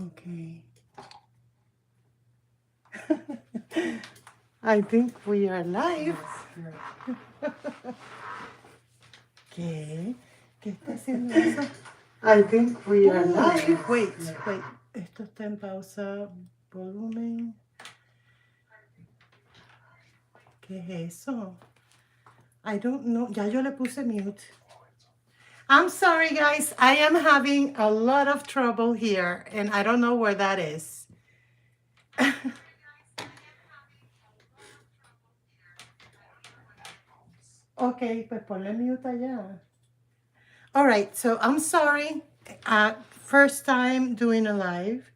Okay. I think we are live. ¿Qué? ¿Qué está haciendo eso? I think we are live. Wait. Esto está en pausa. Volumen. ¿Qué es eso? I don't know. Ya yo le puse mute. I'm sorry, guys. I am having a lot of trouble here, and I don't know where that is. Okay, pues ponle mute allá. All right, so I'm sorry. First time doing a live.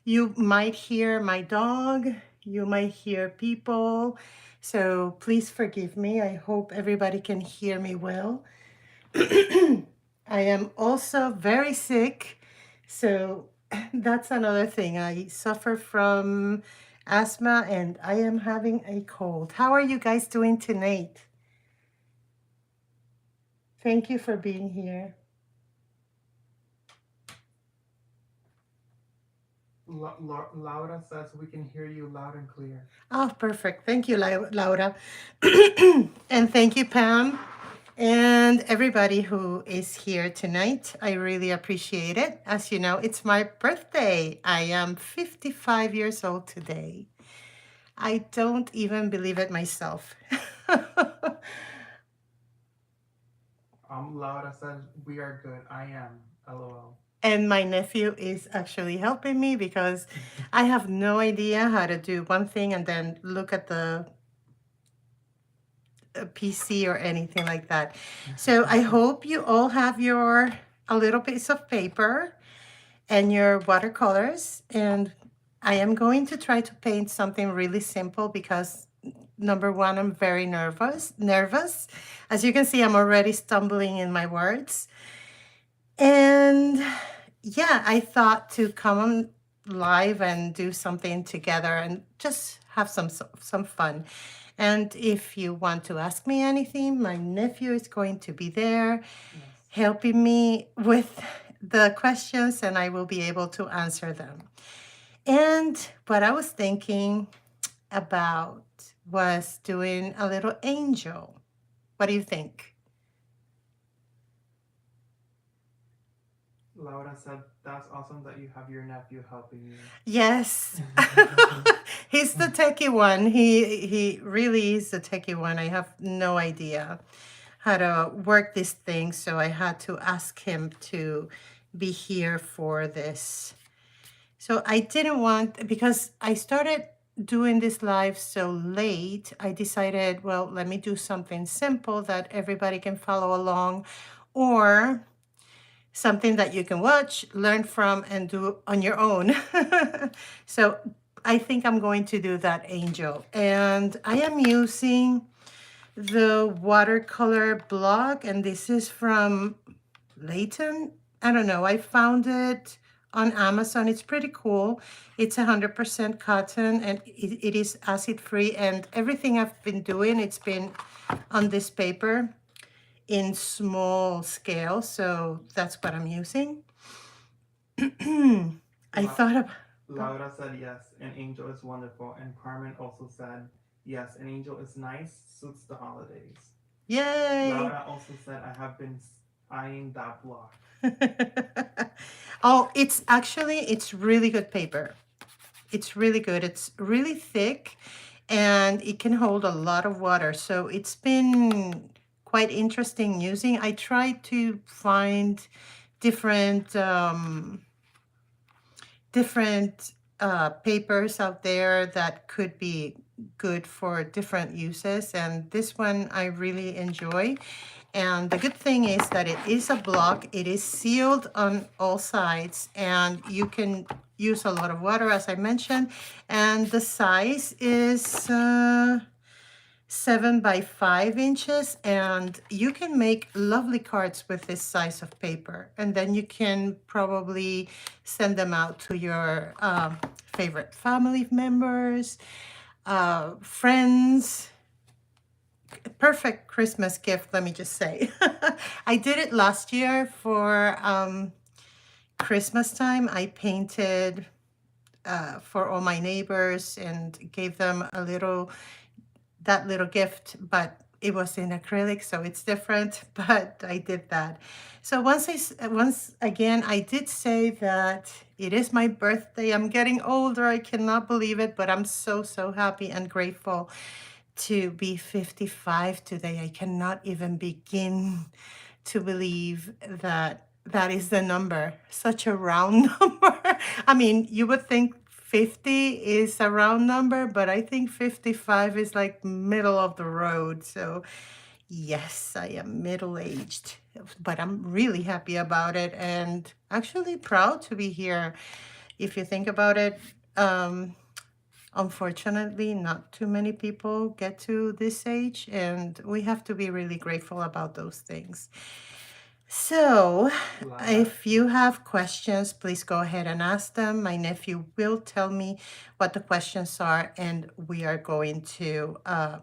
You might hear my dog. You might hear people. So please forgive me. I hope everybody can hear me well. I am also very sick. So that's another thing. I suffer from asthma and I am having a cold. How are you guys doing tonight? Thank you for being here. Laura says we can hear you loud and clear. Oh, perfect. Thank you, Laura. And thank you, Pam, and everybody who is here tonight. I really appreciate it. As you know, it's my birthday. I am 55 years old today. I don't even believe it myself. Laura says we are good. I am. LOL. And my nephew is actually helping me because I have no idea how to do one thing and then look at the PC or anything like that. So I hope you all have a little piece of paper and your watercolors. And I am going to try to paint something really simple because number one, I'm very nervous. As you can see, I'm already stumbling in my words. And yeah, I thought to come on live and do something together and just have some fun. And if you want to ask me anything, my nephew is going to be there helping me with the questions and I will be able to answer them. And what I was thinking about was doing a little angel. What do you think? Laura said that's awesome that you have your nephew helping you. Yes. He's the techie one. He really is the techie one. I have no idea how to work this thing, so I had to ask him to be here for this. So I didn't want, because I started doing this live so late, I decided, well, let me do something simple that everybody can follow along, or something that you can watch, learn from, and do on your own. So I think I'm going to do that angel. And I am using the watercolor block, and this is from Layton. I don't know, I found it on Amazon. It's pretty cool. It's 100% cotton and it is acid free, and everything I've been doing, it's been on this paper in small scale, so that's what I'm using. I thought of Laura said yes, an angel is wonderful, and Carmen also said yes, an angel is nice, suits the holidays. Yay! Laura also said I have been eyeing that block. Oh, it's really good paper. It's really good. It's really thick and it can hold a lot of water. So it's been quite interesting using. I tried to find different papers out there that could be good for different uses, and this one I really enjoy. And the good thing is that it is a block, it is sealed on all sides, and you can use a lot of water, as I mentioned, and the size is 7 by 5 inches, and you can make lovely cards with this size of paper, and then you can probably send them out to your favorite family members, friends, perfect Christmas gift, let me just say. I did it last year for Christmas time. I painted for all my neighbors and gave them that little gift, but it was in acrylic, so it's different. But I did that. So once again, I did say that it is my birthday. I'm getting older. I cannot believe it, but I'm so happy and grateful to be 55 today. I cannot even begin to believe that that is the number, such a round number. I mean, you would think 50 is a round number, but I think 55 is like middle of the road. So, yes, I am middle aged, but I'm really happy about it and actually proud to be here. If you think about it, um, unfortunately, not too many people get to this age, and we have to be really grateful about those things. So, Laura, if you have questions, please go ahead and ask them. My nephew will tell me what the questions are, and we are going to,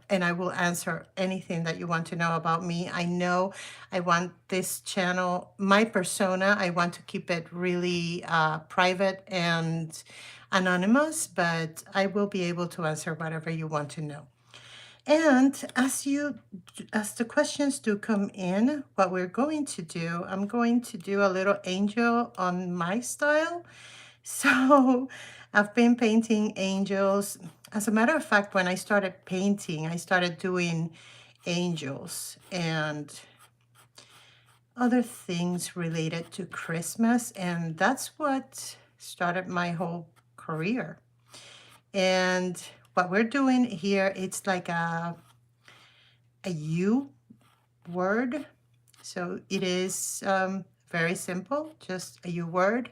and I will answer anything that you want to know about me. I know I want this channel, my persona, I want to keep it really private and anonymous, but I will be able to answer whatever you want to know. And as the questions do come in, what we're going to do, I'm going to do a little angel on my style. So I've been painting angels. As a matter of fact, when I started painting, I started doing angels and other things related to Christmas, and that's what started my whole career. And what we're doing here, it's like a U word. So it is very simple, just a U word.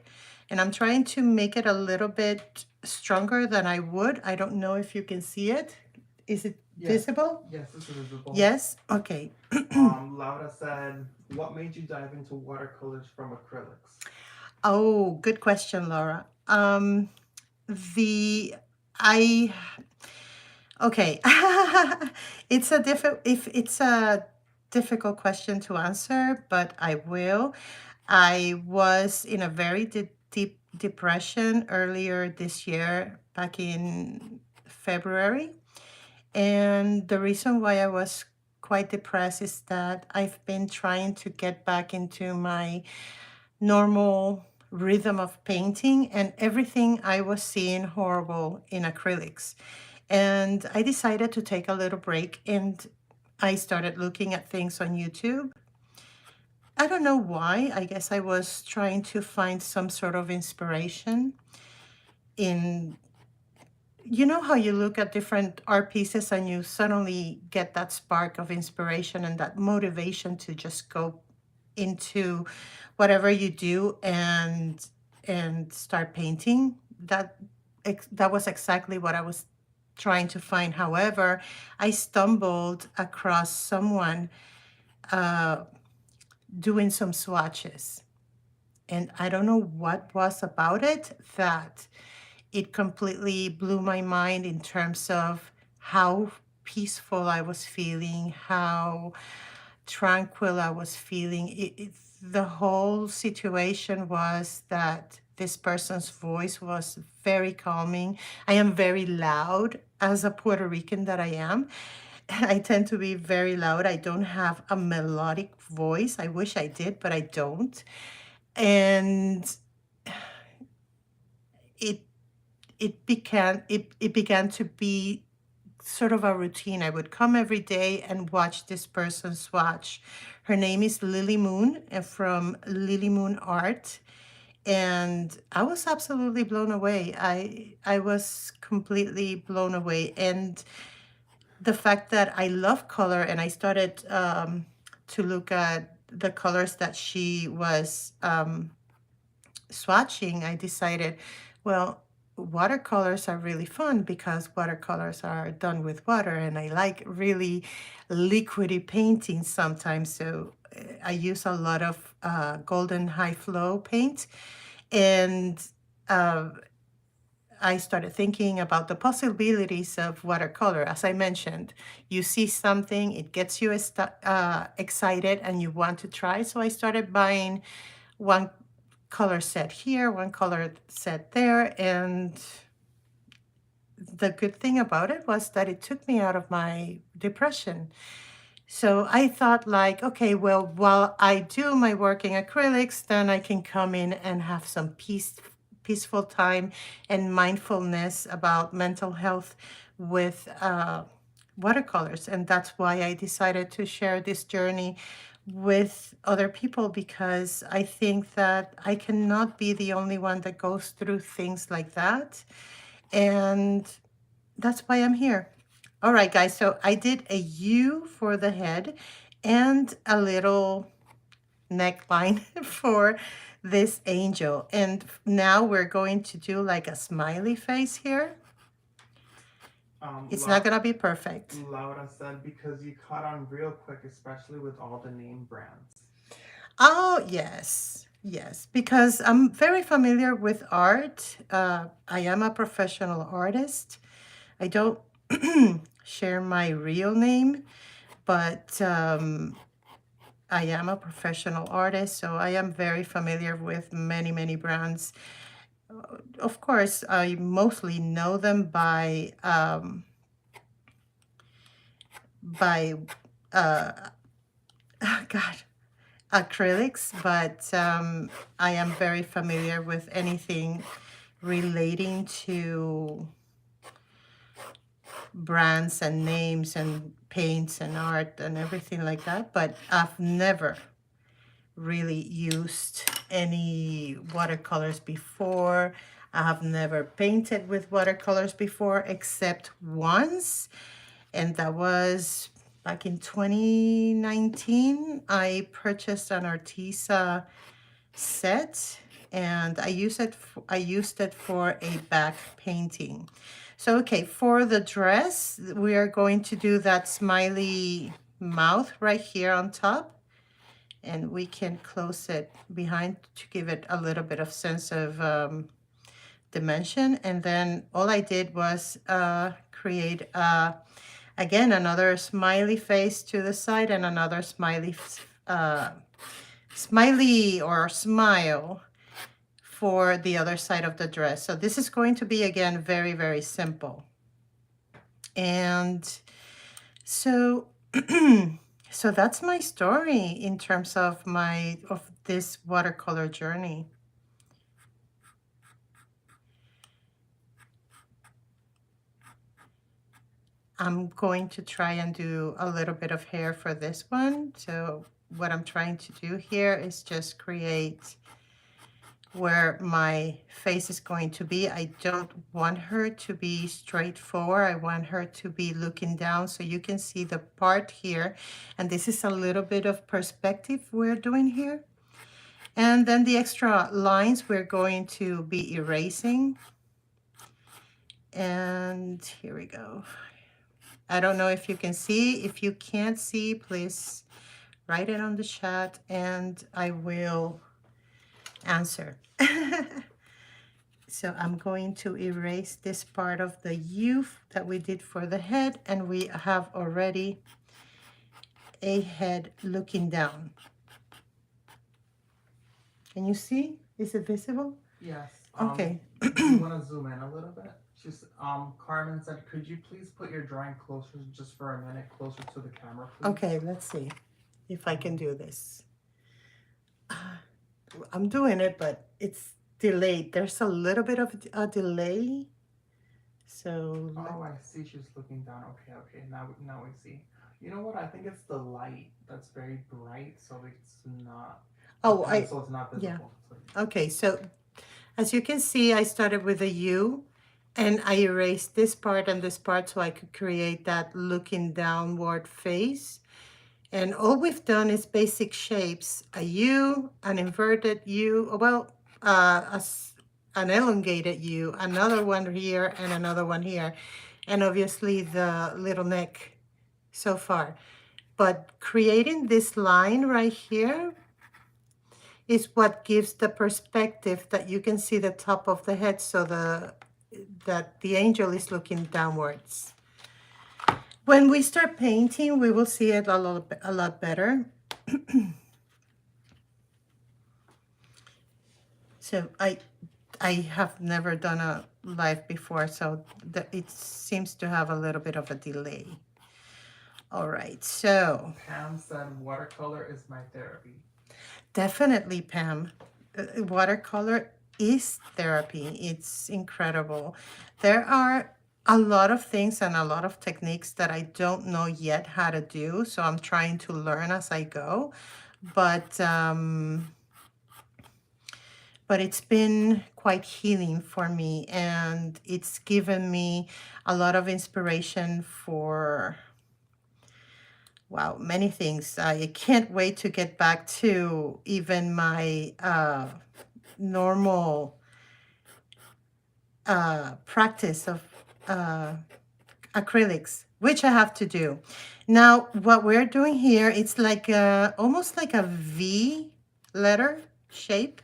And I'm trying to make it a little bit stronger than I would. I don't know if you can see it. Is it yes, visible? yes, it's visible. Yes? Okay. Laura said, "What made you dive into watercolors from acrylics?" Oh, good question, Laura. The I Okay. It's a if it's a difficult question to answer, but I will. I was in a very deep depression earlier this year, back in February. And the reason why I was quite depressed is that I've been trying to get back into my normal rhythm of painting, and everything I was seeing horrible in acrylics. And I decided to take a little break and I started looking at things on YouTube. I don't know why. I guess I was trying to find some sort of inspiration in, you know, how you look at different art pieces and you suddenly get that spark of inspiration and that motivation to just go into whatever you do and start painting. That was exactly what I was trying to find. However, I stumbled across someone uh, doing some swatches, and I don't know what was about it that it completely blew my mind in terms of how peaceful I was feeling, how tranquil I was feeling. The whole situation was that this person's voice was very calming. I am very loud as a Puerto Rican that I am. I tend to be very loud. I don't have a melodic voice. I wish I did, but I don't. And it it began to be sort of a routine. I would come every day and watch this person swatch. Her name is Lily Moon, and from Lily Moon Art, and I was absolutely blown away. I was completely blown away, and the fact that I love color, and I started to look at the colors that she was swatching, I decided, well, watercolors are really fun because watercolors are done with water, and I like really liquidy painting sometimes. So I use a lot of golden high flow paint, and uh, I started thinking about the possibilities of watercolor. As I mentioned, you see something, it gets you excited and you want to try. So I started buying one color set here, one color set there. And the good thing about it was that it took me out of my depression. So I thought like, okay, well, while I do my work in acrylics, then I can come in and have some peaceful time and mindfulness about mental health with watercolors. And that's why I decided to share this journey with other people, because I think that I cannot be the only one that goes through things like that. And that's why I'm here. All right, guys, so I did a U for the head and a little neckline for this angel. And now we're going to do like a smiley face here. It's not gonna be perfect. Laura said, because you caught on real quick, especially with all the name brands. Oh, yes. Yes, because I'm very familiar with art. I am a professional artist. I don't share my real name, but I am a professional artist, so I am very familiar with many, many brands. Of course, I mostly know them by God, acrylics, but I am very familiar with anything relating to brands and names and paints and art and everything like that. But I've never really used any watercolors before. I have never painted with watercolors before except once, and that was back in 2019. I purchased an Artisa set and I used it for a back painting. So okay, for the dress, we are going to do that smiley mouth right here on top, and we can close it behind to give it a little bit of sense of dimension. And then all I did was create again another smiley face to the side and another smiley or smile for the other side of the dress. So this is going to be again very, very simple. And so so that's my story in terms of this watercolor journey. I'm going to try and do a little bit of hair for this one. So what I'm trying to do here is just create where my face is going to be. I don't want her to be straightforward. I want her to be looking down so you can see the part here. And this is a little bit of perspective we're doing here. And then the extra lines we're going to be erasing. And here we go. I don't know if you can see. If you can't see, please write it on the chat and I will answer. So I'm going to erase this part of the U that we did for the head, and we have already a head looking down. Can you see? Is it visible? Yes. Okay. You want to zoom in a little bit? She's Carmen said, could you please put your drawing closer, just for a minute, closer to the camera, please? Okay, let's see if I can do this. I'm doing it, but it's delayed. There's a little bit of a delay. So. Oh, I see. She's looking down. Okay. Now we see. You know what? I think it's the light that's very bright, so it's not. Oh, so it's not visible. Yeah. Okay, so as you can see, I started with a U, and I erased this part and this part so I could create that looking downward face. And all we've done is basic shapes: a U, an inverted U, well, an elongated U, another one here, and another one here, and obviously the little neck so far. But creating this line right here is what gives the perspective that you can see the top of the head. So that the angel is looking downwards. When we start painting, we will see it a lot better. So I have never done a live before, so it seems to have a little bit of a delay. All right, so Pam said watercolor is my therapy. definitely, Pam. Watercolor is therapy. It's incredible. There are a lot of things and a lot of techniques that I don't know yet how to do, so I'm trying to learn as I go. But it's been quite healing for me, and it's given me a lot of inspiration for, wow, many things. I can't wait to get back to even my normal practice of acrylics, which I have to do. Now, what we're doing here, it's like almost like a V letter shape.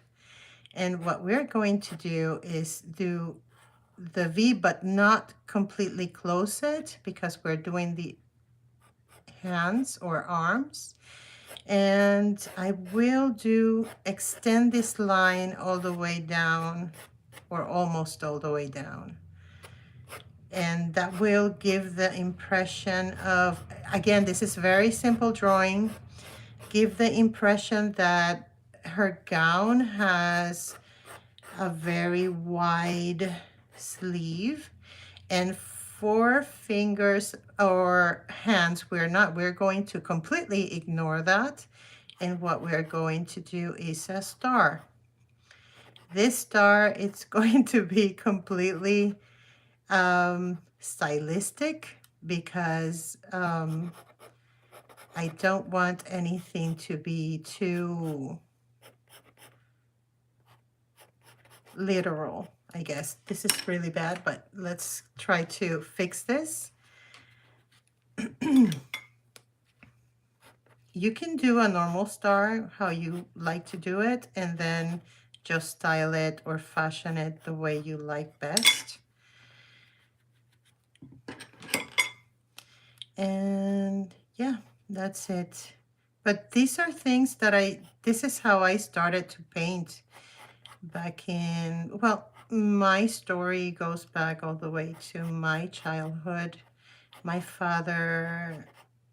And what we're going to do is do the V, but not completely close it, because we're doing the hands or arms. And I will extend this line all the way down, or almost all the way down. And that will give the impression of, again, this is very simple drawing, give the impression that her gown has a very wide sleeve, and 4 fingers or hands, we're going to completely ignore that. And what we're going to do is a star. This star, it's going to be completely stylistic, because I don't want anything to be too literal, I guess. This is really bad, but let's try to fix this. You can do a normal star how you like to do it, and then just style it or fashion it the way you like best. And yeah, that's it. But these are things that this is how I started to paint back in, well, my story goes back all the way to my childhood. My father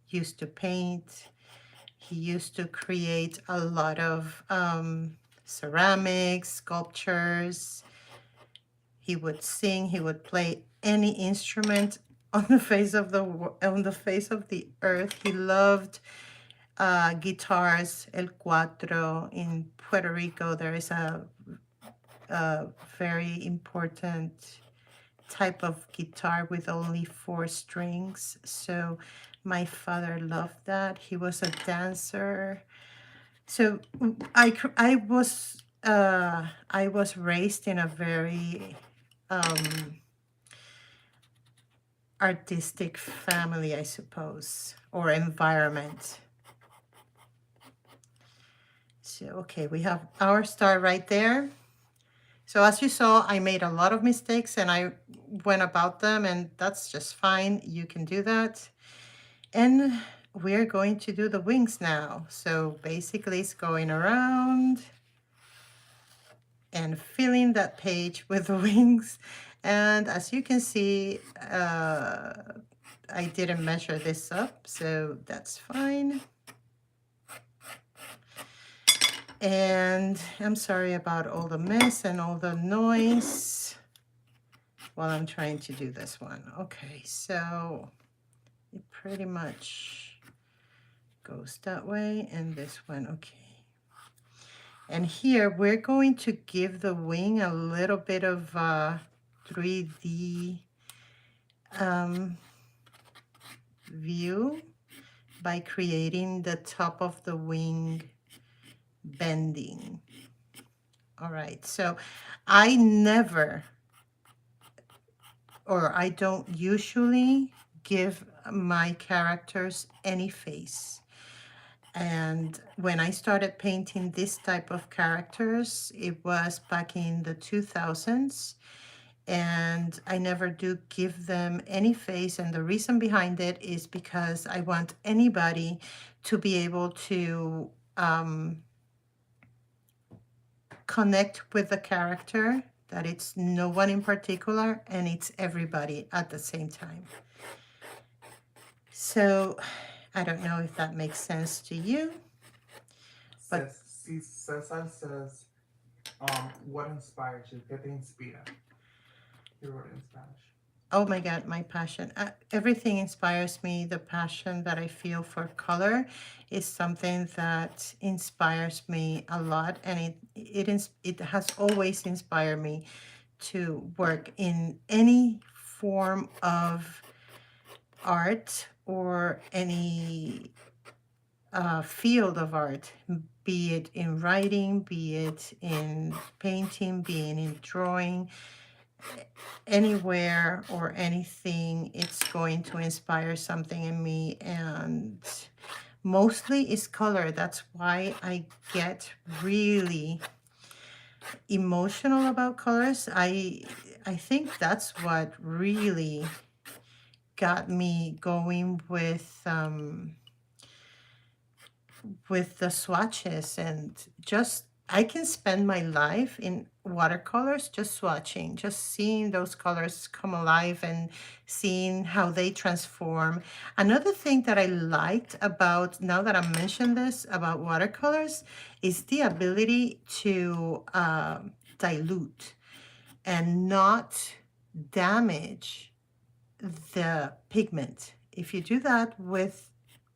used to paint. He used to create a lot of ceramics, sculptures. He would sing, he would play any instrument on the face of the earth. He loved guitars, el cuatro. In Puerto Rico, there is a very important type of guitar with only 4 strings. So my father loved that. He was a dancer. So I was raised in a very artistic family, I suppose, or environment. So, okay, we have our star right there. So as you saw, I made a lot of mistakes and I went about them, and that's just fine. You can do that. And we're going to do the wings now. So basically it's going around and filling that page with the wings. And as you can see, I didn't measure this up, so that's fine. And I'm sorry about all the mess and all the noise while I'm trying to do this one. Okay, so it pretty much goes that way, and this one, okay. And here we're going to give the wing a little bit of 3D view by creating the top of the wing bending. All right, so I never, or I don't usually give my characters any face. And when I started painting this type of characters, it was back in the 2000s. and I never do give them any face. And the reason behind it is because I want anybody to be able to connect with the character, that it's no one in particular and it's everybody at the same time. So I don't know if that makes sense to you, but Cesar says, what inspired you? ¿Qué te inspira? He wrote it in Spanish. oh my God, my passion. Everything inspires me. The passion that I feel for color is something that inspires me a lot, and it has always inspired me to work in any form of art or any field of art, be it in writing, be it in painting, be it in drawing, anywhere or anything, it's going to inspire something in me. And mostly it's color. That's why I get really emotional about colors. I think that's what really got me going with the swatches. And just I can spend my life in watercolors just swatching, just seeing those colors come alive and seeing how they transform. Another thing that I liked about, now that I mentioned this about watercolors, is the ability to dilute and not damage the pigment. If you do that with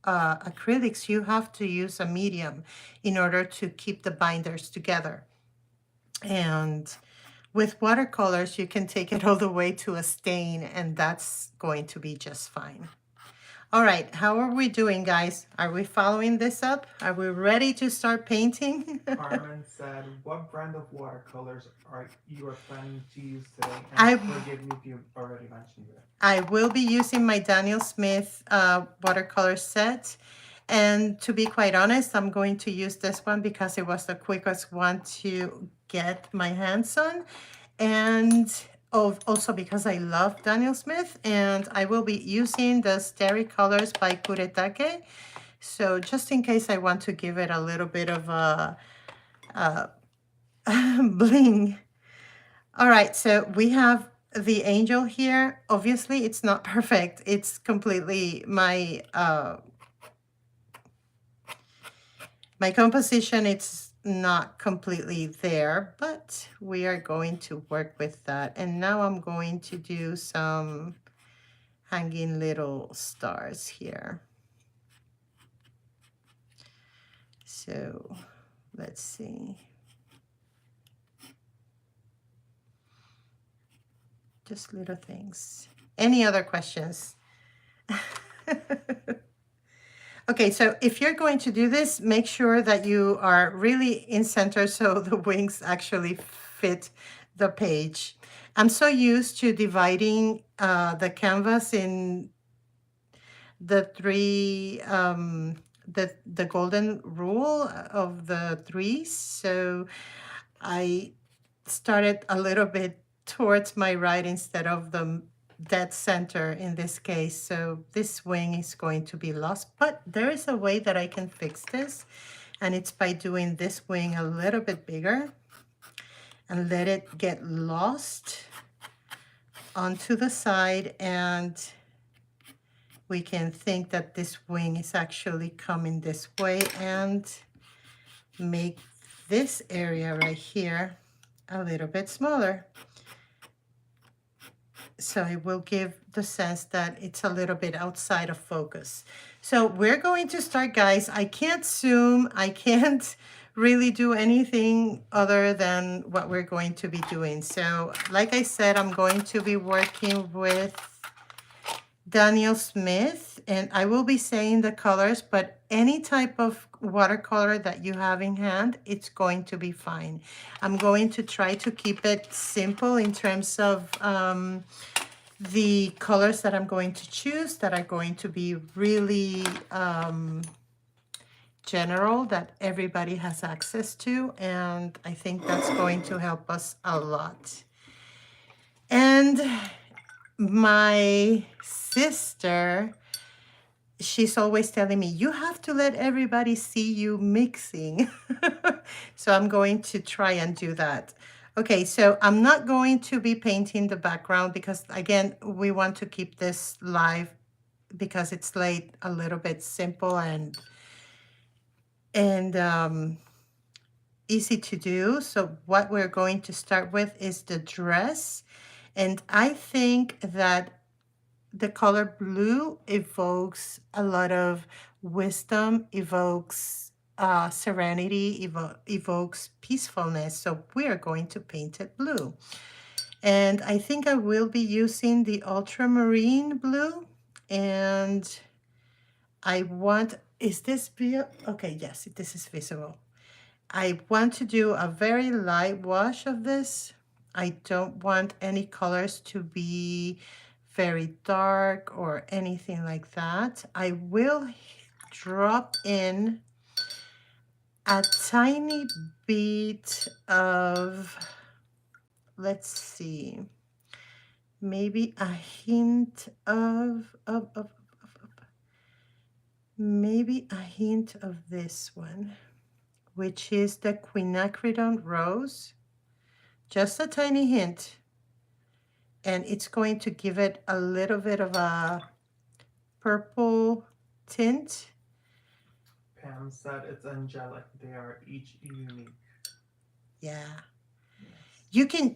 acrylics, you have to use a medium in order to keep the binders together. And with watercolors, you can take it all the way to a stain, and that's going to be just fine. All right, how are we doing, guys? Are we following this up? Are we ready to start painting? Carmen said, what brand of watercolors are you planning to use today? I And forgive me if you already mentioned it. I will be using my Daniel Smith watercolor set. And to be quite honest, I'm going to use this one because it was the quickest one to get my hands on. And also because I love Daniel Smith. And I will be using the Starry Colors by Kuretake. So just in case I want to give it a little bit of a bling. All right, so we have the angel here. Obviously, it's not perfect. It's completely my composition. It's not completely there, but we are going to work with that. And now I'm going to do some hanging little stars here. So let's see. Just little things. Any other questions? Okay, so if you're going to do this, make sure that you are really in center so the wings actually fit the page. I'm so used to dividing the canvas in the three, the golden rule of the threes. So I started a little bit towards my right instead of the dead center in this case. So this wing is going to be lost, but there is a way that I can fix this. And it's by doing this wing a little bit bigger and let it get lost onto the side. And we can think that this wing is actually coming this way and make this area right here a little bit smaller. So it will give the sense that it's a little bit outside of focus. So we're going to start, guys. I can't zoom. I can't really do anything other than what we're going to be doing. So like I said, I'm going to be working with Daniel Smith, and I will be saying the colors, but any type of watercolor that you have in hand, it's going to be fine. I'm going to try to keep it simple in terms of the colors that I'm going to choose, that are going to be really general, that everybody has access to, and I think that's going to help us a lot. And my sister, she's always telling me, you have to let everybody see you mixing. So I'm going to try and do that. Okay, so I'm not going to be painting the background because, again, we want to keep this live because it's late, a little bit simple and easy to do. So what we're going to start with is the dress. And I think that the color blue evokes a lot of wisdom, evokes serenity, evokes peacefulness. So we are going to paint it blue. And I think I will be using the ultramarine blue. And I want, is this, okay, yes, this is visible. I want to do a very light wash of this. I don't want any colors to be very dark or anything like that. I will drop in a tiny bit of, let's see, maybe a hint of maybe a hint of this one, which is the quinacridone rose. Just a tiny hint. And it's going to give it a little bit of a purple tint. Pam said it's angelic. They are each unique. Yeah. Yes.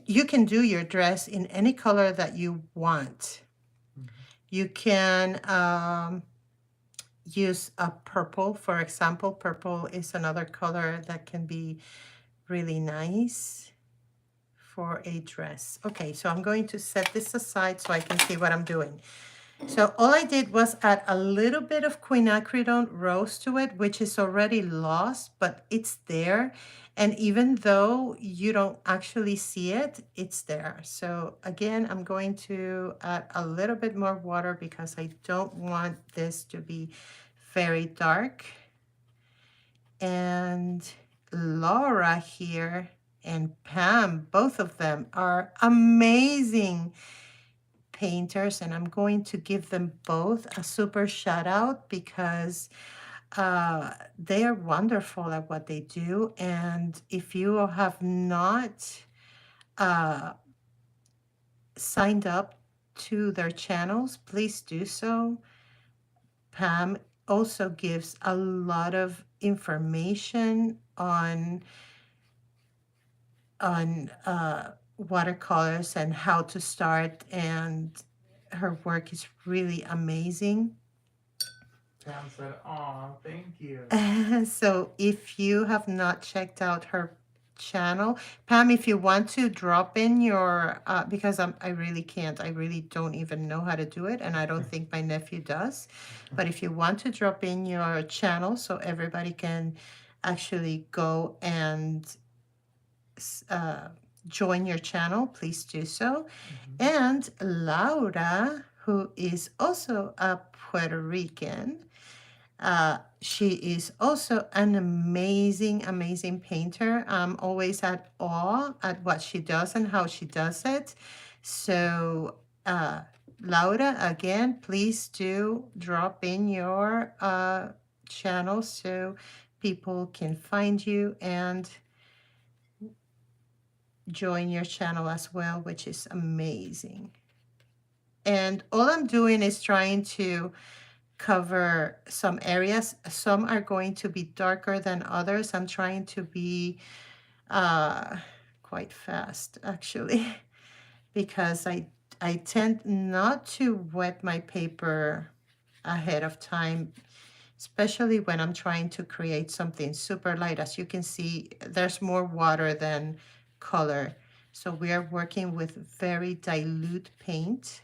You can do your dress in any color that you want. Mhm. You can use a purple, for example. Purple is another color that can be really nice for a dress. Okay, so I'm going to set this aside so I can see what I'm doing. So all I did was add a little bit of quinacridone rose to it, which is already lost, but it's there. And even though you don't actually see it, it's there. So again, I'm going to add a little bit more water because I don't want this to be very dark. And Laura here and Pam, both of them are amazing painters, and I'm going to give them both a super shout out because they are wonderful at what they do. And if you have not uh, signed up to their channels, please do so. Pam also gives a lot of information on watercolors and how to start, and her work is really amazing. Pam said, "Aw, thank you." So if you have not checked out her channel, Pam, if you want to drop in your, because I really can't, I really don't even know how to do it, and I don't think my nephew does. But if you want to drop in your channel so everybody can actually go and uh, join your channel, please do so. And Laura, who is also a Puerto Rican, she is also an amazing, amazing painter. I'm always at awe at what she does and how she does it. So, Laura, again, please do drop in your channel so people can find you and join your channel as well, which is amazing. And all I'm doing is trying to cover some areas. Some are going to be darker than others. I'm trying to be uh, quite fast, actually, because I tend not to wet my paper ahead of time, especially when I'm trying to create something super light. As you can see, there's more water than color. So we are working with very dilute paint.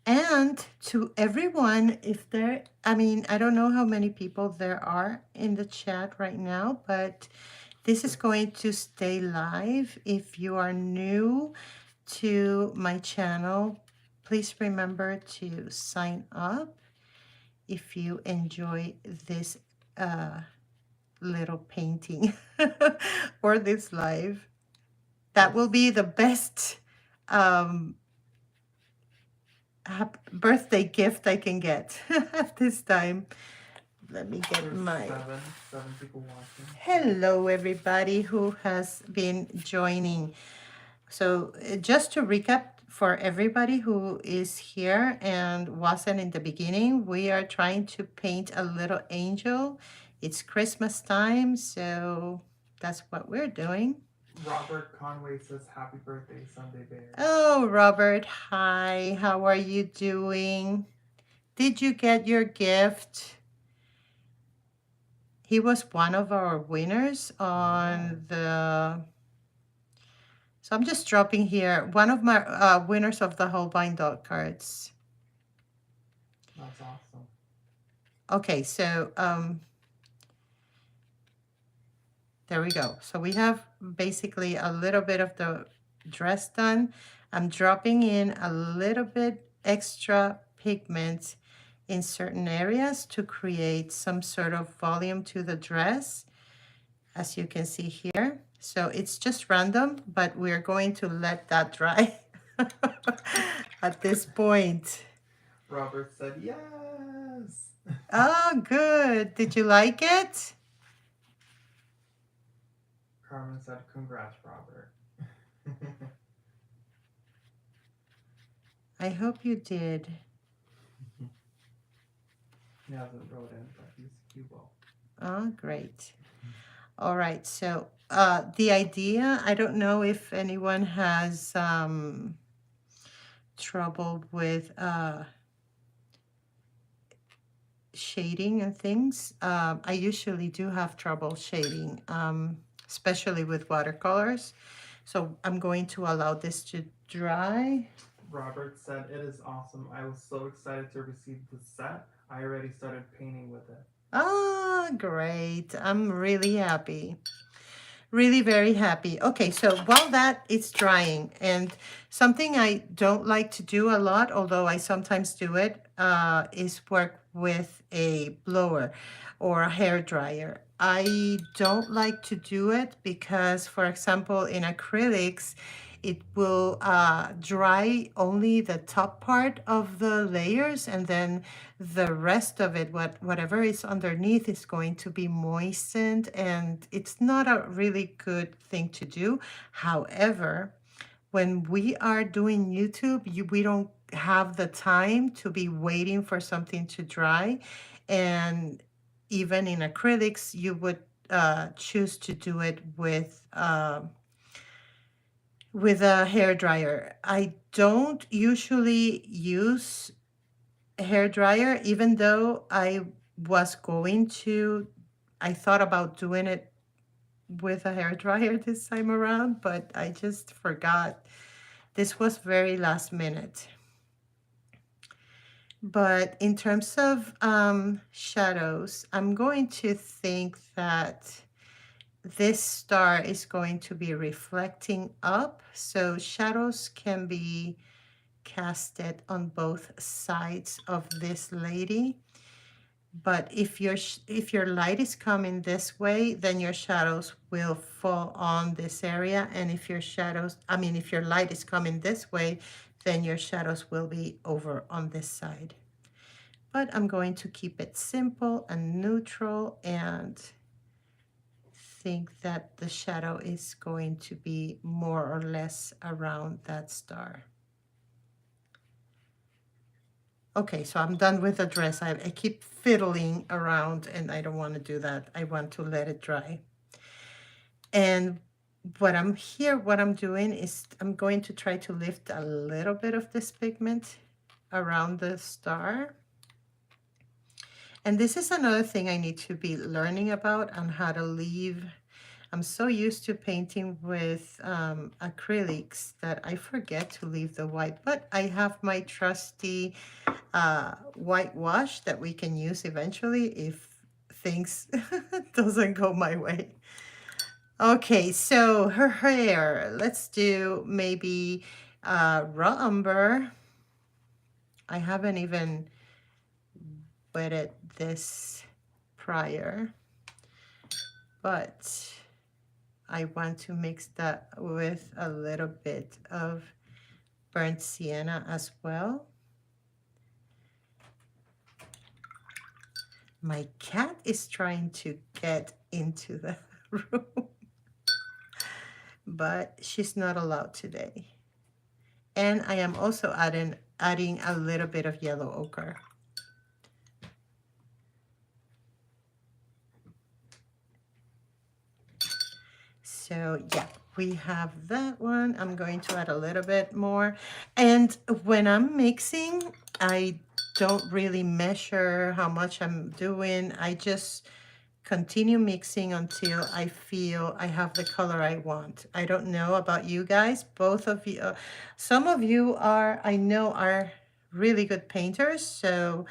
And to everyone, if there, I mean, I don't know how many people there are in the chat right now, but this is going to stay live. If you are new to my channel, please remember to sign up if you enjoy this little painting or this live. That will be the best um, birthday gift I can get at this time. Let me get There's my... seven people watching. Hello, everybody who has been joining. So just to recap for everybody who is here and wasn't in the beginning, we are trying to paint a little angel. It's Christmas time, so that's what we're doing. Robert Conway says happy birthday, Sunday Bear. Oh, Robert, hi. How are you doing? Did you get your gift? He was one of our winners on the... So I'm just dropping here one of my winners of the Holbein dot cards. That's awesome. Okay, so there we go. So we have basically a little bit of the dress done. I'm dropping in a little bit extra pigment in certain areas to create some sort of volume to the dress, as you can see here. So it's just random, but we're going to let that dry at this point. Robert said yes. Oh, good. Did you like it? Carmen said congrats, Robert. I hope you did. He hasn't wrote in, but he will. Oh, great. All right. So the idea, I don't know if anyone has trouble with shading and things. I usually do have trouble shading, especially with watercolors. So I'm going to allow this to dry. Robert said it is awesome. I was so excited to receive the set. I already started painting with it. Ah, great. I'm really happy. Really very happy. Okay, so while that is drying, and something I don't like to do a lot, although I sometimes do it, is work with a blower or a hair dryer. I don't like to do it because, for example, in acrylics, it will dry only the top part of the layers, and then the rest of it, whatever is underneath, is going to be moistened, and it's not a really good thing to do. However, when we are doing YouTube, we don't have the time to be waiting for something to dry. And even in acrylics, you would choose to do it with a hair dryer. I don't usually use a hair dryer, even though I was going to, I thought about doing it with a hair dryer this time around, but I just forgot. This was very last minute. But in terms of shadows, I'm going to think that this star is going to be reflecting up, so shadows can be casted on both sides of this lady. But if your light is coming this way, then your shadows will fall on this area. And if your if your light is coming this way, then your shadows will be over on this side. But I'm going to keep it simple and neutral and think that the shadow is going to be more or less around that star. Okay, so I'm done with the dress. I keep fiddling around and I don't want to do that. I want to let it dry. And what I'm doing is I'm going to try to lift a little bit of this pigment around the star. And this is another thing I need to be learning about, on how to leave. I'm so used to painting with acrylics that I forget to leave the white, but I have my trusty whitewash that we can use eventually if things doesn't go my way. Okay, so her hair, let's do maybe raw umber. I haven't even wetted this prior, but I want to mix that with a little bit of burnt sienna as well. My cat is trying to get into the room, but she's not allowed today. And I am also adding a little bit of yellow ochre. So yeah, we have that one. I'm going to add a little bit more. And when I'm mixing, I don't really measure how much I'm doing. I just continue mixing until I feel I have the color I want. I don't know about you guys, both of you. Some of you are, I know, are really good painters, so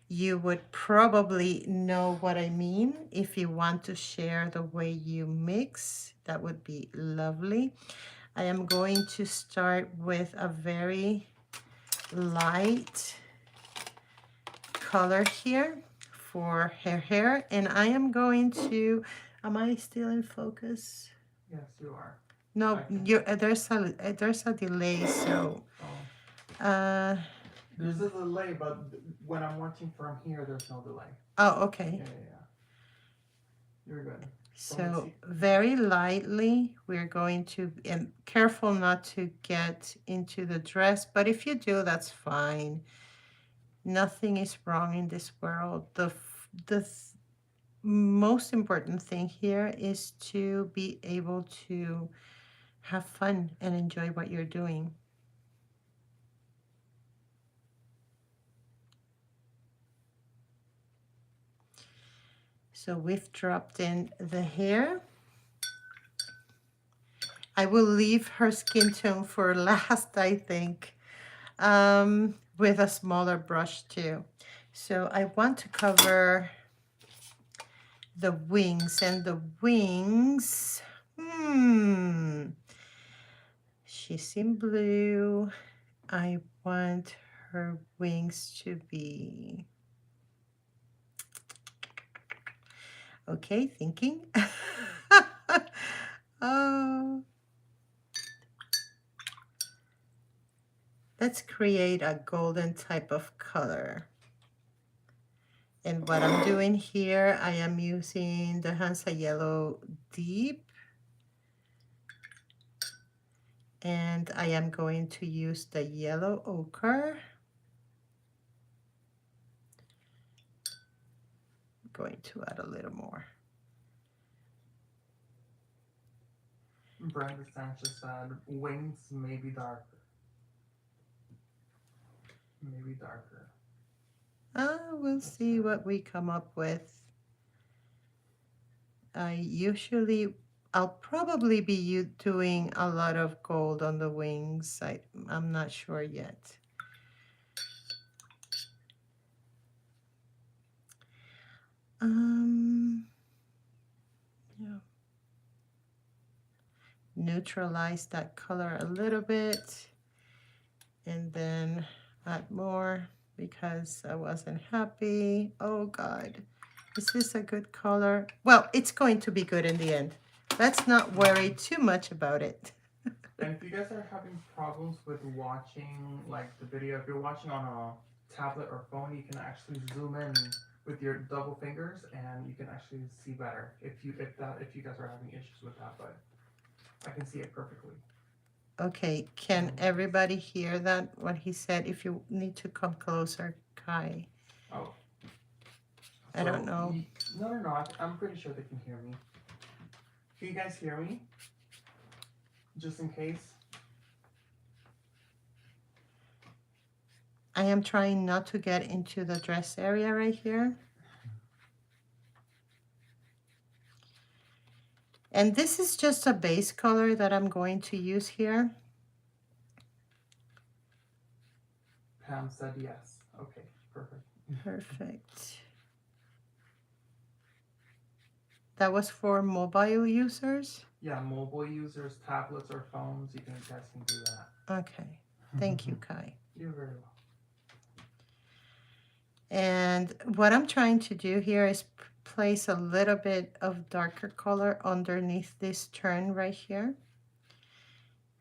you would probably know what I mean. If you want to share the way you mix, that would be lovely. I am going to start with a very light color here for her hair, and I am going to, am I still in focus? Yes, you are. No, you're, there's a delay, so uh There's a delay, but when I'm watching from here, there's no delay. oh, okay. Yeah. You're good. So very lightly, we're going to, and careful not to get into the dress, but if you do, that's fine. Nothing is wrong in this world. The most important thing here is to be able to have fun and enjoy what you're doing. So we've dropped in the hair. I will leave her skin tone for last, I think, with a smaller brush too. So I want to cover the wings, and the wings, she's in blue. I want her wings to be, okay, thinking. Oh, let's create a golden type of color. And what I'm doing here, I am using the Hansa Yellow Deep. And I am going to use the yellow ochre. I'm going to add a little more. Brenda Sanchez said, wings may be darker. Maybe darker. We'll see what we come up with. I'll probably be doing a lot of gold on the wings. I'm not sure yet. Yeah. Neutralize that color a little bit and then add more because I wasn't happy. Oh God, is this a good color? Well, it's going to be good in the end. Let's not worry too much about it. And if you guys are having problems with watching like the video, if you're watching on a tablet or phone, you can actually zoom in with your double fingers and you can actually see better if you guys are having issues with that, but I can see it perfectly. Okay, can everybody hear that, what he said? If you need to come closer, Kai. Oh. I don't know. No. I'm pretty sure they can hear me. Can you guys hear me? Just in case. I am trying not to get into the dress area right here. And this is just a base color that I'm going to use here. Pam said yes. Okay, perfect. Perfect. That was for mobile users? Yeah, mobile users, tablets or phones, you guys can do that. Okay. Thank you, Kai. You're very welcome. And what I'm trying to do here is place a little bit of darker color underneath this turn right here.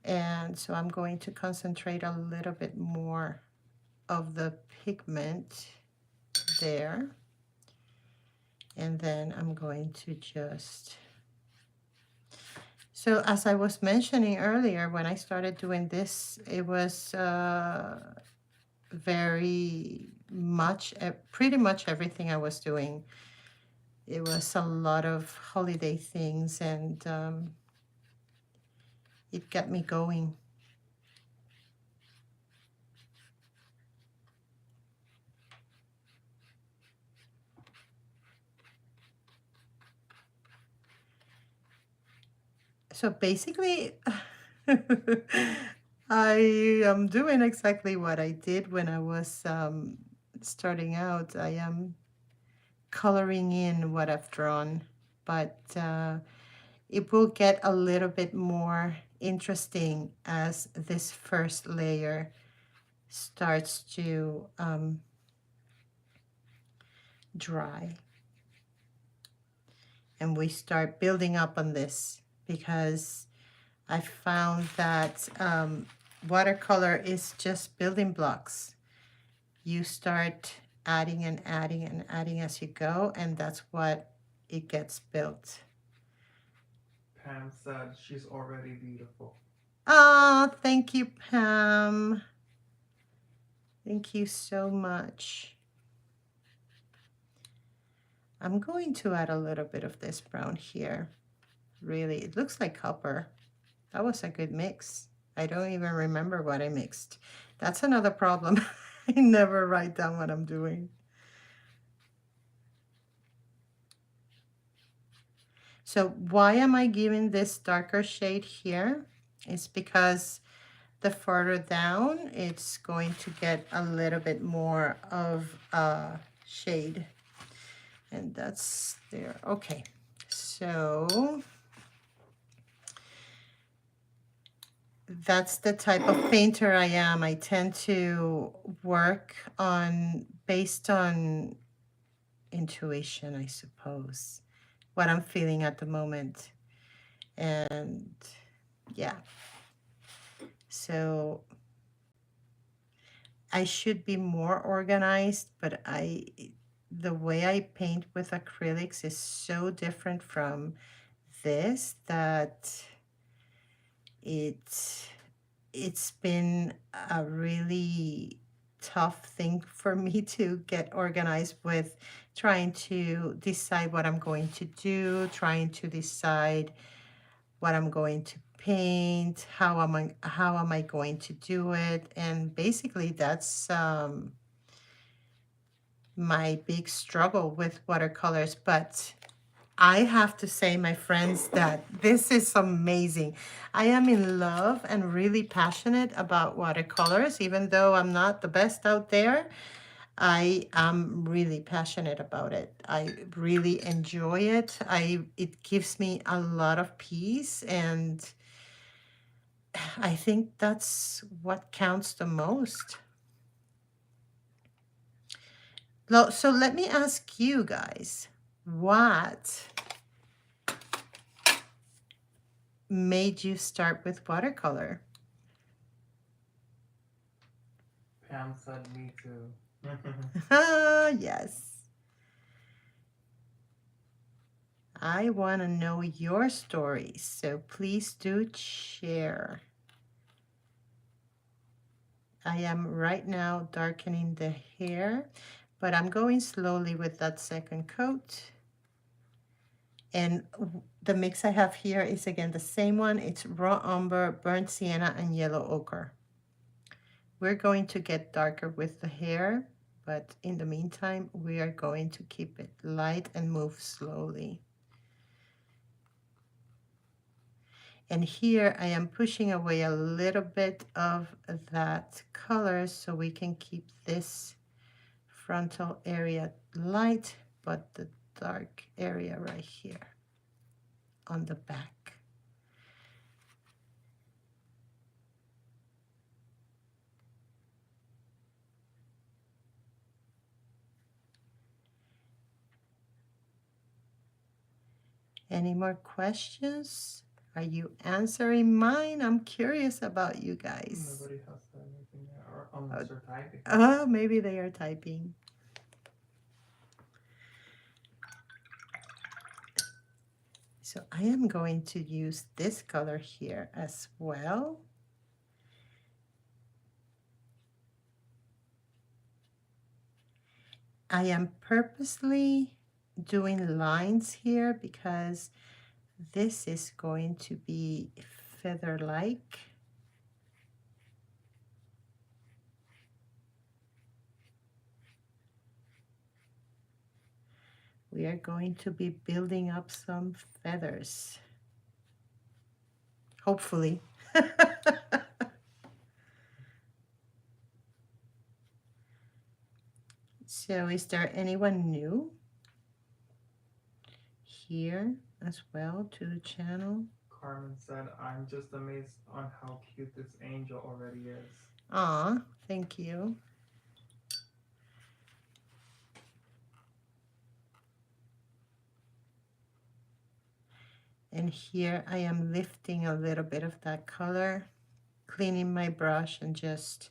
And so I'm going to concentrate a little bit more of the pigment there. And then I'm going to just, so as I was mentioning earlier, when I started doing this, it was very much, pretty much everything I was doing. It was a lot of holiday things, and it got me going. So basically, I am doing exactly what I did when I was starting out. I am coloring in what I've drawn, but it will get a little bit more interesting as this first layer starts to dry. And we start building up on this, because I found that watercolor is just building blocks. You start adding and adding and adding as you go, and that's what it gets built. Pam said she's already beautiful. Ah, thank you, Pam. Thank you so much. I'm going to add a little bit of this brown here. Really, it looks like copper. That was a good mix. I don't even remember what I mixed. That's another problem. I never write down what I'm doing. So why am I giving this darker shade here? It's because the further down, it's going to get a little bit more of shade. And that's there. Okay, so that's the type of painter I am. I tend to work on based on intuition, I suppose, what I'm feeling at the moment. And yeah, so I should be more organized, but the way I paint with acrylics is so different from this that it's been a really tough thing for me to get organized with, trying to decide what I'm going to do, trying to decide what I'm going to paint, how am I going to do it, and basically that's my big struggle with watercolors. But I have to say, my friends, that this is amazing. I am in love and really passionate about watercolors, even though I'm not the best out there. I am really passionate about it. I really enjoy it. It gives me a lot of peace, and I think that's what counts the most. So let me ask you guys, what made you start with watercolor? Pam said me too. Yes. I want to know your stories, so please do share. I am right now darkening the hair, but I'm going slowly with that second coat. And the mix I have here is again the same one. It's raw umber, burnt sienna, and yellow ochre. We're going to get darker with the hair, but in the meantime, we are going to keep it light and move slowly. And here I am pushing away a little bit of that color so we can keep this frontal area light, but the dark area right here on the back. Any more questions? Are you answering mine? I'm curious about you guys. Nobody has said anything there, or unless they're typing. Oh, maybe they are typing. So I am going to use this color here as well. I am purposely doing lines here because this is going to be feather-like. We are going to be building up some feathers. Hopefully. So is there anyone new here as well to the channel? Carmen said, I'm just amazed on how cute this angel already is. Aw, thank you. And here I am lifting a little bit of that color, cleaning my brush and just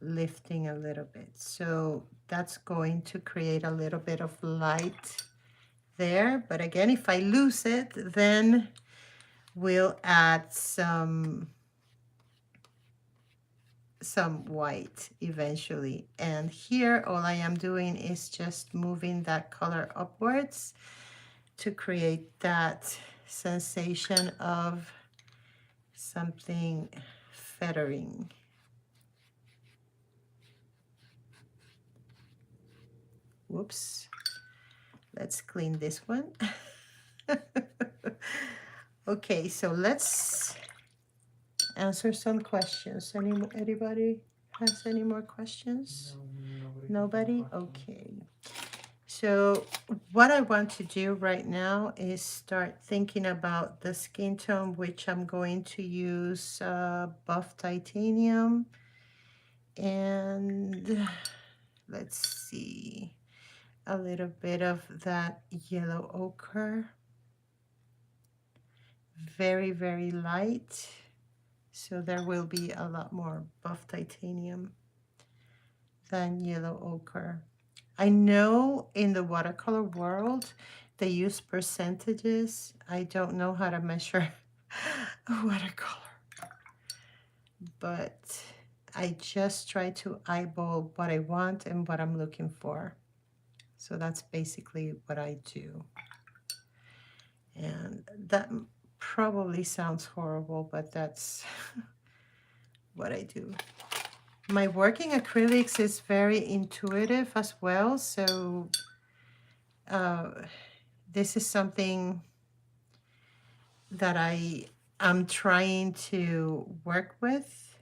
lifting a little bit. So that's going to create a little bit of light there. But again, if I lose it, then we'll add some white eventually. And here, all I am doing is just moving that color upwards to create that sensation of something feathering. Whoops. Let's clean this one. Okay, so let's answer some questions. Anybody has any more questions? No, Nobody? Okay. So what I want to do right now is start thinking about the skin tone, which I'm going to use buff titanium. And let's see, a little bit of that yellow ochre. Very, very light. So there will be a lot more buff titanium than yellow ochre. I know in the watercolor world, they use percentages. I don't know how to measure a watercolor, but I just try to eyeball what I want and what I'm looking for. So that's basically what I do. And that probably sounds horrible, but that's what I do. My working acrylics is very intuitive as well, so this is something that I'm trying to work with.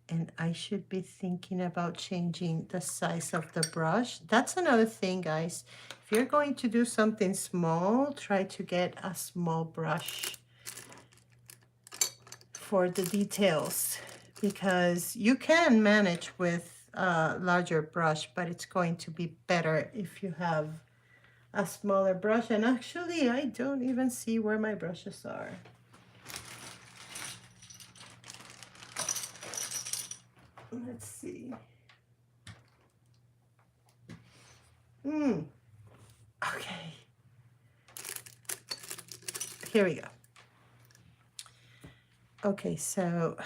And I should be thinking about changing the size of the brush. That's another thing, guys. If you're going to do something small, try to get a small brush for the details, because you can manage with a larger brush, but it's going to be better if you have a smaller brush. And actually, I don't even see where my brushes are. Let's see. Okay. Here we go. Okay, so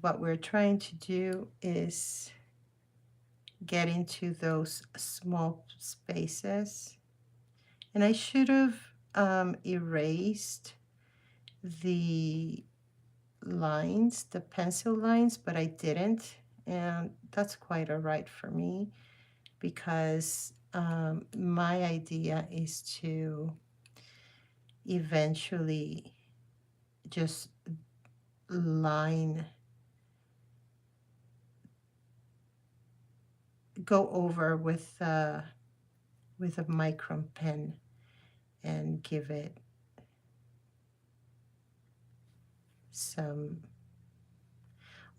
what we're trying to do is get into those small spaces. And I should have erased the lines, the pencil lines, but I didn't. And that's quite all right for me, because my idea is to eventually just go over with a micron pen and give it some,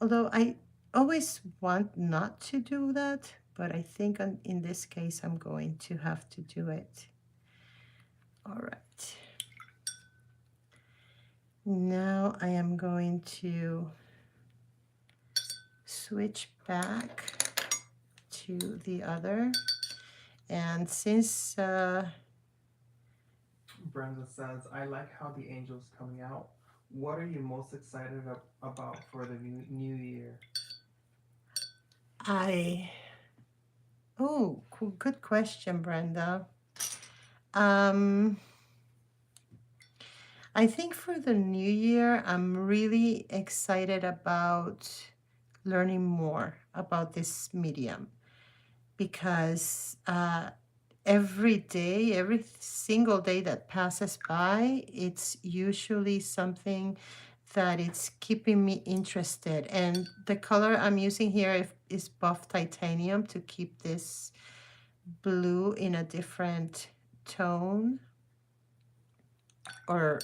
although I always want not to do that, but I think in this case I'm going to have to do it. All right. Now I am going to switch back to the other. And since Brenda says, I like how the angel's coming out. What are you most excited about for the new year? I, oh, cool, good question, Brenda. Um, I think for the new year, I'm really excited about learning more about this medium because every day, every single day that passes by, it's usually something that it's keeping me interested. And the color I'm using here is buff titanium to keep this blue in a different tone or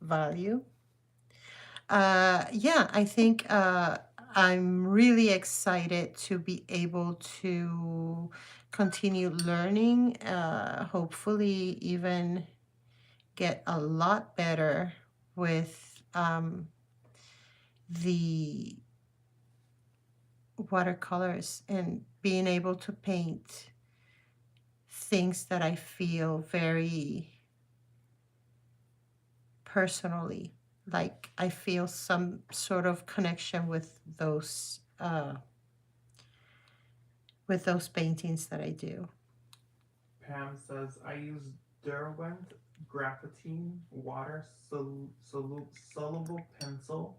value. Yeah, I think I'm really excited to be able to continue learning, hopefully, even get a lot better with the watercolors and being able to paint things that I feel very personally. Like I feel some sort of connection with those paintings that I do. Pam says, I use Derwent graphitine water soluble pencil.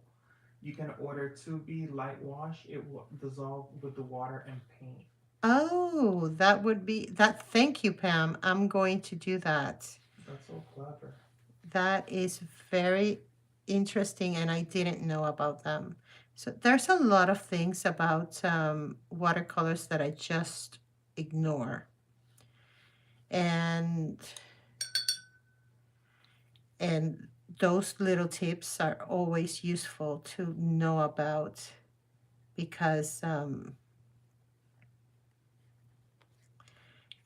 You can order 2B light wash. It will dissolve with the water and paint. Oh, that would be that. Thank you, Pam. I'm going to do that. That's so clever. That is very interesting, and I didn't know about them. So there's a lot of things about watercolors that I just ignore, and and those little tips are always useful to know about because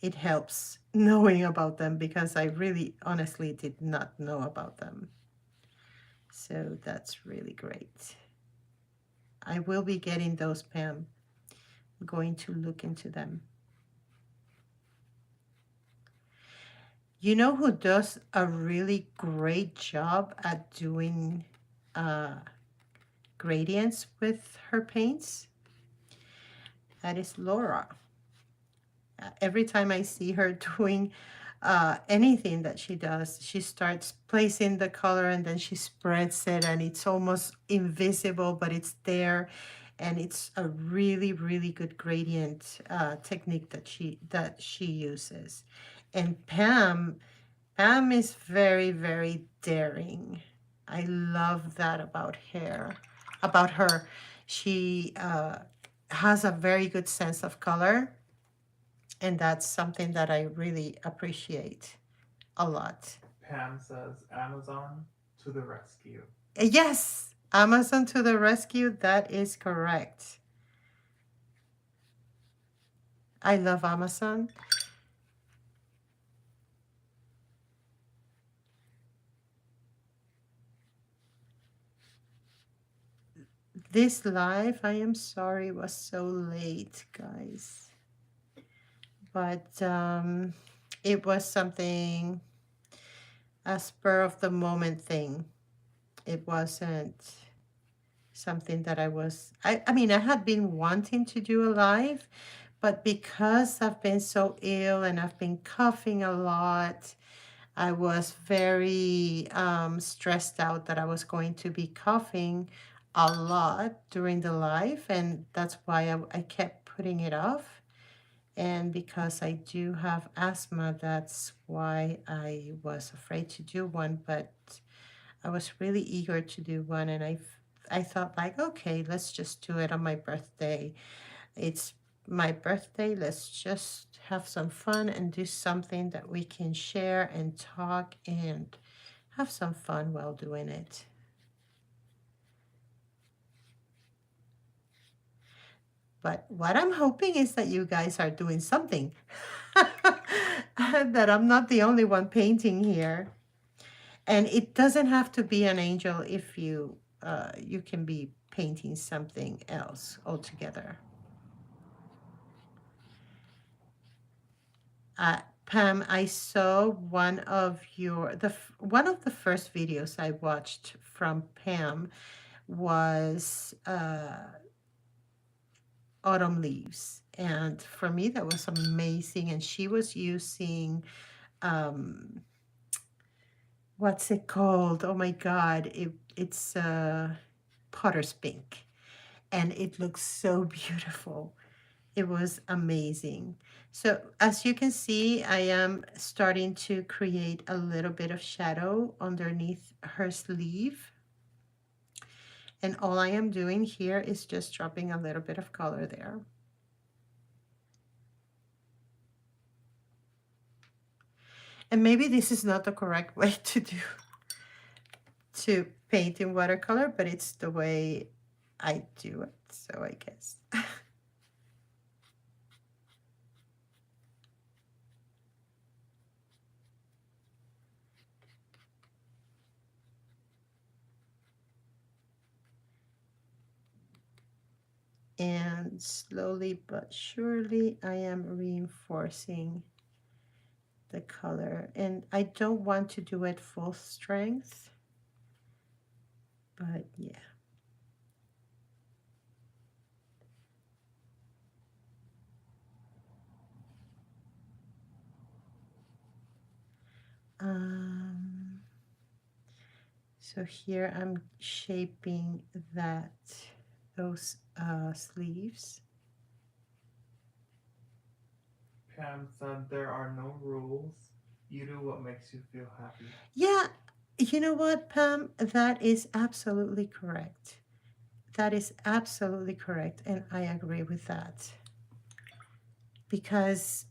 it helps knowing about them because I really honestly did not know about them. So that's really great. I will be getting those, Pam. I'm going to look into them. You know who does a really great job at doing uh, gradients with her paints? That is Laura. Every time I see her doing anything that she does, she starts placing the color and then she spreads it, and it's almost invisible, but it's there. And it's a really, really good gradient technique that she uses. And Pam is very, very daring. I love that about her. She has a very good sense of color, and that's something that I really appreciate a lot. Pam says, Amazon to the rescue. Yes, Amazon to the rescue. That is correct. I love Amazon. This live, I am sorry, was so late, guys. But it was something, a spur of the moment thing. It wasn't something that I mean, I had been wanting to do a live, but because I've been so ill and I've been coughing a lot, I was very stressed out that I was going to be coughing a lot during the live, and that's why I kept putting it off. And because I do have asthma, that's why I was afraid to do one, but I was really eager to do one, and I thought like, okay, let's just do it on my birthday. It's my birthday. Let's just have some fun and do something that we can share and talk and have some fun while doing it. But what I'm hoping is that you guys are doing something. That I'm not the only one painting here. And it doesn't have to be an angel if you can be painting something else altogether. Pam, I saw one of the first videos I watched from Pam was autumn leaves, and for me that was amazing. And she was using um, what's it called? Oh my God, it's potter's pink, and it looks so beautiful. It was amazing. So as you can see, I am starting to create a little bit of shadow underneath her sleeve. And all I am doing here is just dropping a little bit of color there. And maybe this is not the correct way to paint in watercolor, but it's the way I do it. So I guess. And slowly but surely I am reinforcing the color, and I don't want to do it full strength, but yeah. um, so here I'm shaping those sleeves. Pam said there are no rules. You do what makes you feel happy. Yeah, you know what, Pam, that is absolutely correct. That is absolutely correct, and I agree with that. Because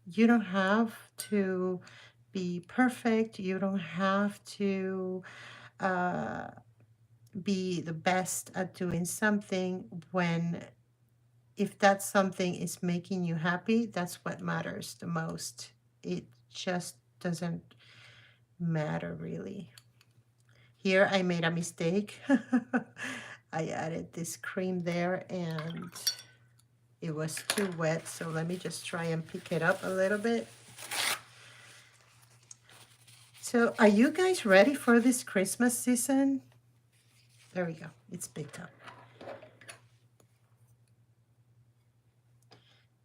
you don't have to be perfect. You don't have to uh, be the best at doing something. When if that something is making you happy, that's what matters the most. It just doesn't matter really. Here I made a mistake. I added this cream there and it was too wet, so let me just try and pick it up a little bit. So are you guys ready for this Christmas season? There we go. It's picked up.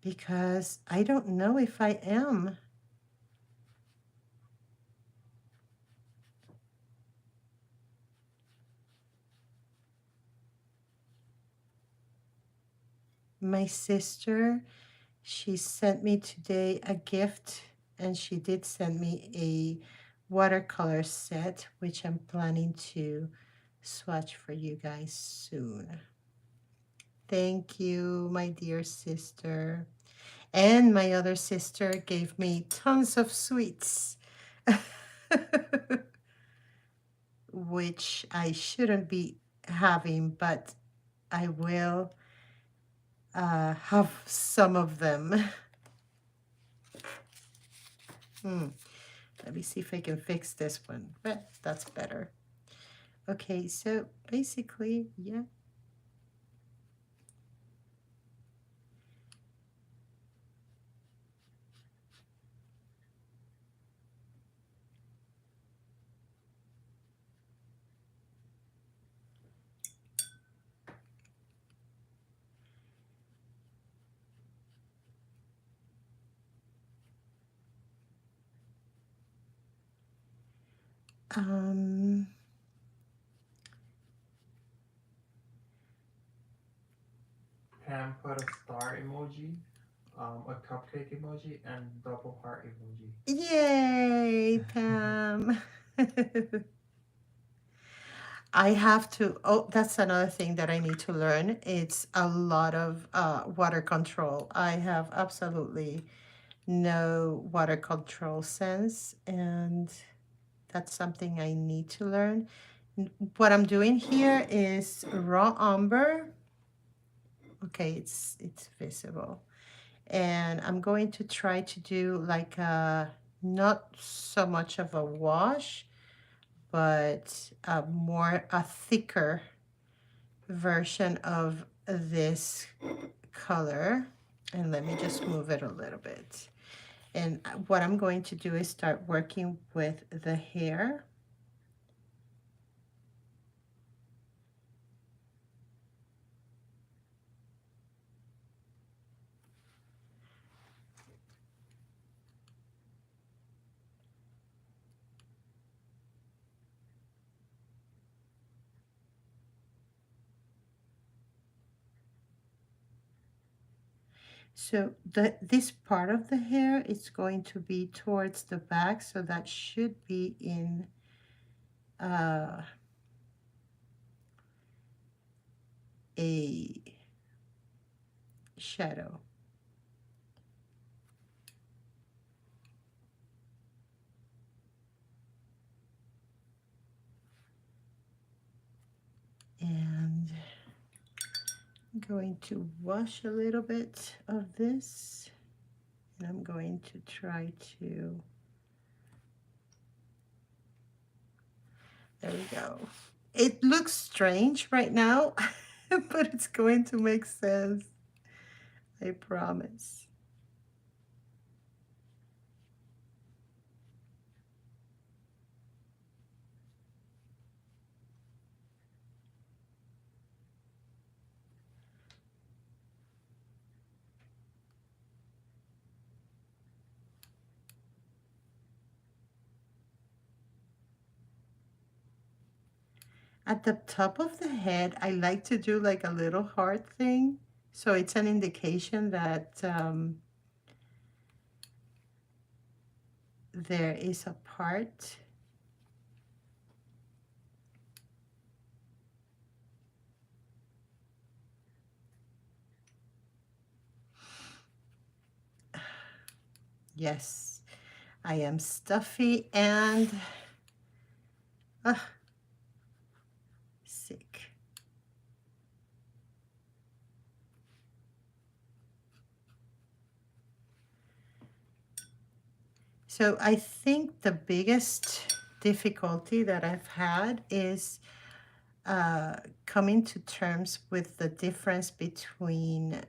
Because I don't know if I am. My sister, she sent me today a gift, and she did send me a watercolor set, which I'm planning to swatch for you guys soon. Thank you, my dear sister. And my other sister gave me tons of sweets, which I shouldn't be having, but I will have some of them. Let me see if I can fix this one. But that's better. Okay, so basically, yeah. Um, Pam put a star emoji, a cupcake emoji, and double heart emoji. Yay, Pam. I have to, oh, that's another thing that I need to learn. It's a lot of water control. I have absolutely no water control sense, and that's something I need to learn. What I'm doing here is raw umber, Okay, it's visible. And I'm going to try to do like a not so much of a wash, but a thicker version of this color. And let me just move it a little bit. And what I'm going to do is start working with the hair. So this part of the hair is going to be towards the back, so that should be in uh, a shadow. And I'm going to wash a little bit of this, and I'm going to try to, there we go. It looks strange right now, but it's going to make sense, I promise. At the top of the head, I like to do like a little heart thing. So it's an indication that there is a part. Yes, I am stuffy and uh, sick. So I think the biggest difficulty that I've had is coming to terms with the difference between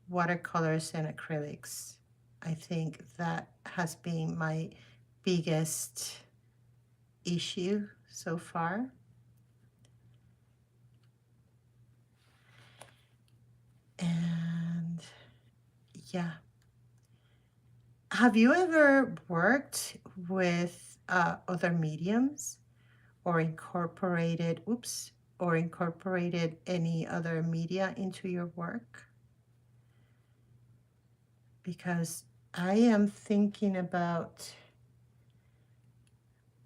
watercolors and acrylics. I think that has been my biggest issue so far. And yeah. Have you ever worked with other mediums or incorporated any other media into your work? Because I am thinking about,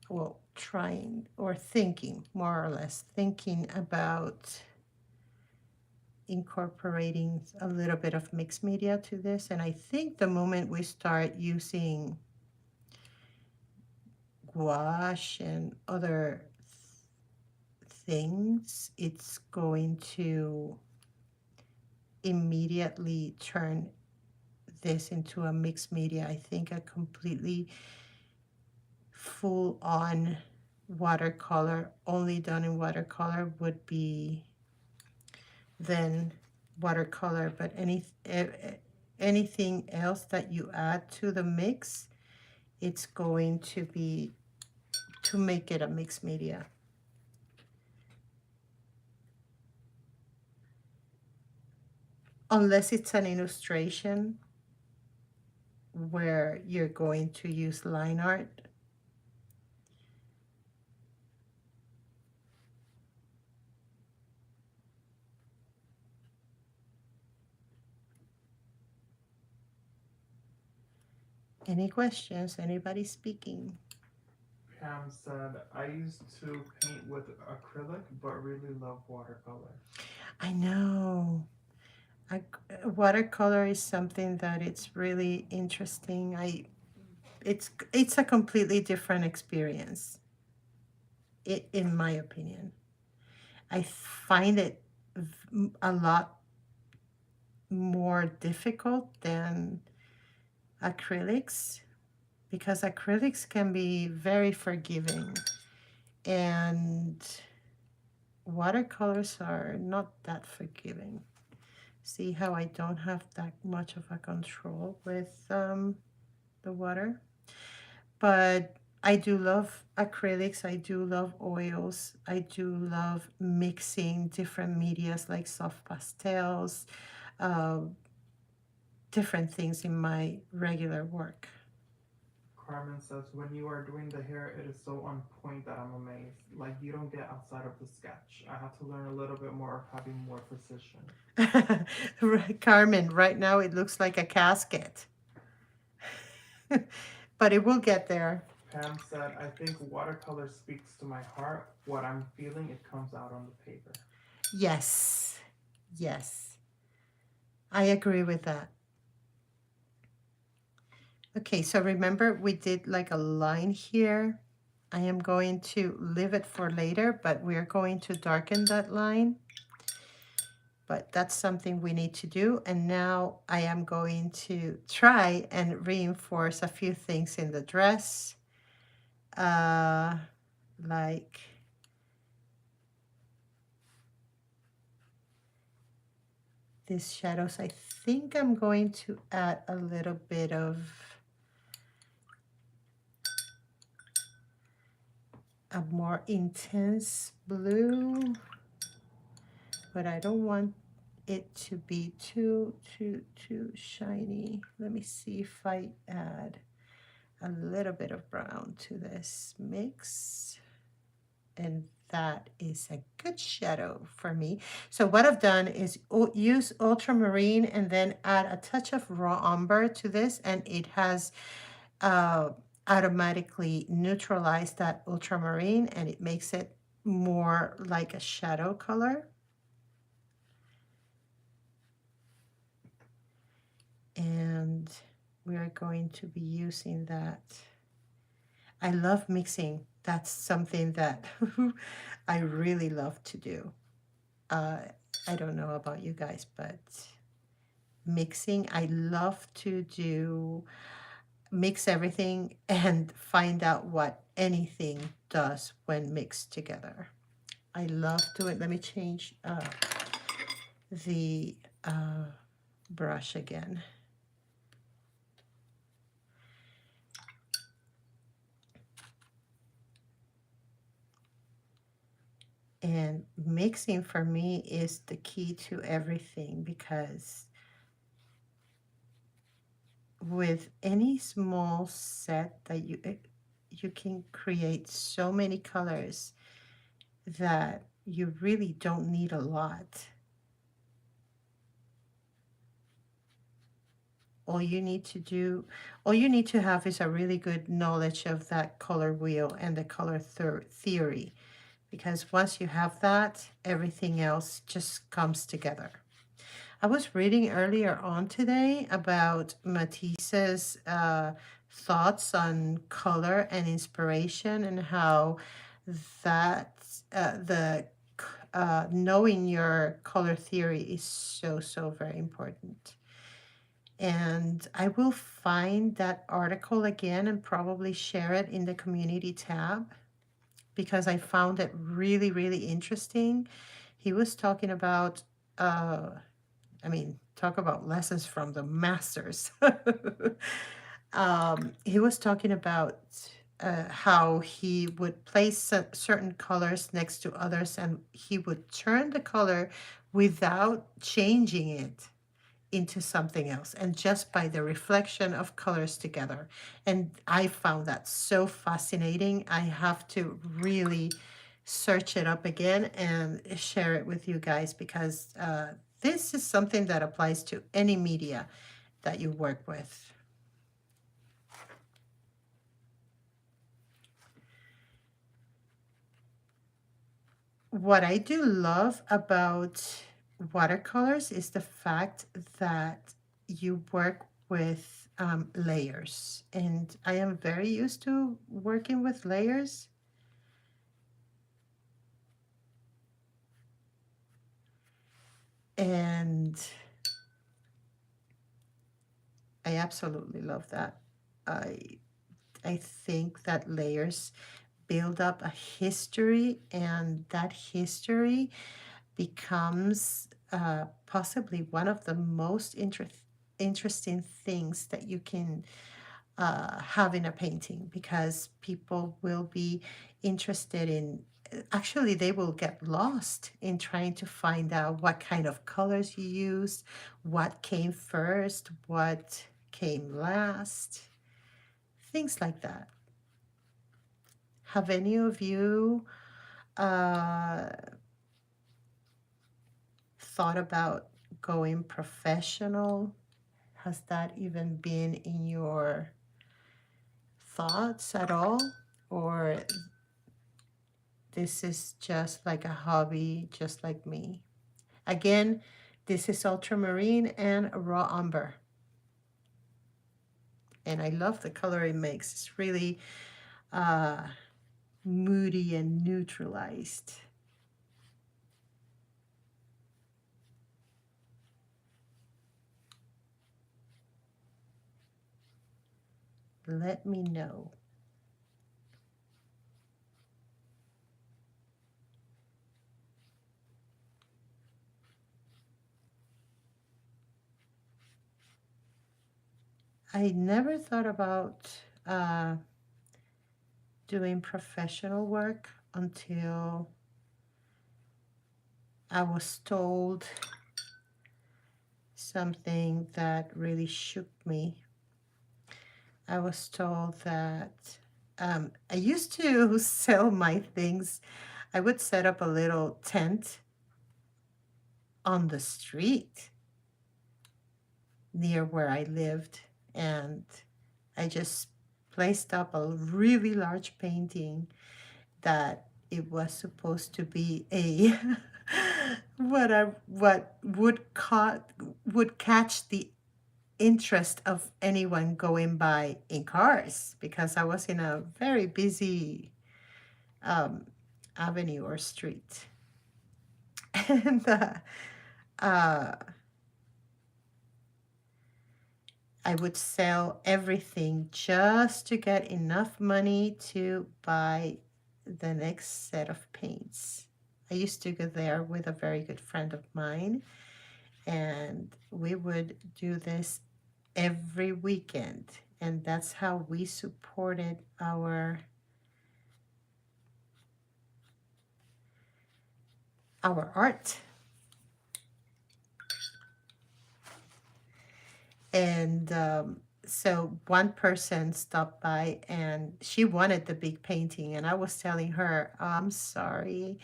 well, trying or thinking, more or less, thinking about incorporating a little bit of mixed media to this. And I think the moment we start using gouache and other things, it's going to immediately turn this into a mixed media. I think a completely full on watercolor, only done in watercolor, would be then watercolor, but anything else that you add to the mix, it's going to be to make it a mixed media. Unless it's an illustration where you're going to use line art. Any questions? Anybody speaking? Pam said, I used to paint with acrylic, but really love watercolor. I know. I, watercolor is something that it's really interesting. It's a completely different experience, in my opinion. I find it a lot more difficult than acrylics, because acrylics can be very forgiving and watercolors are not that forgiving. See how I don't have that much of a control with the water? But I do love acrylics, I do love oils, I do love mixing different medias like soft pastels, uh, different things in my regular work. Carmen says, when you are doing the hair, it is so on point that I'm amazed. Like, you don't get outside of the sketch. I have to learn a little bit more of having more precision. Carmen, right now it looks like a casket, but it will get there. Pam said, I think watercolor speaks to my heart. What I'm feeling, it comes out on the paper. Yes, yes, I agree with that. Okay, so remember we did like a line here. I am going to leave it for later, but we're going to darken that line. But that's something we need to do. And now I am going to try and reinforce a few things in the dress. Like these shadows. I think I'm going to add a little bit of a more intense blue, but I don't want it to be too shiny. Let me see if I add a little bit of brown to this mix. And that is a good shadow for me. So what I've done is use ultramarine and then add a touch of raw umber to this, and it has uh, automatically neutralized that ultramarine, and it makes it more like a shadow color. And we are going to be using that. I love mixing. That's something that I really love to do. Uh, I don't know about you guys, but mixing, I love to do mix everything and find out what anything does when mixed together. I love doing. Let me change the brush again. And mixing for me is the key to everything, because with any small set that you can create so many colors that you really don't need a lot. All you need to do, all you need to have is a really good knowledge of that color wheel and the color theory, because once you have that, everything else just comes together. I was reading earlier on today about Matisse's thoughts on color and inspiration, and how that the knowing your color theory is so very important. And I will find that article again and probably share it in the community tab, because I found it really interesting. He was talking about talk about lessons from the masters. He was talking about how he would place certain colors next to others, and he would turn the color without changing it into something else, and just by the reflection of colors together. And I found that so fascinating. I have to really search it up again and share it with you guys, because this is something that applies to any media that you work with. What I do love about watercolors is the fact that you work with layers, and I am very used to working with layers. And I absolutely love that. I I think that layers build up a history, and that history becomes possibly one of the most interesting things that you can have in a painting, because people will be interested in, actually they will get lost in trying to find out what kind of colors you used, what came first, what came last, things like that. Have any of you uh, thought about going professional? Has that even been in your thoughts at all? Or this is just like a hobby, just like me? Again, this is ultramarine and raw umber. And I love the color it makes. It's really uh, moody and neutralized. Let me know. I never thought about uh, doing professional work until I was told something that really shook me. I was told that I used to sell my things. I would set up a little tent on the street near where I lived, and I just placed up a really large painting that it was supposed to be a what would catch the interest of anyone going by in cars, because I was in a very busy um, avenue or street. And uh, I would sell everything just to get enough money to buy the next set of paints. I used to go there with a very good friend of mine, and we would do this every weekend. And that's how we supported our art. And so one person stopped by and she wanted the big painting, and I was telling her, I'm sorry,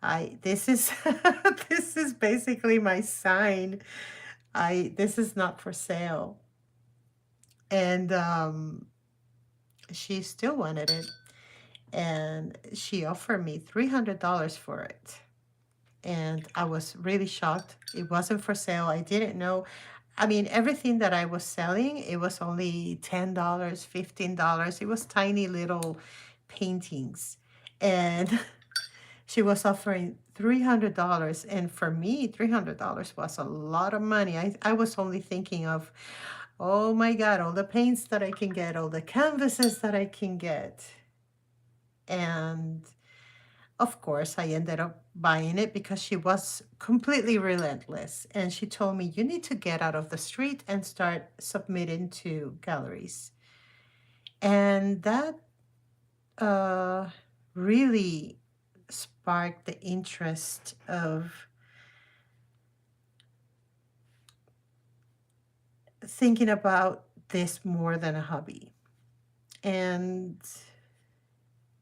I this is this is basically my sign. I This is not for sale. And she still wanted it, and she offered me $300 for it. And I was really shocked. It wasn't for sale. I didn't know. I mean, everything that I was selling, it was only $10, $15. It was tiny little paintings. And she was offering $300. And for me, $300 was a lot of money. I was only thinking of, oh my God, all the paints that I can get, all the canvases that I can get. And of course, I ended up buying it because she was completely relentless. And she told me, you need to get out of the street and start submitting to galleries. And that uh, really sparked the interest of thinking about this more than a hobby. And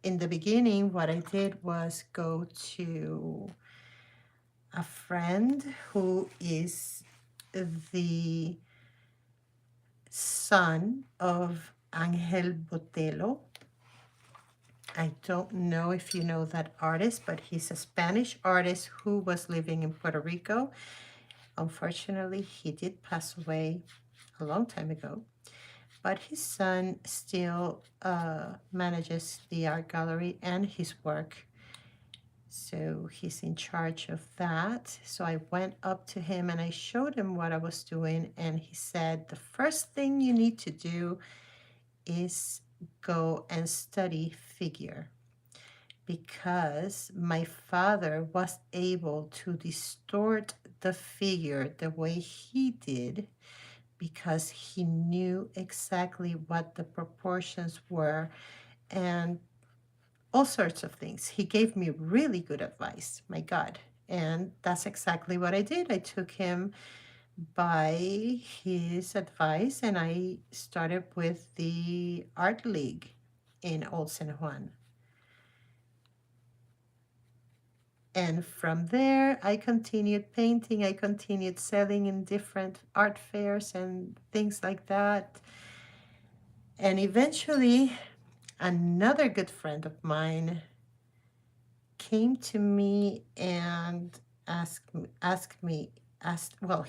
in the beginning, what I did was go to a friend who is the son of Angel Botello. I don't know if you know that artist, but he's a Spanish artist who was living in Puerto Rico. Unfortunately, he did pass away a long time ago, but his son still manages the art gallery and his work. So he's in charge of that. So I went up to him and I showed him what I was doing. And he said, the first thing you need to do is go and study figure, because my father was able to distort the figure the way he did because he knew exactly what the proportions were and all sorts of things. He gave me really good advice, my God. And that's exactly what I did. I took him by his advice and I started with the Art League in Old San Juan. And from there, I continued painting. I continued selling in different art fairs and things like that. And eventually, another good friend of mine came to me and well,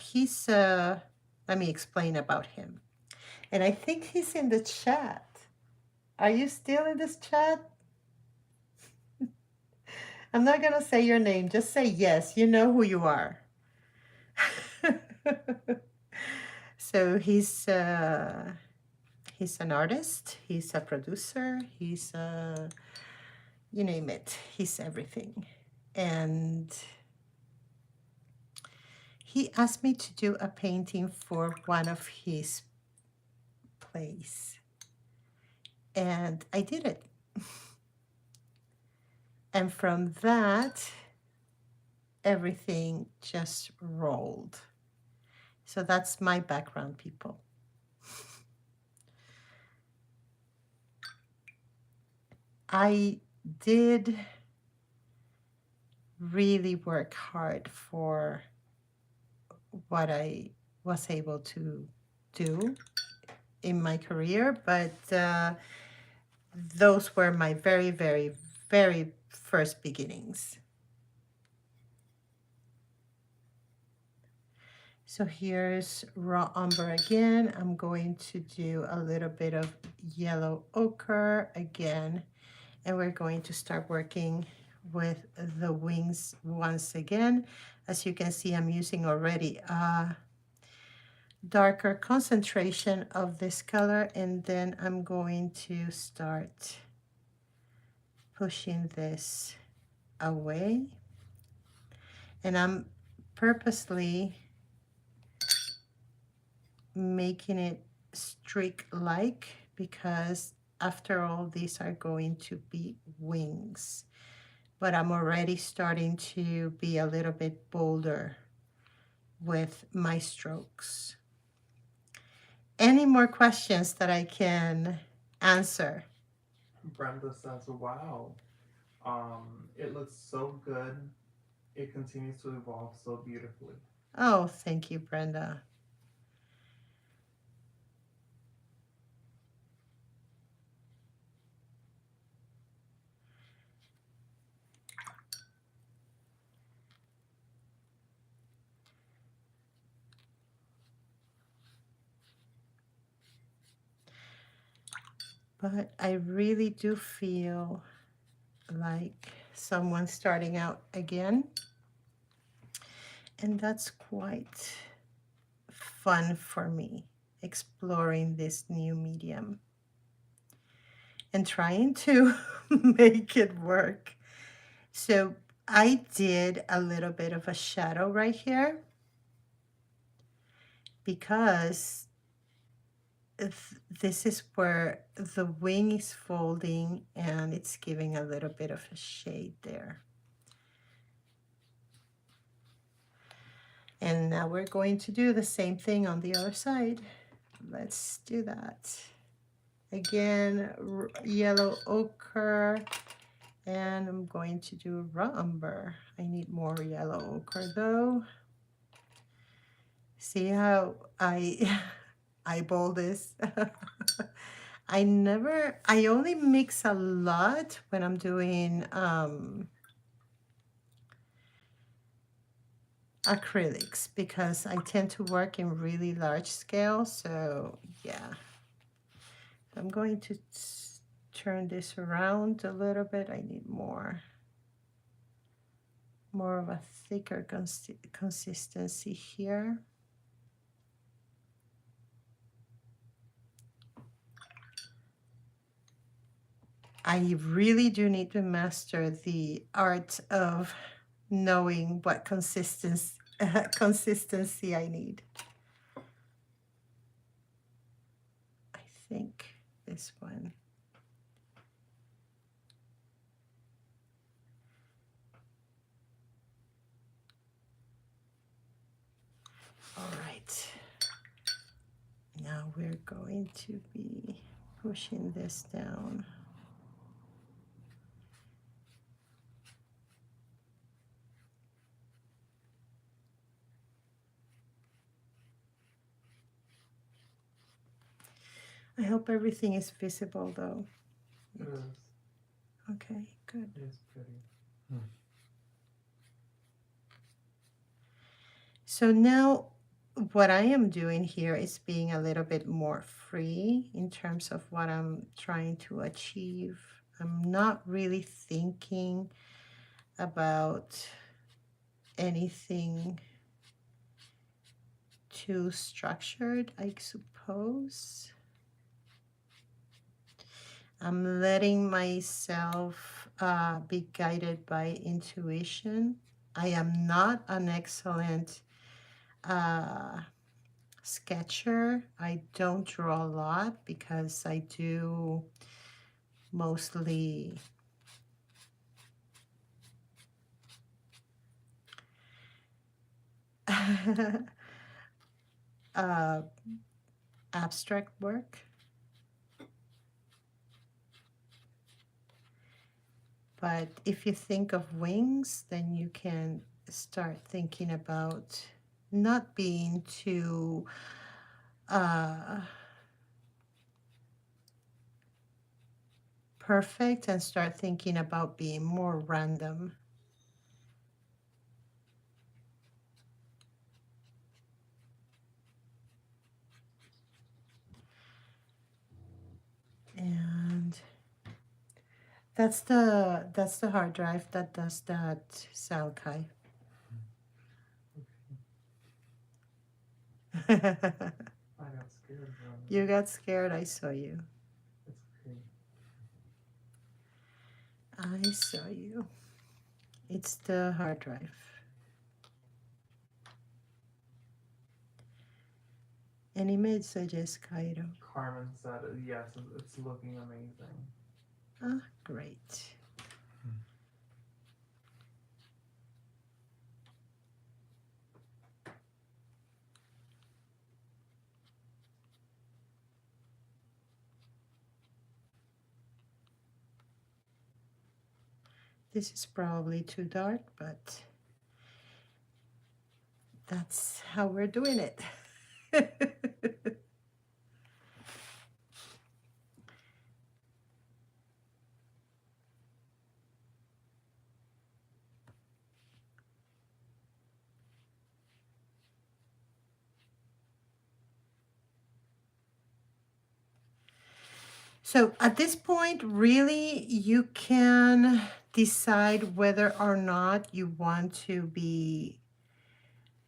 let me explain about him. And I think he's in the chat. Are you still in this chat? I'm not going to say your name. Just say yes. You know who you are. So he's an artist, he's a producer, he's you name it, he's everything. And he asked me to do a painting for one of his plays. And I did it. And from that, everything just rolled. So that's my background, people. I did really work hard for what I was able to do in my career, but those were my very, very, very first beginnings. So here's raw umber again. I'm going to do a little bit of yellow ochre again, and we're going to start working with the wings once again. As you can see, I'm using already a darker concentration of this color, and then I'm going to start pushing this away. And I'm purposely making it streak-like because after all, these are going to be wings. But I'm already starting to be a little bit bolder with my strokes. Any more questions that I can answer? Brenda says, "Wow, it looks so good. It continues to evolve so beautifully." Oh, thank you, Brenda. But I really do feel like someone starting out again. And that's quite fun for me, exploring this new medium and trying to make it work. So I did a little bit of a shadow right here because this is where the wing is folding and it's giving a little bit of a shade there. And now we're going to do the same thing on the other side. Let's do that. Again, yellow ochre, and I'm going to do raw umber. I need more yellow ochre though. See how I eyeball this? I only mix a lot when I'm doing acrylics because I tend to work in really large scale. So yeah, I'm going to turn this around a little bit. I need more. more of a thicker consistency here. I really do need to master the art of knowing what consistency I need. I think this one. All right. Now we're going to be pushing this down. I hope everything is visible though. It is. Okay, good. It is pretty. So now what I am doing here is being a little bit more free in terms of what I'm trying to achieve. I'm not really thinking about anything too structured, I suppose. I'm letting myself be guided by intuition. I am not an excellent sketcher. I don't draw a lot because I do mostly abstract work. But if you think of wings, then you can start thinking about not being too perfect and start thinking about being more random. And that's the hard drive that does that sound, Kai. I got scared. You got scared, I saw you. It's okay. I saw you. It's the hard drive. Any messages, Cairo? Carmen said, yes, it's looking amazing. Ah, great. This is probably too dark, but that's how we're doing it. So at this point, really, you can decide whether or not you want to be,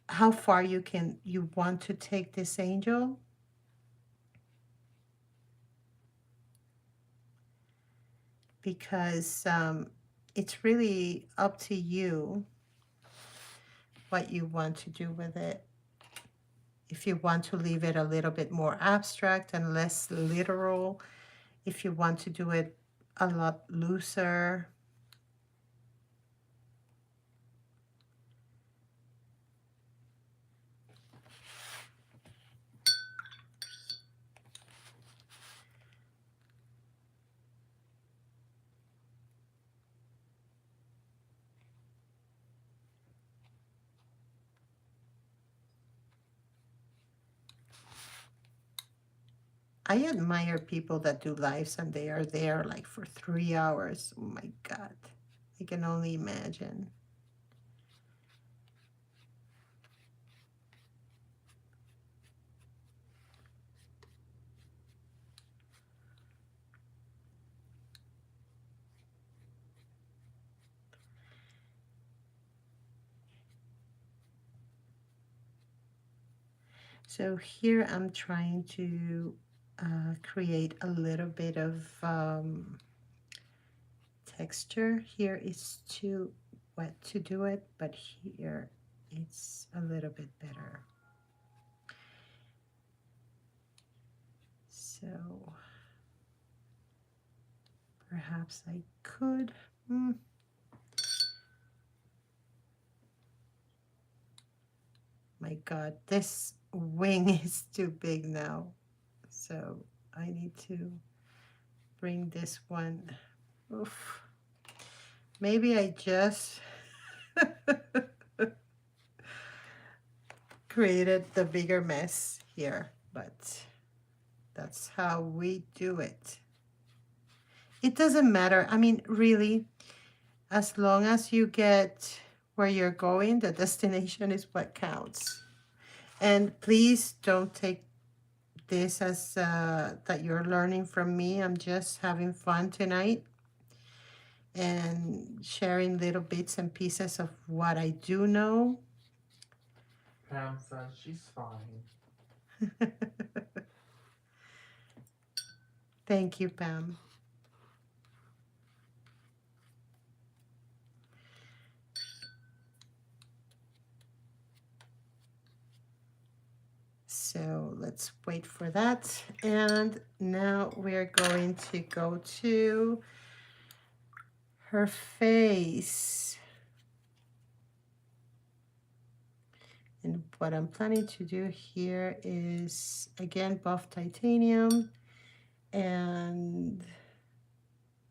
how far you want to take this angel. Because it's really up to you what you want to do with it. If you want to leave it a little bit more abstract and less literal, if you want to do it a lot looser. I admire people that do lives and they are there like for 3 hours. Oh my God, I can only imagine. So here I'm trying to create a little bit of texture. Here it's too wet to do it, but here it's a little bit better. So perhaps I could. My God, this wing is too big now. So I need to bring this one. Oof. Maybe I just created the bigger mess here, but that's how we do it. It doesn't matter. I mean, really, as long as you get where you're going, the destination is what counts. And please don't take this as that you're learning from me. I'm just having fun tonight and sharing little bits and pieces of what I do know. Pam says she's fine. Thank you, Pam. So let's wait for that. And now we're going to go to her face. And what I'm planning to do here is, again, buff titanium and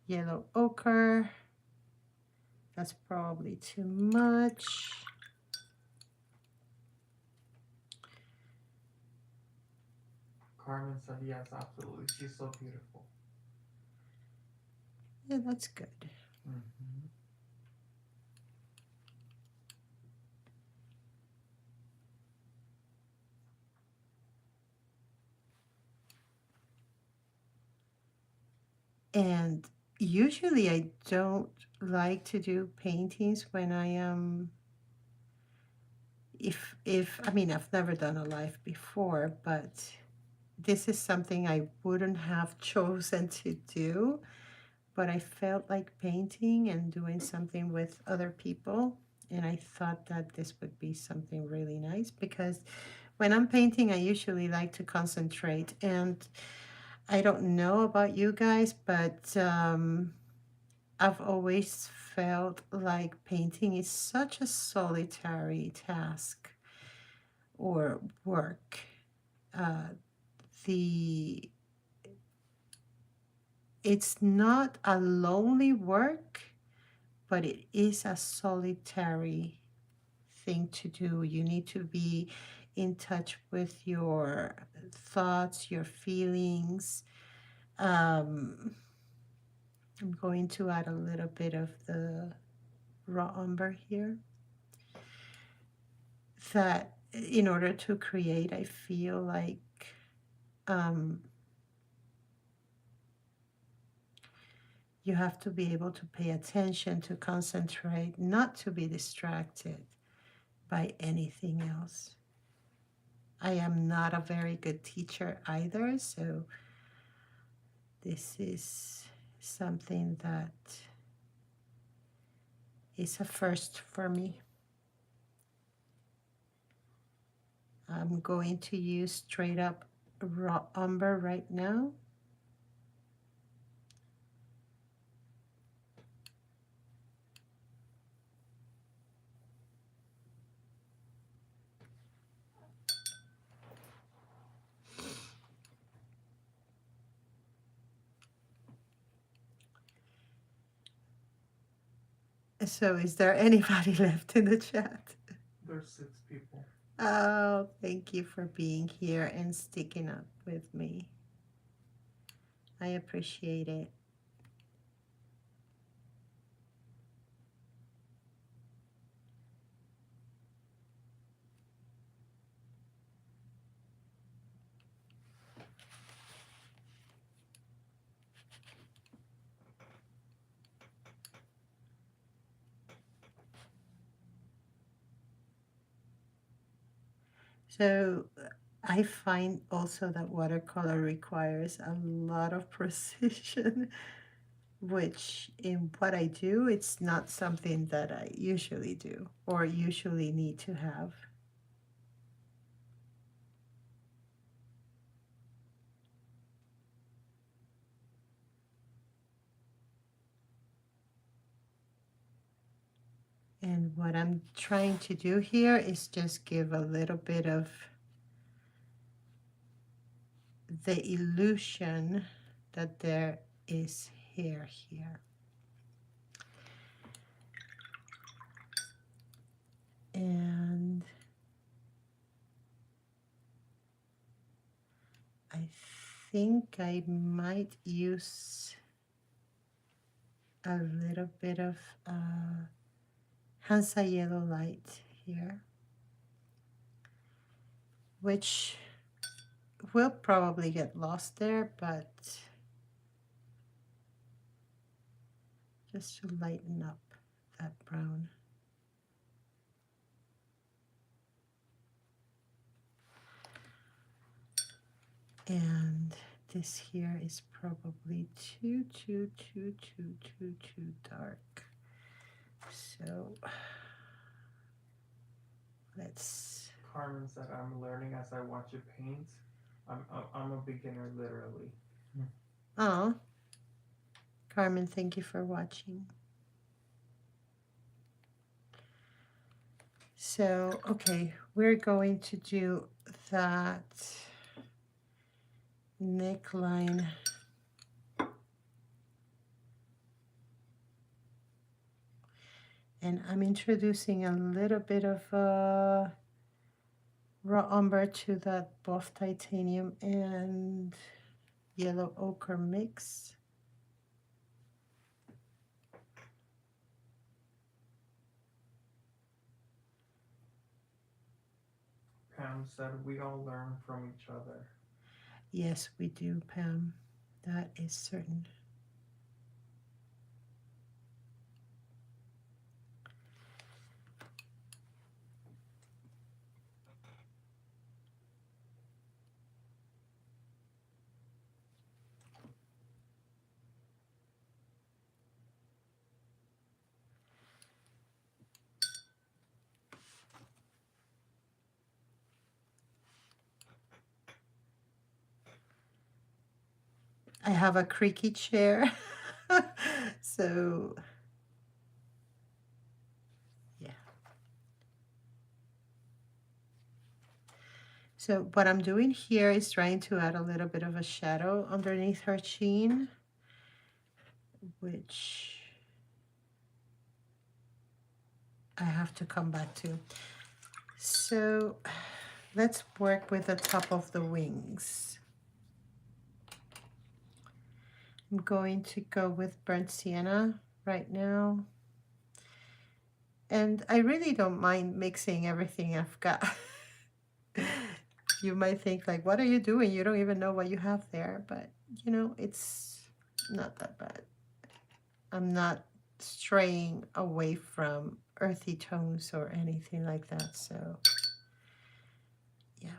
yellow ochre. That's probably too much. Carmen said yes, absolutely. She's so beautiful. Yeah, that's good. Mm-hmm. And usually I don't like to do paintings when I am, if I mean, I've never done a live before, but this is something I wouldn't have chosen to do, but I felt like painting and doing something with other people. And I thought that this would be something really nice because when I'm painting, I usually like to concentrate. And I don't know about you guys, but I've always felt like painting is such a solitary task or work. Uh, the it's not a lonely work, but it is a solitary thing to do. You need to be in touch with your thoughts, your feelings. Um, I'm going to add a little bit of the raw umber here. That in order to create, I feel like um, you have to be able to pay attention, to concentrate, not to be distracted by anything else. I am not a very good teacher either, so this is something that is a first for me. I'm going to use straight up raw umber right now. So is there anybody left in the chat? There's 6 people. Oh, thank you for being here and sticking up with me. I appreciate it. So I find also that watercolor requires a lot of precision, which in what I do, it's not something that I usually do or usually need to have. And what I'm trying to do here is just give a little bit of the illusion that there is hair here. And I think I might use a little bit of Hansa yellow light here, which will probably get lost there, but just to lighten up that brown. And this here is probably too dark. So let's. Carmen said, "I'm learning as I watch you paint. I'm a beginner, literally." Oh, Carmen, thank you for watching. So, okay, we're going to do that neckline. And I'm introducing a little bit of raw umber to that buff titanium and yellow ochre mix. Pam said, "We all learn from each other." Yes, we do, Pam. That is certain. I have a creaky chair. So, yeah. So what I'm doing here is trying to add a little bit of a shadow underneath her chin, which I have to come back to. So let's work with the top of the wings. I'm going to go with burnt sienna right now. And I really don't mind mixing everything I've got. You might think like, what are you doing? You don't even know what you have there. But, you know, it's not that bad. I'm not straying away from earthy tones or anything like that. So, yeah.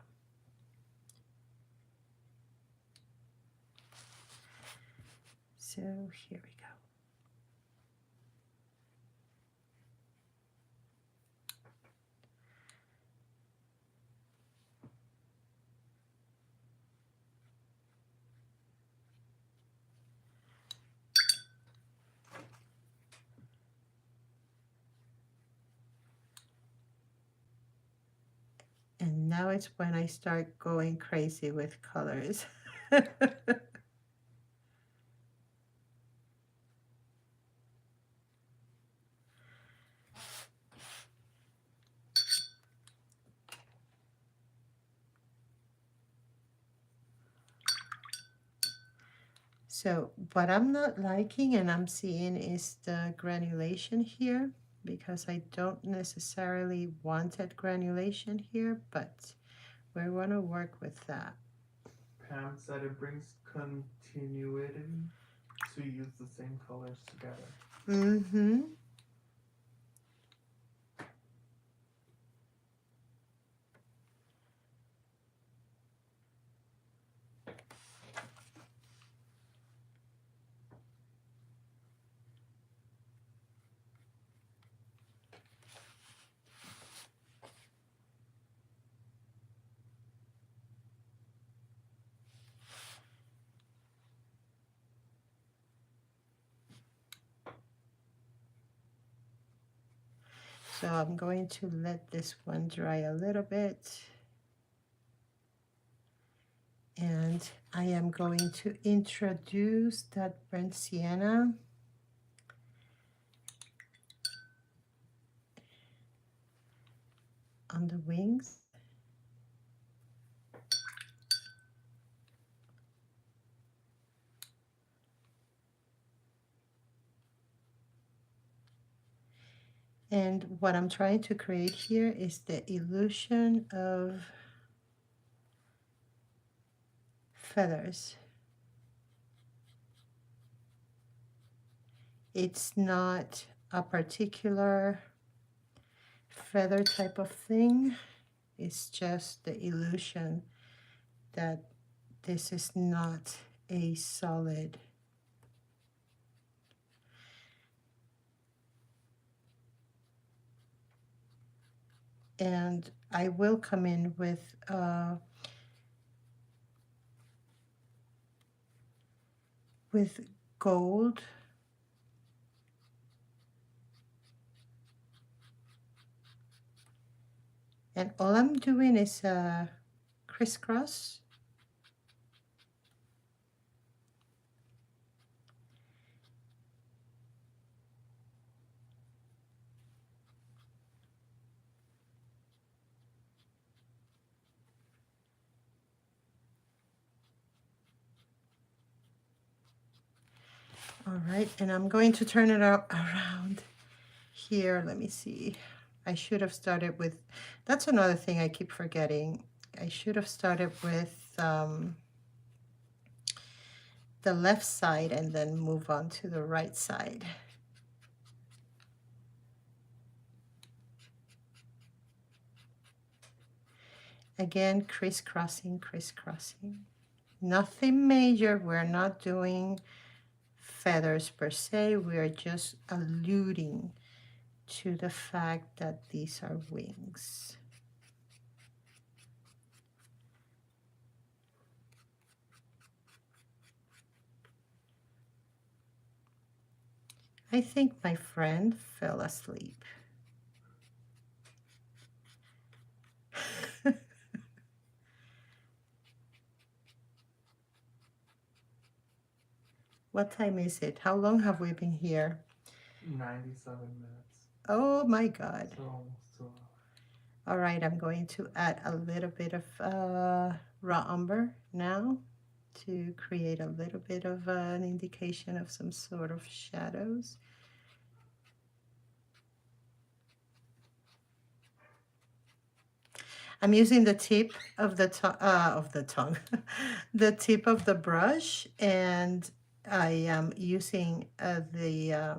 So here we go. And now it's when I start going crazy with colors. So what I'm not liking and I'm seeing is the granulation here, because I don't necessarily wanted granulation here, but we're going to work with that. Pam said, "It brings continuity to use the same colors together." Mm-hmm. So I'm going to let this one dry a little bit. And I am going to introduce that burnt sienna on the wings. And what I'm trying to create here is the illusion of feathers. It's not a particular feather type of thing. It's just the illusion that this is not a solid. And I will come in with gold. And all I'm doing is crisscross. All right, and I'm going to turn it up around here. Let me see. I should have started with, that's another thing I keep forgetting. I should have started with the left side and then move on to the right side. Again, crisscrossing, crisscrossing. Nothing major. We're not doing feathers per se. We're just alluding to the fact that these are wings. I think my friend fell asleep. What time is it? How long have we been here? 97 minutes. Oh my God. So almost 2 hours. All right, I'm going to add a little bit of raw umber now to create a little bit of an indication of some sort of shadows. I'm using the tip of the tongue, the tip of the brush, and I am using the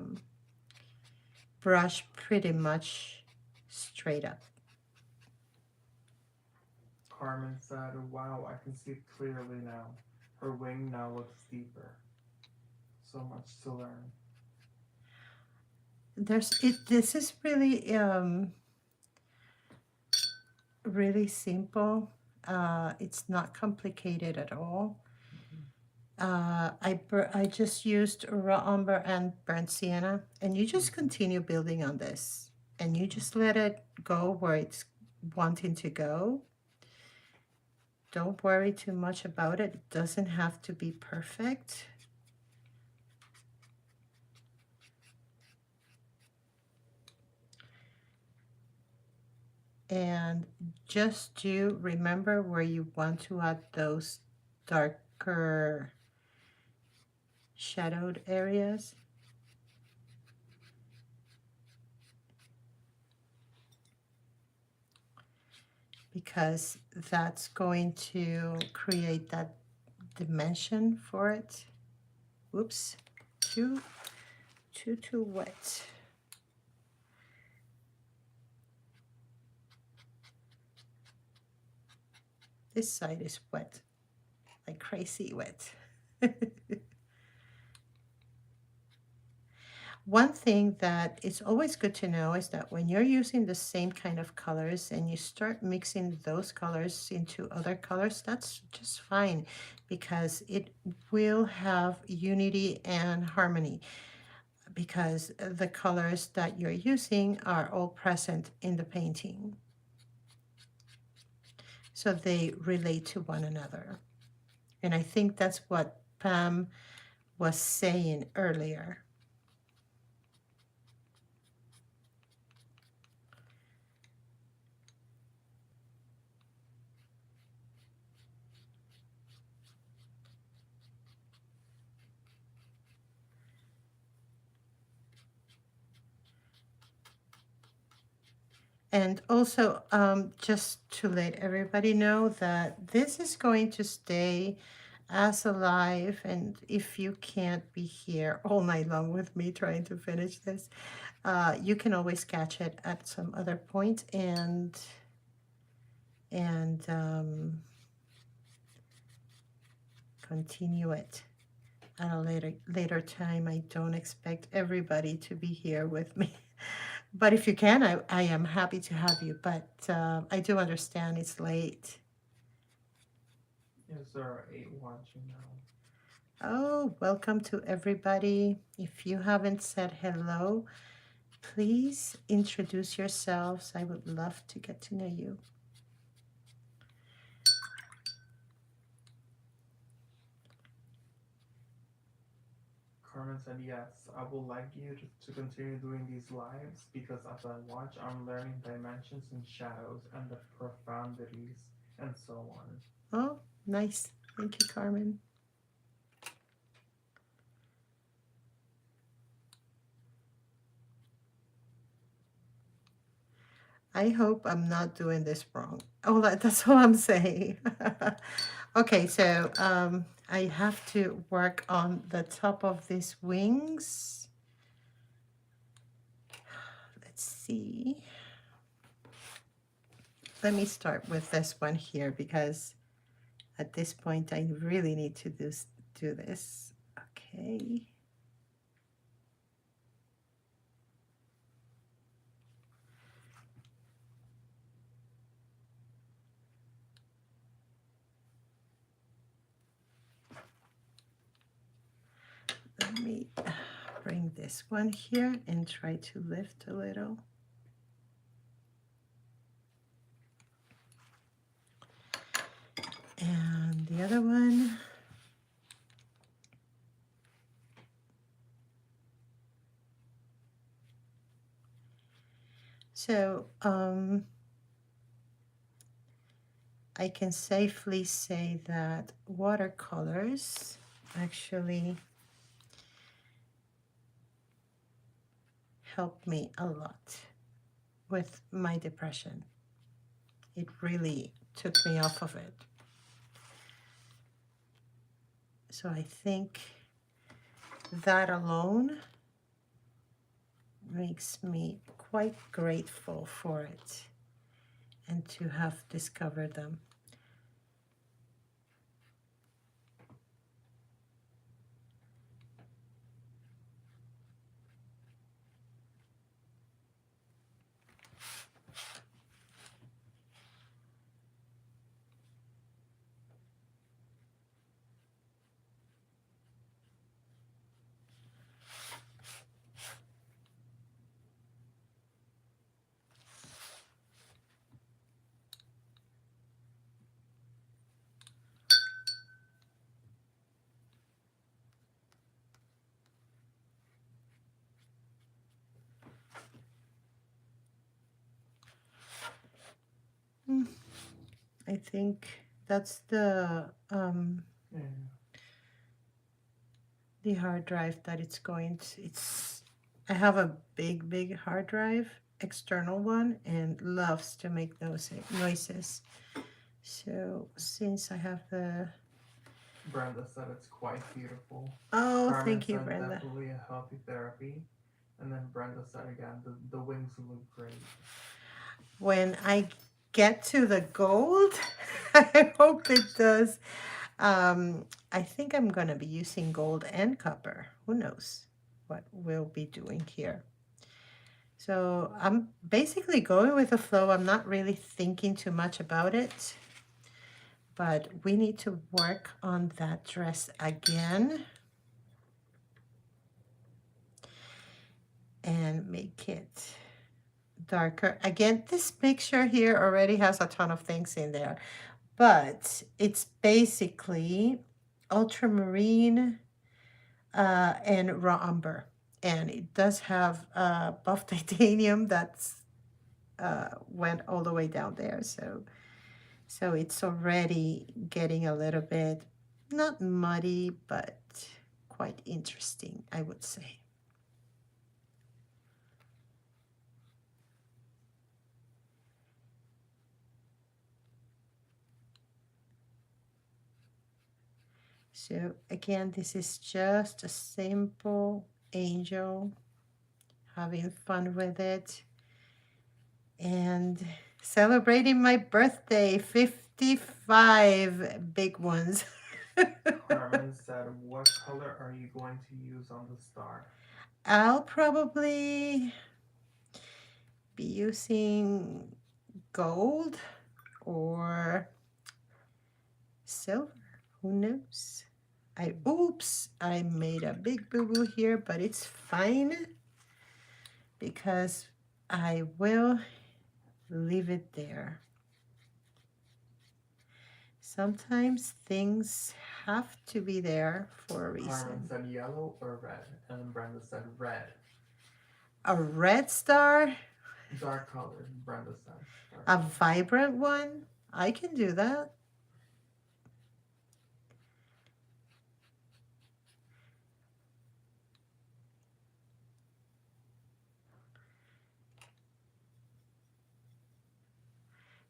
brush pretty much straight up. Carmen said, "Wow, I can see it clearly now. Her wing now looks deeper. So much to learn." This is really really simple. It's not complicated at all. I just used raw umber and burnt sienna, and you just continue building on this, and you just let it go where it's wanting to go. Don't worry too much about it. It doesn't have to be perfect. And just do remember where you want to add those darker shadowed areas. Because that's going to create that dimension for it. Whoops, too wet. This side is wet, like crazy wet. One thing that is always good to know is that when you're using the same kind of colors and you start mixing those colors into other colors, that's just fine because it will have unity and harmony. because the colors that you're using are all present in the painting. So they relate to one another. And I think that's what Pam was saying earlier. And also, just to let everybody know that this is going to stay as alive. And if you can't be here all night long with me trying to finish this, you can always catch it at some other point and continue it at a later time. I don't expect everybody to be here with me. But if you can, I am happy to have you. But I do understand it's late. Yes, there are 8 watching now. Oh, welcome to everybody. If you haven't said hello, please introduce yourselves. I would love to get to know you. Carmen said, yes, I would like you to continue doing these lives because as I watch, I'm learning dimensions and shadows and the profundities and so on. Oh, nice. Thank you, Carmen. I hope I'm not doing this wrong. Oh, that's all I'm saying. Okay, so I have to work on the top of these wings. Let's see. Let me start with this one here because at this point I really need to do this. Okay. Let me bring this one here and try to lift a little. And the other one. So I can safely say that watercolors actually helped me a lot with my depression. It really took me off of it. So I think that alone makes me quite grateful for it and to have discovered them. I think that's Yeah. the hard drive that it's going to, I have a big hard drive, external one, and loves to make those noises. So since I have the, Brenda said it's quite beautiful. oh, Carmen thank you, said Brenda. definitely a healthy therapy. And then Brenda said again, the wings look great. When I get to the gold, I hope it does. I think I'm gonna be using gold and copper. Who knows what we'll be doing here. So I'm basically going with the flow. I'm not really thinking too much about it. But we need to work on that dress again. and make it darker. Again, this picture here already has a ton of things in there, but it's basically ultramarine and raw umber. And it does have buff titanium that's went all the way down there. So it's already getting a little bit, not muddy, but quite interesting, I would say. So again, this is just a simple angel, having fun with it and celebrating my birthday, 55 big ones. Carmen said, what color are you going to use on the star? I'll probably be using gold or silver. Who knows? Oops, I made a big boo-boo here, but it's fine because I will leave it there. Sometimes things have to be there for a Carmen reason. said yellow or red, and Brenda said red. A red star, Dark color, Brenda said. Dark a color. vibrant one, I can do that.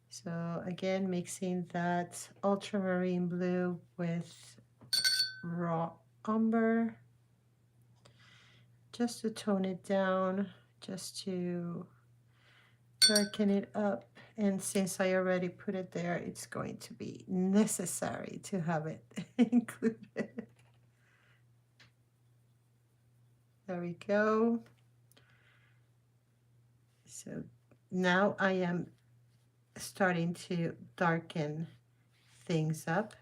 So again, mixing that ultramarine blue with raw umber, just to tone it down, just to darken it up. And since I already put it there, it's going to be necessary to have it included. There we go. So now I am starting to darken things up.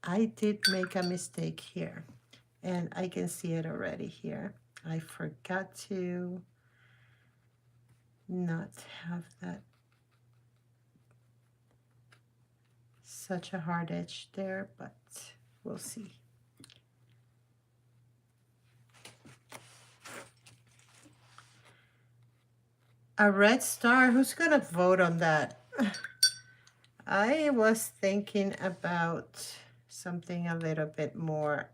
I did make a mistake here, and I can see it already here. I forgot to not have that such a hard edge there, but we'll see. A red star, who's gonna vote on that? I was thinking about something a little bit more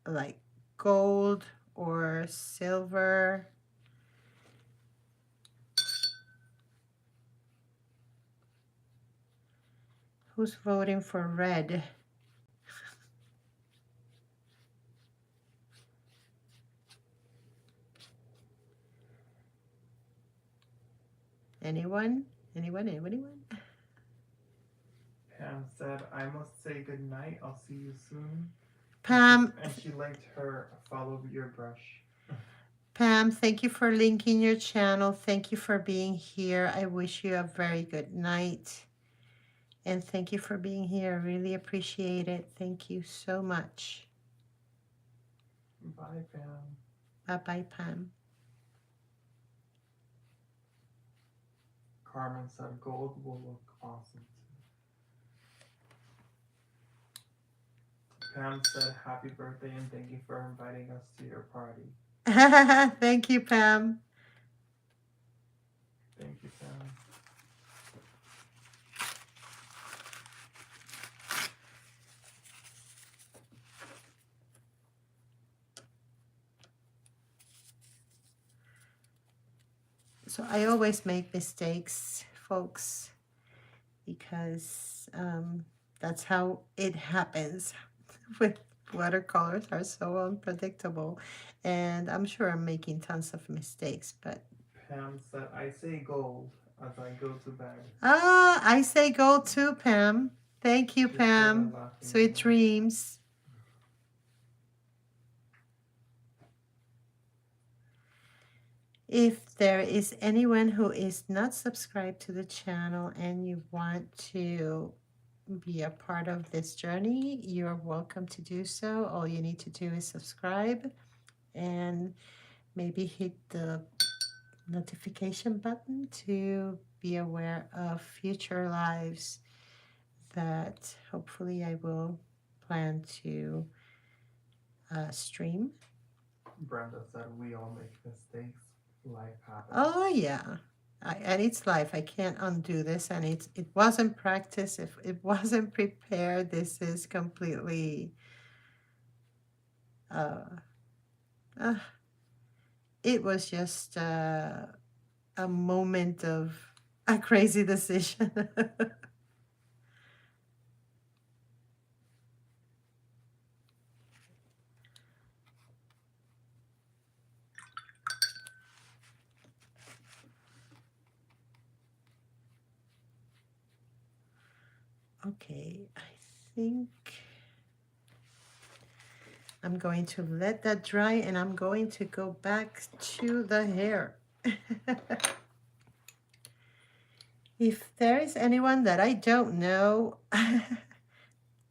like gold or silver. Who's voting for red? Anyone? Anyone? Anyone? Pam said, I must say good night. I'll see you soon. Pam. And she liked her follow your brush. Pam, thank you for linking your channel. Thank you for being here. I wish you a very good night. And thank you for being here. I really appreciate it. Thank you so much. Bye, Pam. Bye-bye, Pam. Carmen said gold will look awesome too. Pam said happy birthday and thank you for inviting us to your party. Thank you, Pam. Thank you, Pam. So I always make mistakes, folks, because that's how it happens with watercolors are so unpredictable. And I'm sure I'm making tons of mistakes, but Pam said, I say gold as I go to bed. I say gold too, Pam. Thank you, Pam. Sweet dreams. If there is anyone who is not subscribed to the channel and you want to be a part of this journey, you're welcome to do so. All you need to do is subscribe and maybe hit the notification button to be aware of future lives that hopefully I will plan to stream. Brenda said we all make mistakes. Life happens. Oh yeah. And it's life. I can't undo this, and it wasn't practice. If it wasn't prepared, this is completely. Uh, uh, it was just a moment of a crazy decision. Okay, I think I'm going to let that dry, and I'm going to go back to the hair. If there is anyone that I don't know,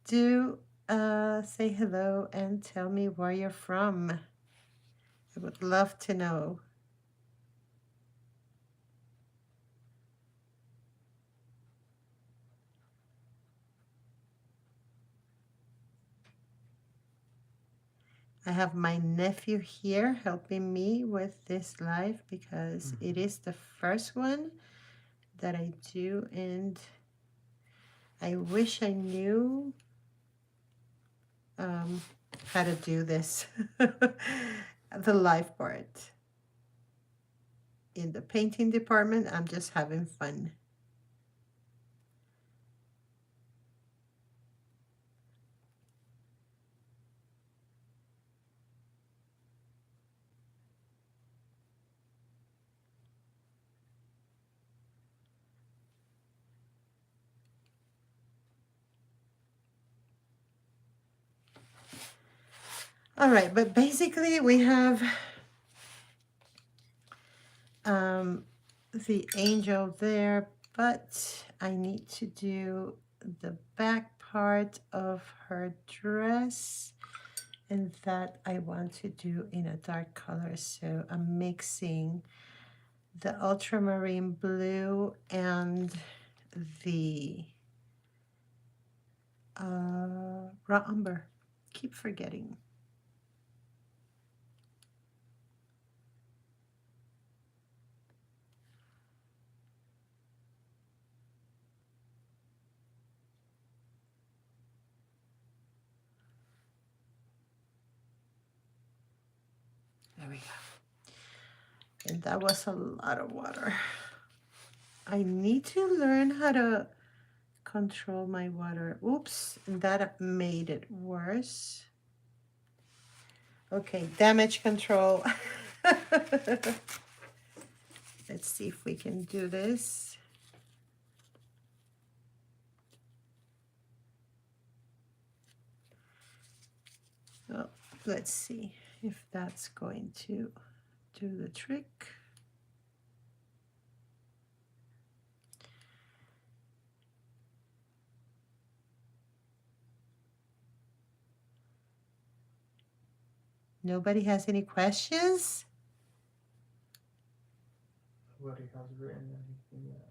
do say hello and tell me where you're from. I would love to know. I have my nephew here helping me with this live because it is the first one that I do, and I wish I knew how to do this, the live part. In the painting department, I'm just having fun. All right, but basically we have the angel there, but I need to do the back part of her dress, and that I want to do in a dark color. So I'm mixing the ultramarine blue and the raw umber. Keep forgetting. There we go. And that was a lot of water. I need to learn how to control my water. Oops, that made it worse. Okay, damage control. Let's see if we can do this. Oh, let's see if that's going to do the trick. Nobody has any questions? Nobody has written anything yet.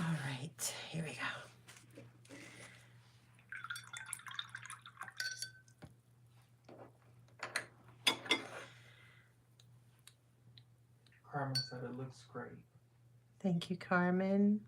All right, here we go. Carmen said it looks great. Thank you, Carmen.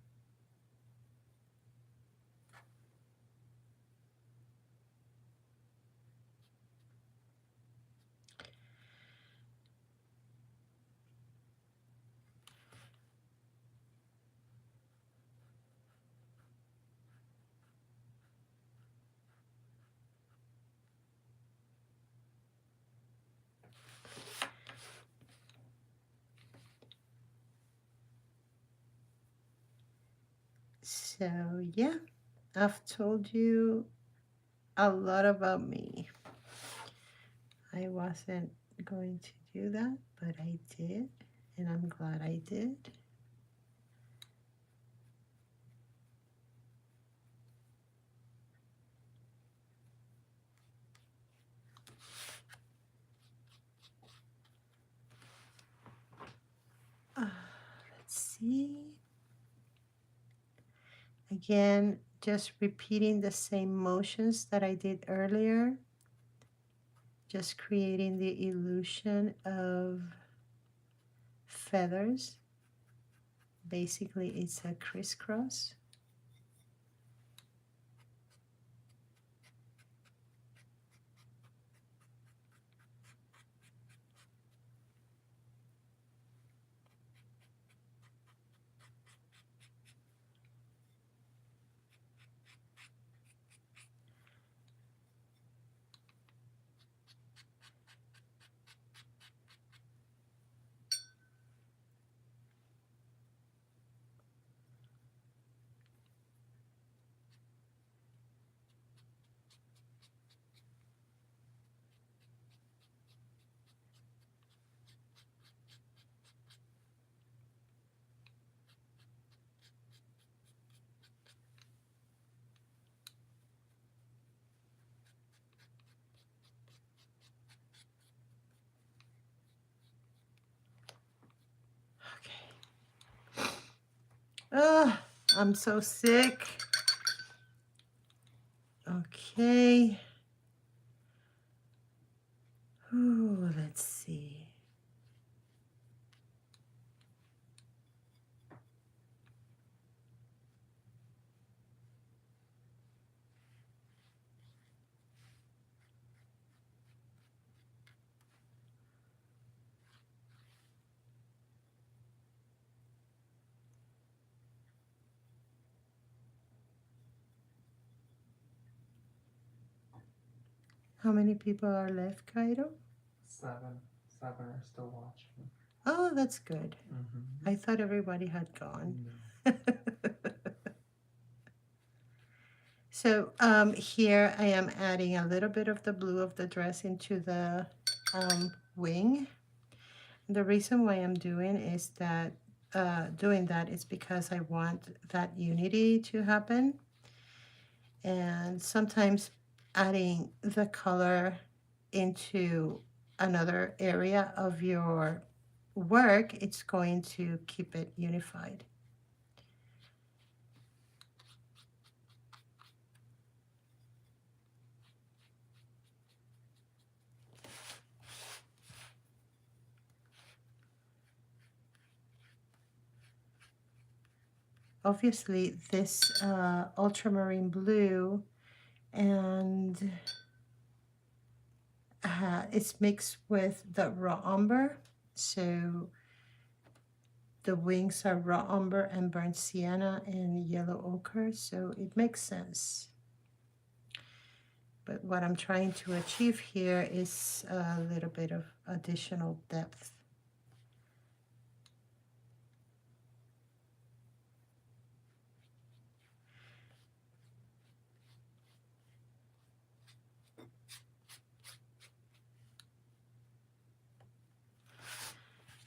So, yeah, I've told you a lot about me. I wasn't going to do that, but I did, and I'm glad I did. Let's see. Again, just repeating the same motions that I did earlier, just creating the illusion of feathers. Basically, it's a crisscross. Okay. Oh, I'm so sick. Okay. Ooh, let's see. How many people are left, Cairo? 7. 7 are still watching. Oh, that's good. Mm-hmm. I thought everybody had gone. No. So here I am adding a little bit of the blue of the dress into the wing. The reason why I'm doing that is because I want that unity to happen. And sometimes adding the color into another area of your work, it's going to keep it unified. Obviously, this ultramarine blue and it's mixed with the raw umber. So the wings are raw umber and burnt sienna and yellow ochre, so it makes sense. But what I'm trying to achieve here is a little bit of additional depth.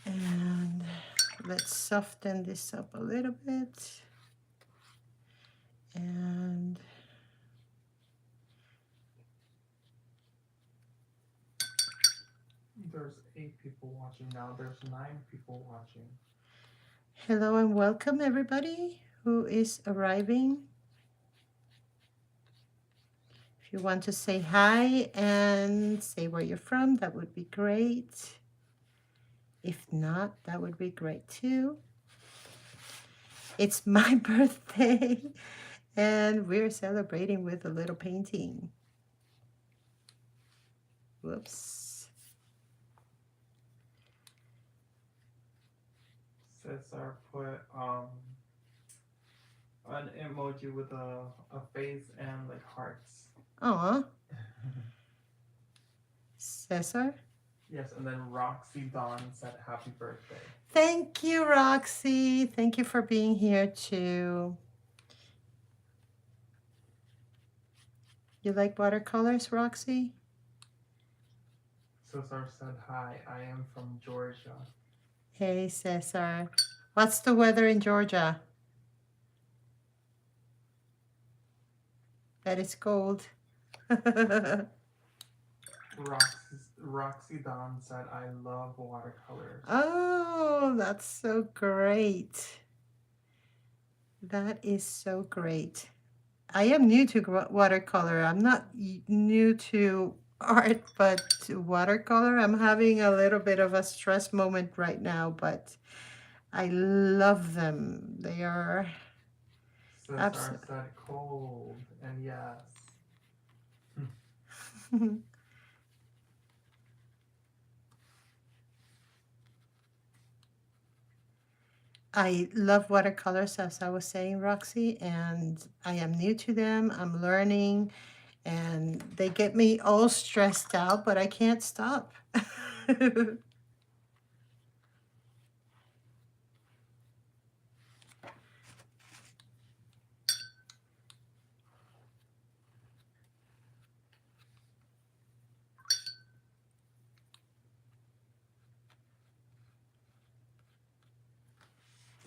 And let's soften this up a little bit. And There's 8 people watching now. There's 9 people watching. hello and welcome everybody who is arriving. If you want to say hi and say where you're from, that would be great. If not, that would be great too. It's my birthday and we're celebrating with a little painting. Whoops. Cesar put an emoji with a face and like hearts. Aw. Cesar? Yes, and then Roxy Dawn said happy birthday. Thank you, Roxy. Thank you for being here too. You like watercolors, Roxy? Cesar said, "Hi, I am from Georgia." Hey, Cesar. What's the weather in Georgia? That is cold. Roxy Dawn said, "I love watercolors." Oh, that's so great. That is so great. I am new to watercolor. I'm not new to art, but to watercolor, I'm having a little bit of a stress moment right now, but I love them. They are Cesar absolutely. said, "Cold," and yes. I love watercolors, as I was saying, Roxy, and I am new to them. I'm learning, and they get me all stressed out, but I can't stop.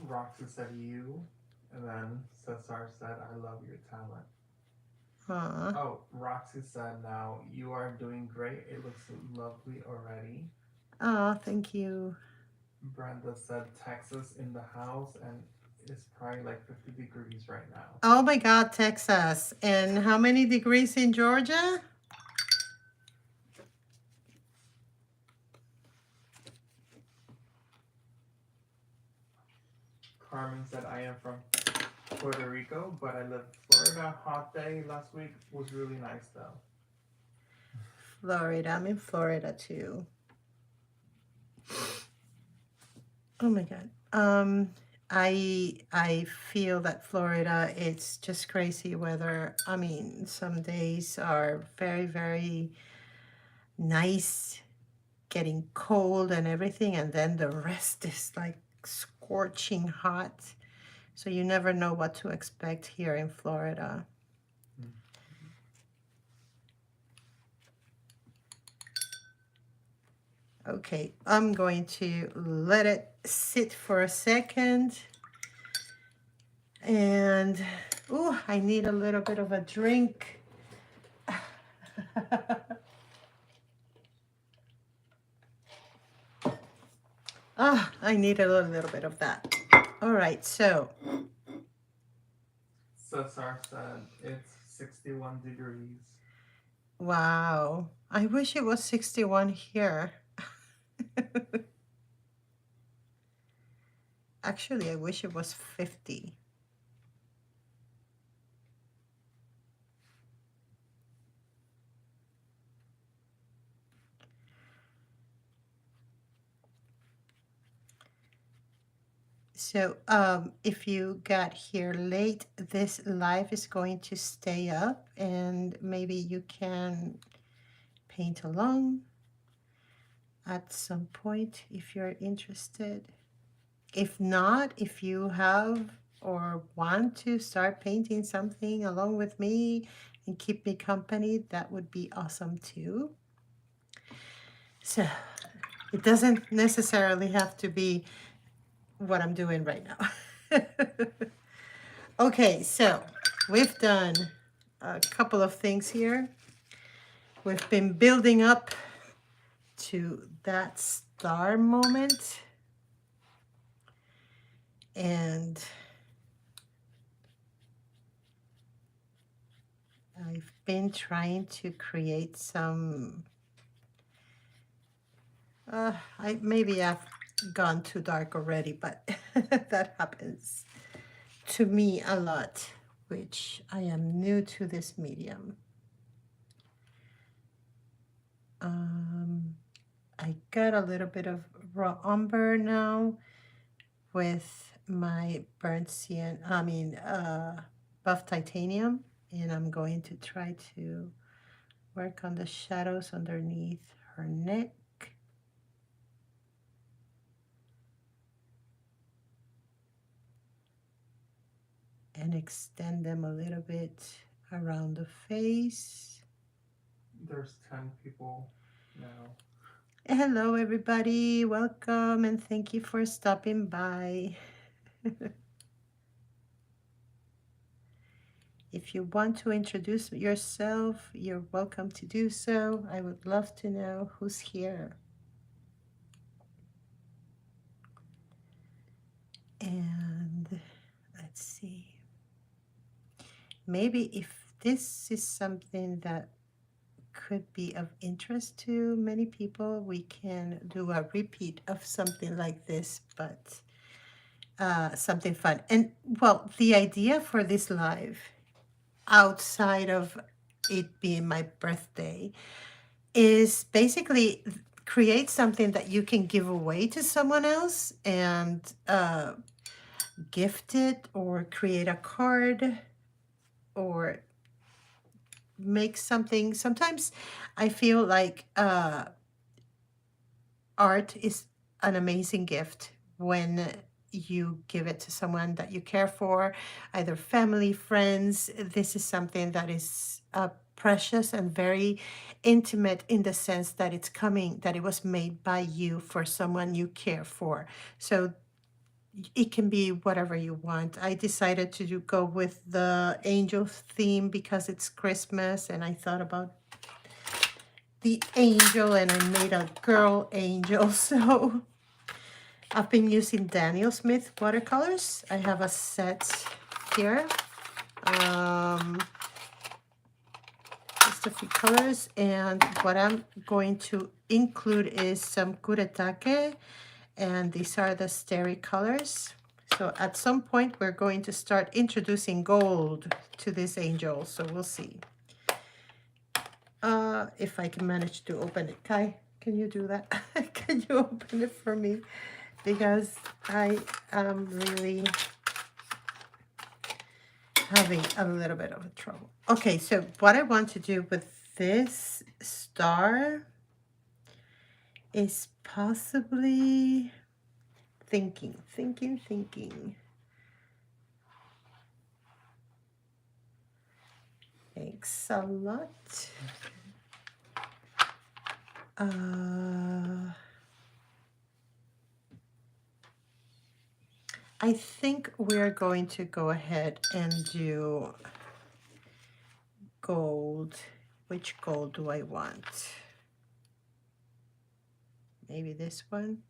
Roxy said, "You," and then Cesar said, "I love your talent." Aw. Oh, Roxy said, "Now you are doing great. It looks lovely already." Aw, thank you. Brenda said, "Texas in the house," and it's probably like 50 degrees right now. Oh my God, Texas. And how many degrees in Georgia? Carmen said, "I am from Puerto Rico, but I live in Florida. Hot day last week was really nice though." Florida. I'm in Florida too. Oh my God. I feel that Florida, it's just crazy weather. I mean, some days are very, very nice, getting cold and everything, and then the rest is like scorching hot. So you never know what to expect here in Florida. Mm. Okay, I'm going to let it sit for a second. And, oh, I need a little bit of a drink. Ah, I need a little bit of that. All right, so. Cesar said, "It's 61 degrees." Wow, I wish it was 61 here. Actually, I wish it was 50. So if you got here late, this live is going to stay up and maybe you can paint along at some point if you're interested. If not, if you have or want to start painting something along with me and keep me company, that would be awesome too. So it doesn't necessarily have to be what I'm doing right now. Okay, so we've done a couple of things here. We've been building up to that star moment. And I've been trying to create some, maybe I've gone too dark already, but that happens to me a lot, which I am new to this medium. I got a little bit of raw umber now with my burnt cyan, buff titanium, and I'm going to try to work on the shadows underneath her neck. And extend them a little bit around the face. There's 10 people now. Hello, everybody. Welcome and thank you for stopping by. If you want to introduce yourself, you're welcome to do so. I would love to know who's here. And let's see. Maybe if this is something that could be of interest to many people, we can do a repeat of something like this, but something fun. And well, the idea for this live, outside of it being my birthday, is basically create something that you can give away to someone else and gift it or create a card or make something. Sometimes I feel like art is an amazing gift when you give it to someone that you care for, either family, friends. This is something that is precious and very intimate in the sense that it's coming, that it was made by you for someone you care for. So it can be whatever you want. I decided to go with the angel theme because it's Christmas, and I thought about the angel and I made a girl angel. So I've been using Daniel Smith watercolors. I have a set here. Just a few colors, and what I'm going to include is some kuretake, and these are the starry colors. So at some point we're going to start introducing gold to this angel, so we'll see. If I can manage to open it. Kai, can you do that? Can you open it for me? Because I am really having a little bit of a trouble. Okay, so what I want to do with this star is possibly thinking. Thanks a lot. I think we're going to go ahead and do gold. Which gold do I want? Maybe this one?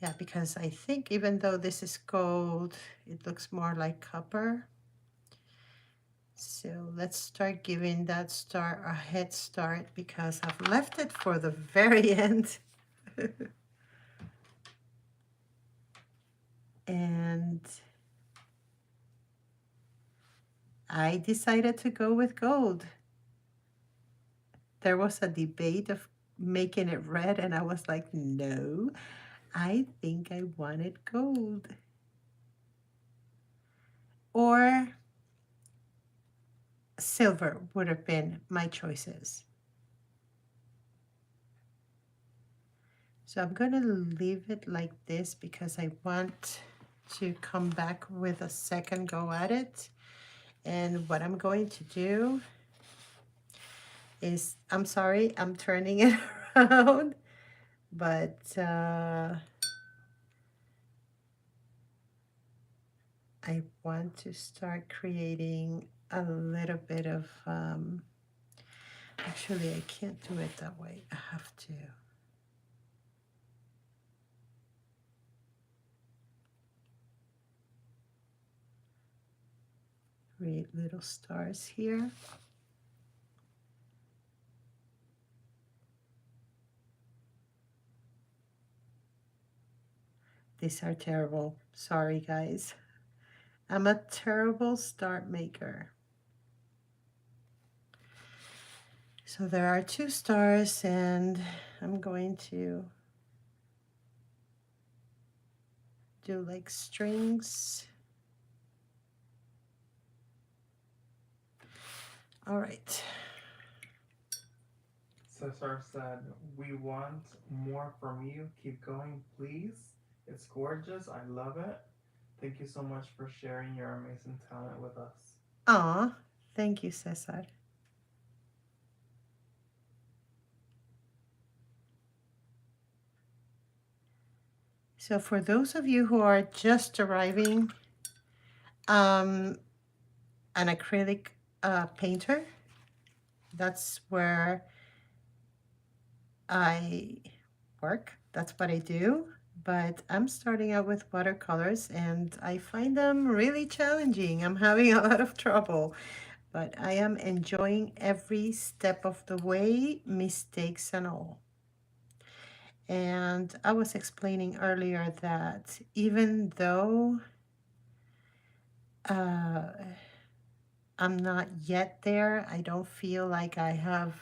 Yeah, because I think even though this is gold, it looks more like copper. So let's start giving that star a head start because I've left it for the very end. And I decided to go with gold. There was a debate of making it red, and I was like, no, I think I wanted gold. Or silver would have been my choices. So I'm going to leave it like this because I want to come back with a second go at it. And what I'm going to do is, I'm sorry, I'm turning it around, but I want to start creating a little bit of, actually I can't do it that way. I have to. Create little stars here. These are terrible. Sorry, guys. I'm a terrible start maker. So there are 2 stars, and I'm going to do like strings. All right. Cesar said, "We want more from you. Keep going, please. It's gorgeous. I love it. Thank you so much for sharing your amazing talent with us." Aw, Thank you, Cesar. So for those of you who are just arriving, an acrylic painter, that's where I work. That's what I do. But I'm starting out with watercolors and I find them really challenging. I'm having a lot of trouble, but I am enjoying every step of the way, mistakes and all. And I was explaining earlier that even though uh, I'm not yet there, I don't feel like I have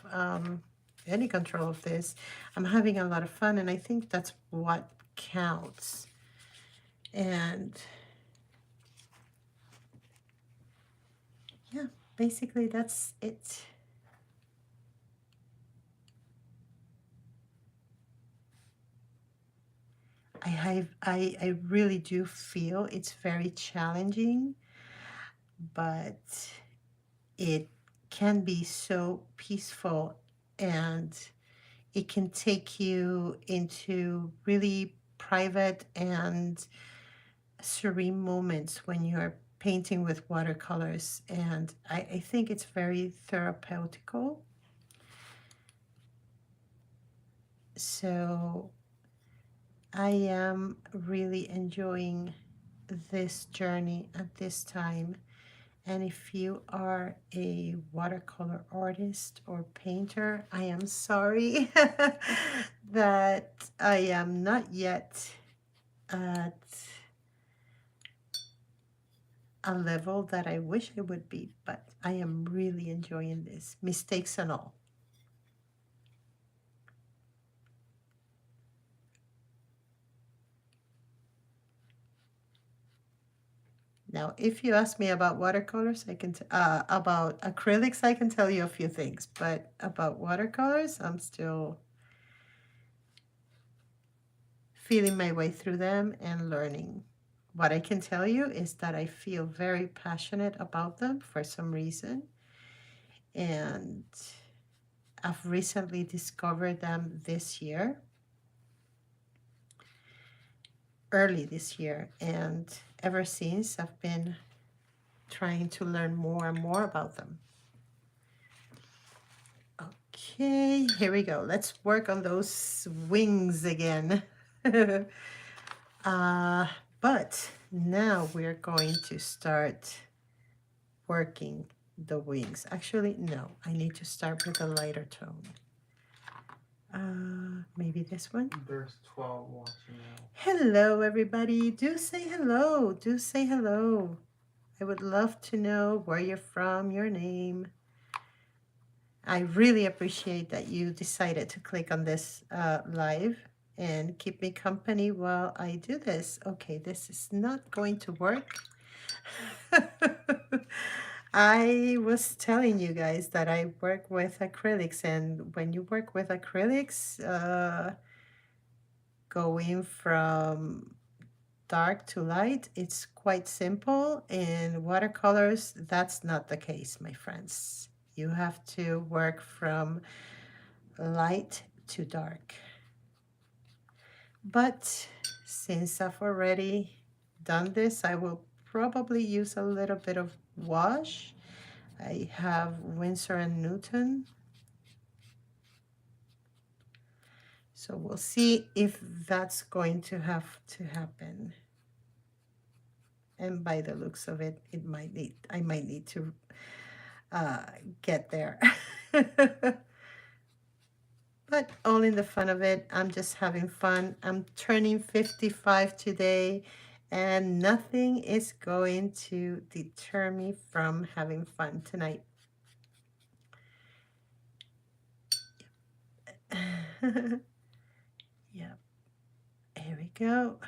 any control of this. I'm having a lot of fun, and I think that's what counts. And yeah, basically that's it. I really do feel it's very challenging, but it can be so peaceful, and it can take you into really private and serene moments when you're painting with watercolors. And I think it's very therapeutical. So I am really enjoying this journey at this time. And if you are a watercolor artist or painter, I am sorry that I am not yet at a level that I wish I would be, but I am really enjoying this, mistakes and all. Now, if you ask me about watercolors, about acrylics, I can tell you a few things, but about watercolors, I'm still feeling my way through them and learning. What I can tell you is that I feel very passionate about them for some reason, and I've recently discovered them this year, early this year, and ever since I've been trying to learn more and more about them. Okay, here we go. Let's work on those wings again. But now we're going to start working the wings. Actually, no, I need to start with a lighter tone. Maybe this one? There's 12 watching now. Hello, everybody. Do say hello. Do say hello. I would love to know where you're from, your name. I really appreciate that you decided to click on this live and keep me company while I do this. Okay, this is not going to work. I was telling you guys that I work with acrylics, and when you work with acrylics, going from dark to light, it's quite simple. In watercolors, that's not the case, my friends. You have to work from light to dark. But since I've already done this, I will probably use a little bit of wash. I have Winsor and Newton. So we'll see if that's going to have to happen. And by the looks of it, I might need to get there. But all in the fun of it, I'm just having fun. I'm turning 55 today, and nothing is going to deter me from having fun tonight. Yep. Here we go.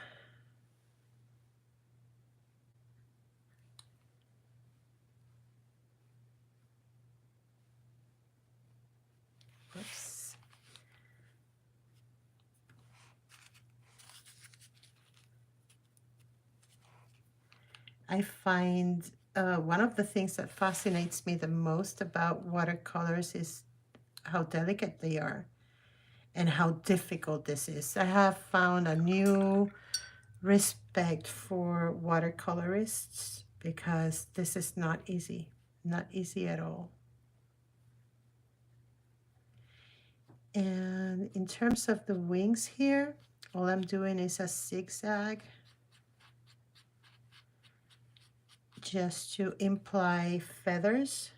Whoops. I find one of the things that fascinates me the most about watercolors is how delicate they are and how difficult this is. I have found a new respect for watercolorists because this is not easy, not easy at all. And in terms of the wings here, all I'm doing is a zigzag just to imply feathers.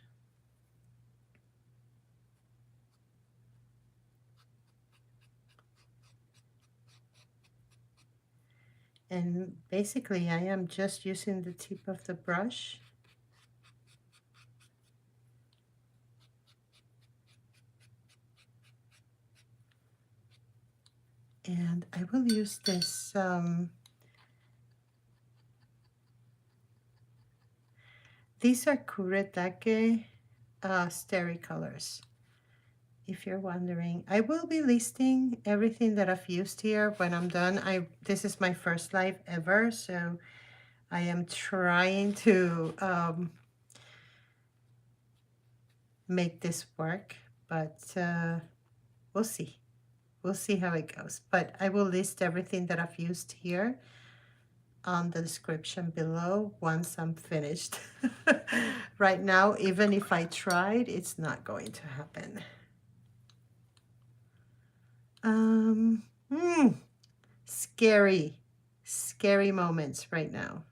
And basically I am just using the tip of the brush and I will use this these are Kuretake Steri colors. If you're wondering, I will be listing everything that I've used here when I'm done. This is my first live ever, so I am trying to make this work, but we'll see. We'll see how it goes. But I will list everything that I've used here on the description below once I'm finished. Right now, even if I tried, it's not going to happen. Um, hmm, scary, scary moments right now.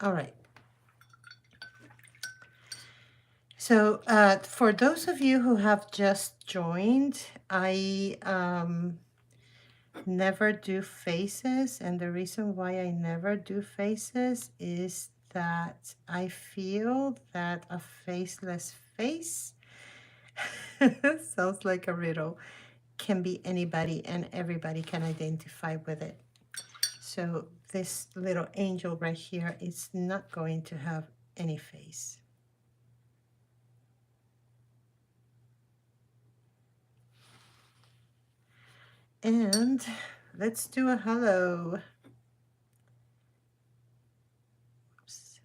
All right. So for those of you who have just joined, I never do faces. And the reason why I never do faces is that I feel that a faceless face sounds like a riddle, can be anybody and everybody can identify with it. So this little angel right here is not going to have any face. And let's do a hello. Oops.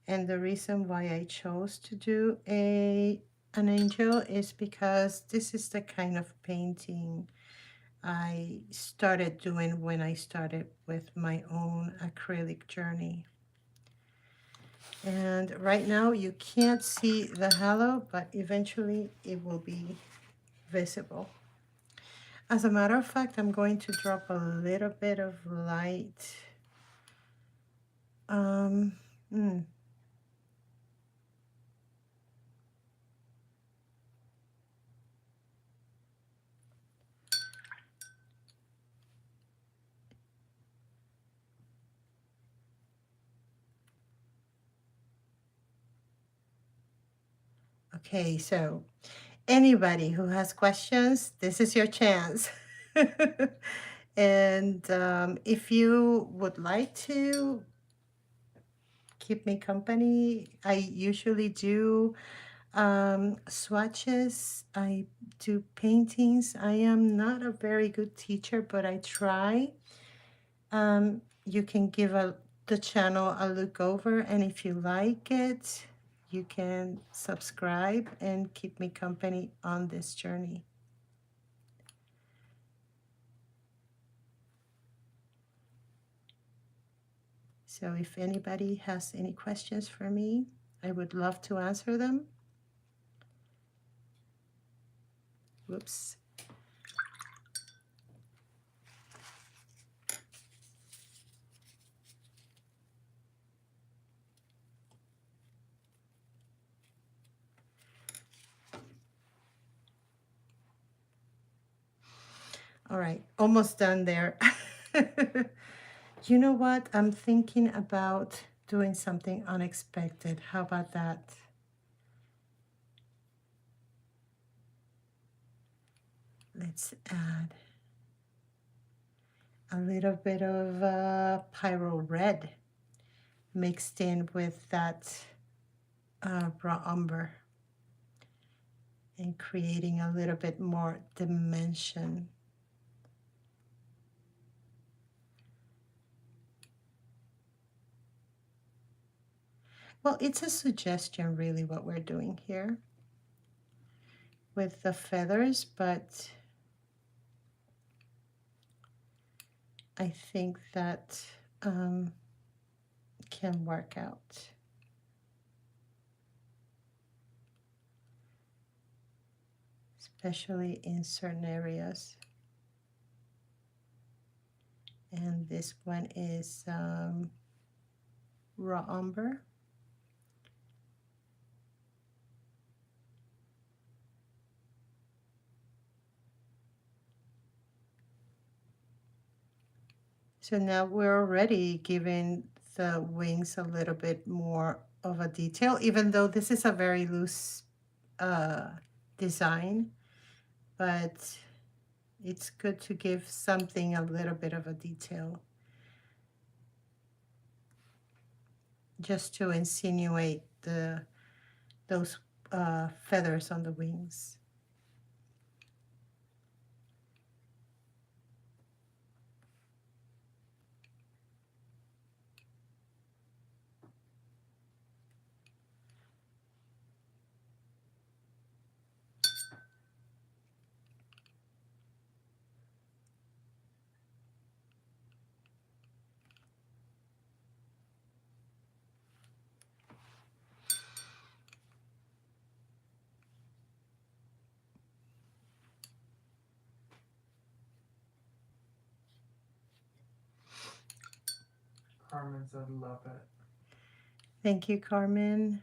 And the reason why I chose to do an angel is because this is the kind of painting I started doing when I started with my own acrylic journey. And right now you can't see the halo, but eventually it will be visible. As a matter of fact, I'm going to drop a little bit of light. Um, mm, okay, so anybody who has questions, this is your chance. And if you would like to keep me company, I usually do swatches, I do paintings. I am not a very good teacher, but I try. You can give the channel a look over, and if you like it, you can subscribe and keep me company on this journey. So if anybody has any questions for me, I would love to answer them. Whoops. All right, almost done there. You know what? I'm thinking about doing something unexpected. How about that? Let's add a little bit of pyro red mixed in with that raw umber and creating a little bit more dimension. Well, it's a suggestion really what we're doing here with the feathers, but I think that can work out. Especially in certain areas. And this one is raw umber. So now we're already giving the wings a little bit more of a detail, even though this is a very loose design, but it's good to give something a little bit of a detail just to insinuate those feathers on the wings. Carmen said, love it. Thank you, Carmen.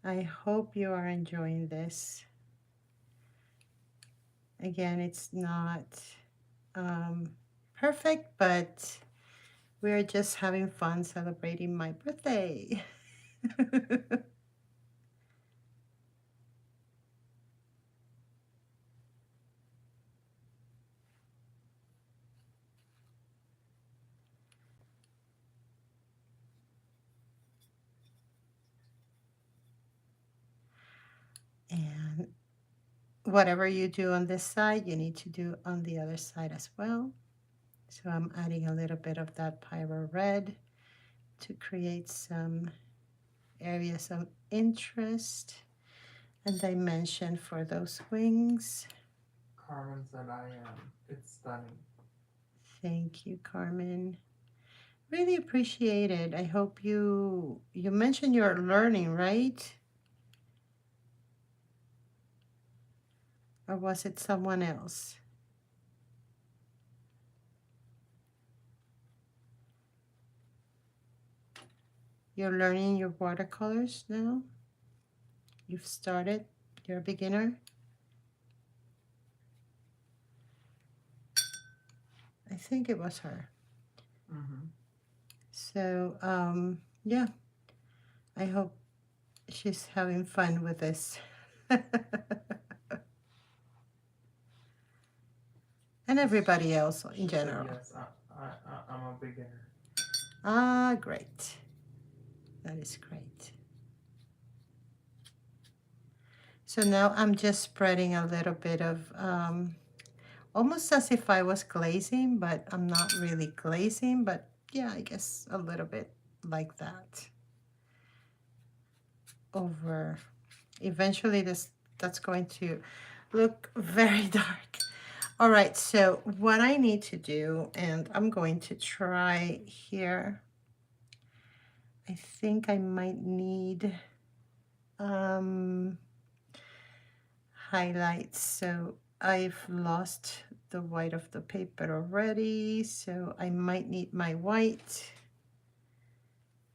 I hope you are enjoying this. Again, it's not perfect, but we're just having fun celebrating my birthday. And whatever you do on this side, you need to do on the other side as well. So I'm adding a little bit of that pyro red to create some areas of interest and dimension for those wings. Carmen said, I am. It's stunning. Thank you, Carmen. Really appreciate it. I hope you mentioned you're learning, right? Or was it someone else? You're learning your watercolors now? You've started? You're a beginner? I think it was her. Mm-hmm. So, yeah, I hope she's having fun with this. And everybody else in She general. said, yes, I'm a beginner. Ah, great. That is great. So now I'm just spreading a little bit of, almost as if I was glazing, but I'm not really glazing, but yeah, I guess a little bit like that. Over, eventually that's going to look very dark. All right, so what I need to do, and I'm going to try here, I think I might need highlights. So I've lost the white of the paper already, so I might need my white.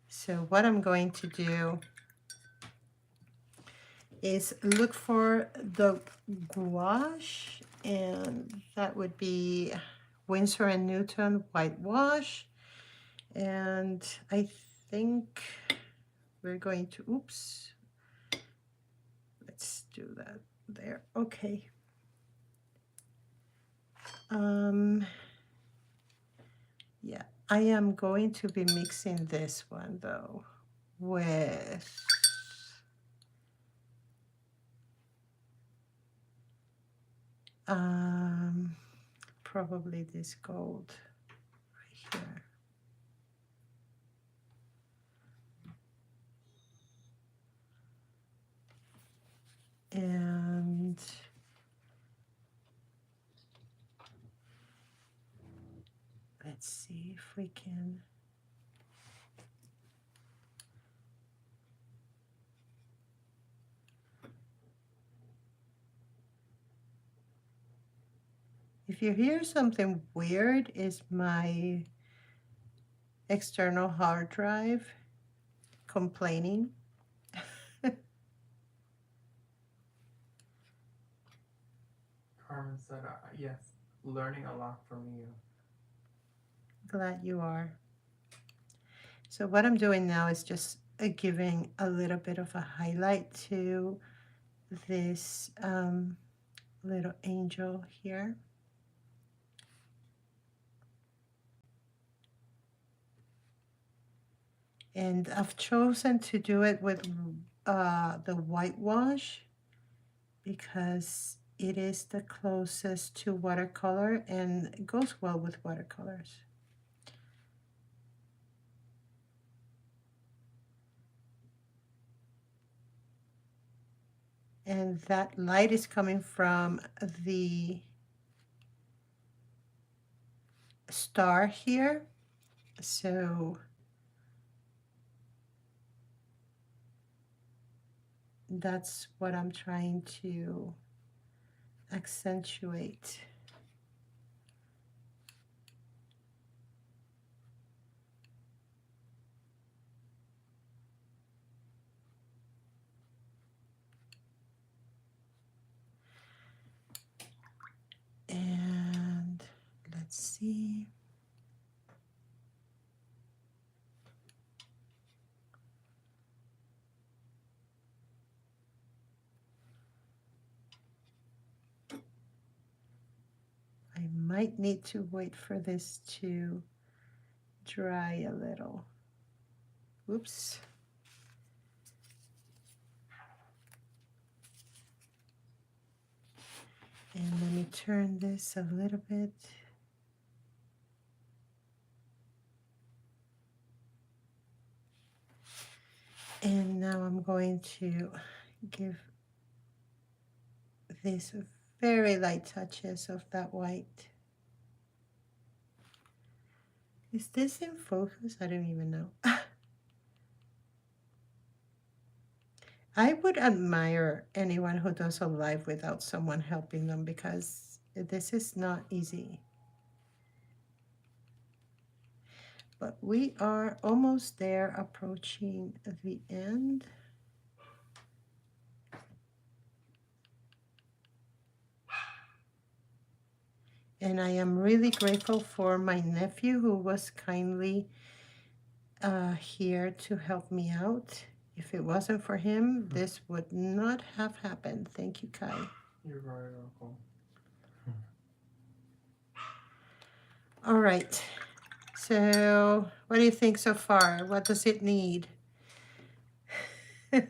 So what I'm going to do is look for the gouache, and that would be Winsor and Newton whitewash. And I think we're going to, oops, let's do that there. Okay. Yeah, I am going to be mixing this one though with probably this gold right here. And let's see if we can. If you hear something weird, is my external hard drive complaining. Carmen said, yes, learning a lot from you. Glad you are. So what I'm doing now is just giving a little bit of a highlight to this little angel here. And I've chosen to do it with the whitewash because it is the closest to watercolor and it goes well with watercolors. And that light is coming from the star here. So that's what I'm trying to accentuate. And let's see. I might need to wait for this to dry a little. Whoops. And let me turn this a little bit. And now I'm going to give these very light touches of that white. Is this in focus? I don't even know. I would admire anyone who does a live without someone helping them because this is not easy. But we are almost there, approaching the end. And I am really grateful for my nephew who was kindly here to help me out. If it wasn't for him, this would not have happened. Thank you, Kai. You're very welcome. All right. So what do you think so far? What does it need? No,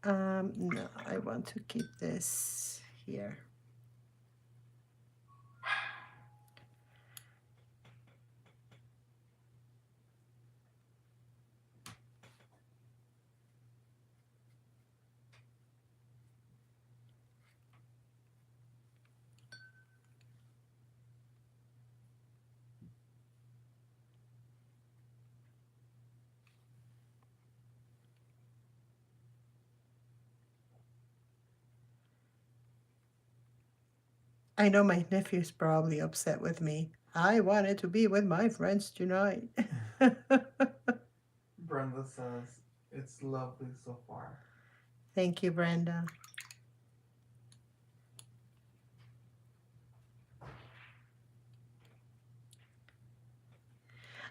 I want to keep this here. I know my nephew's probably upset with me. I wanted to be with my friends tonight. Brenda says, It's lovely so far. Thank you, Brenda.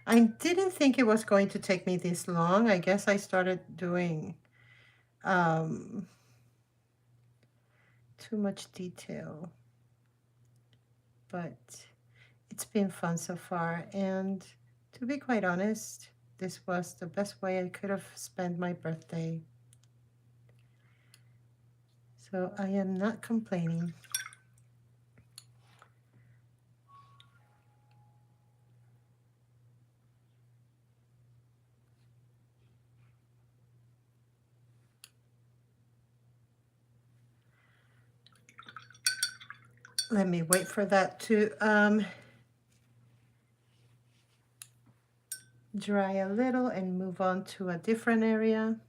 I didn't think it was going to take me this long. I guess I started doing um, too much detail, but it's been fun so far. And to be quite honest, this was the best way I could have spent my birthday. So I am not complaining. Let me wait for that to dry a little and move on to a different area.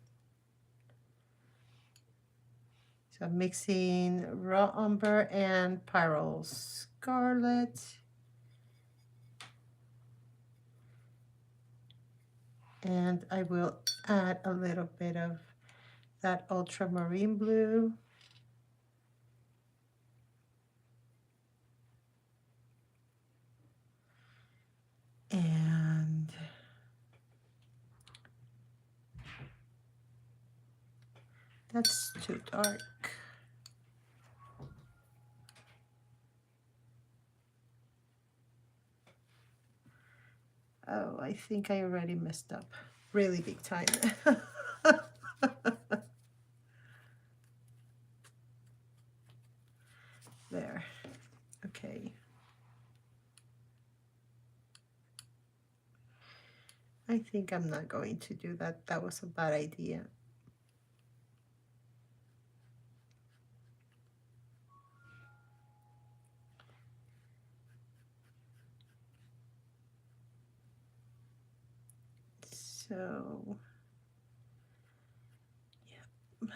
So I'm mixing raw umber and pyrrole scarlet. And I will add a little bit of that ultramarine blue. And that's too dark. Oh, I think I already messed up really big time. There. Okay. I think I'm not going to do that. That was a bad idea. So, yeah.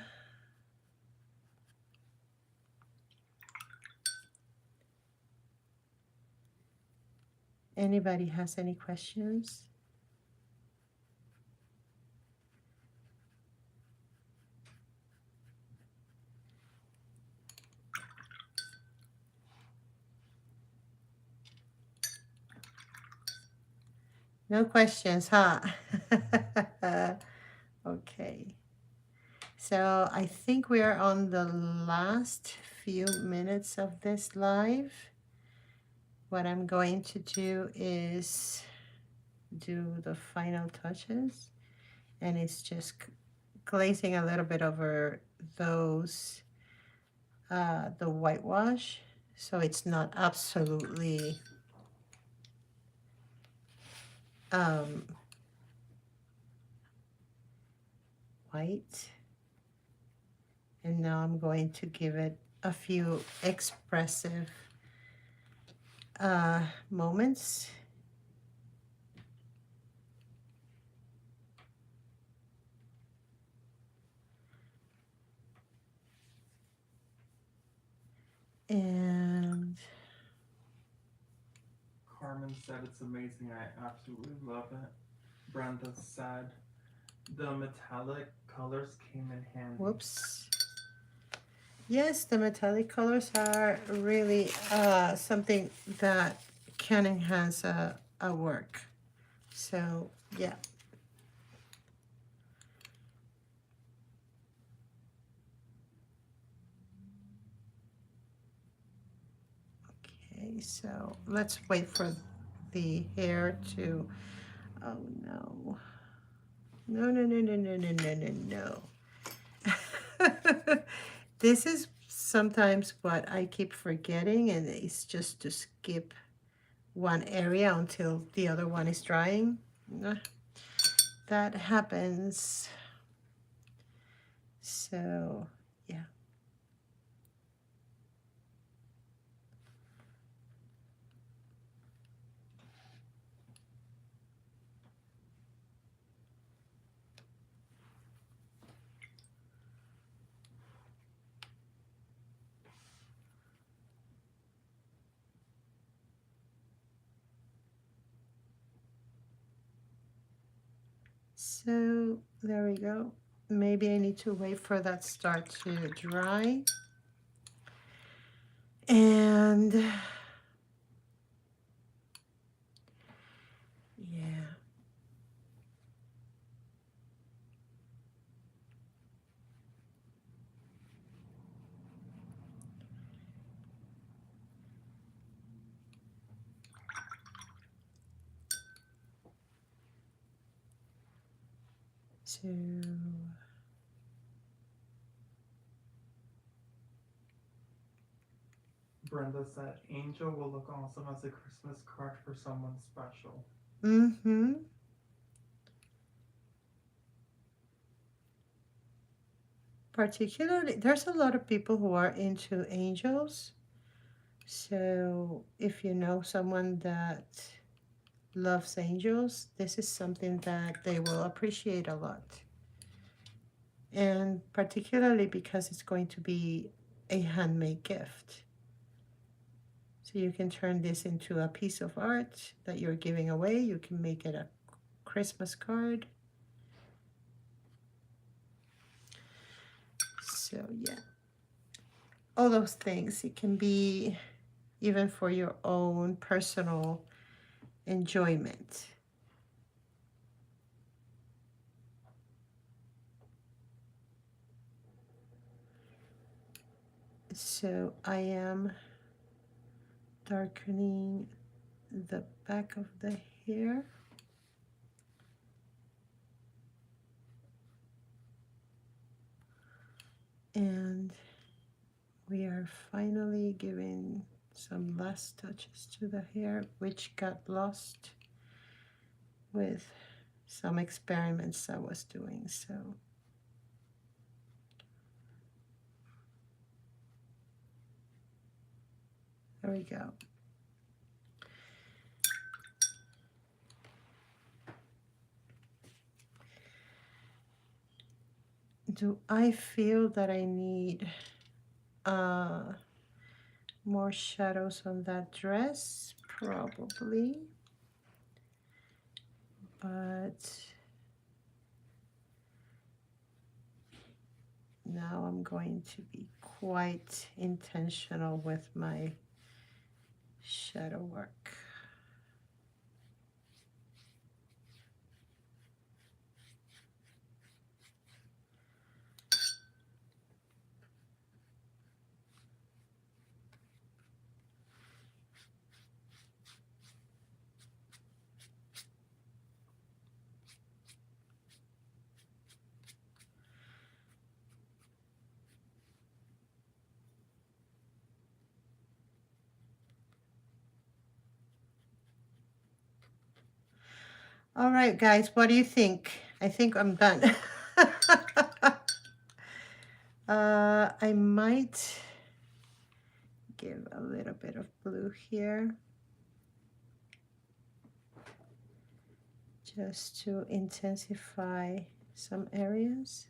Anybody has any questions? No questions, huh? Okay. So I think we are on the last few minutes of this live. What I'm going to do is do the final touches, and it's just glazing a little bit over those, the whitewash, so it's not absolutely white. And now I'm going to give it a few expressive moments. And Carmen said it's amazing. I absolutely love it. Brenda said the metallic colors came in handy. whoops. Yes, the metallic colors are really something that can enhance a work. So, yeah. Okay, so let's wait for the hair to, oh no. No, no, no, no, no, no, no, no, no. This is sometimes what I keep forgetting, and it's just to skip one area until the other one is drying. That happens. So, yeah. So there we go. Maybe I need to wait for that start to dry. And yeah. So Brenda said, Angel will look awesome as a Christmas card for someone special. mm-hmm. Particularly, there's a lot of people who are into angels. So if you know someone that loves angels, this is something that they will appreciate a lot. And particularly because it's going to be a handmade gift. So you can turn this into a piece of art that you're giving away. You can make it a Christmas card. So yeah, all those things. It can be even for your own personal enjoyment. So I am darkening the back of the hair. And we are finally giving some last touches to the hair, which got lost with some experiments I was doing. So there we go. Do I feel that I need more shadows on that dress? Probably. But now I'm going to be quite intentional with my shadow work. All right, guys, what do you think? I think I'm done. I might give a little bit of blue here just to intensify some areas.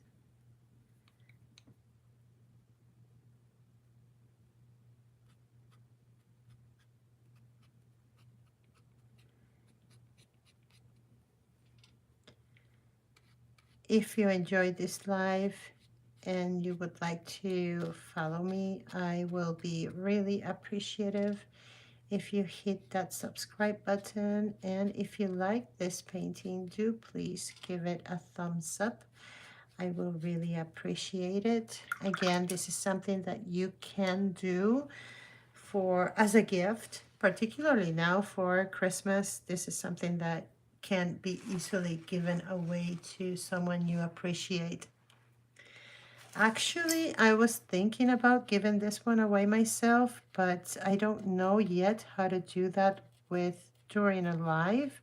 If you enjoyed this live and you would like to follow me, I will be really appreciative if you hit that subscribe button. And if you like this painting, do please give it a thumbs up. I will really appreciate it. Again, this is something that you can do for as a gift, particularly now for Christmas. This is something that can be easily given away to someone you appreciate. Actually, I was thinking about giving this one away myself, but I don't know yet how to do that with during a live.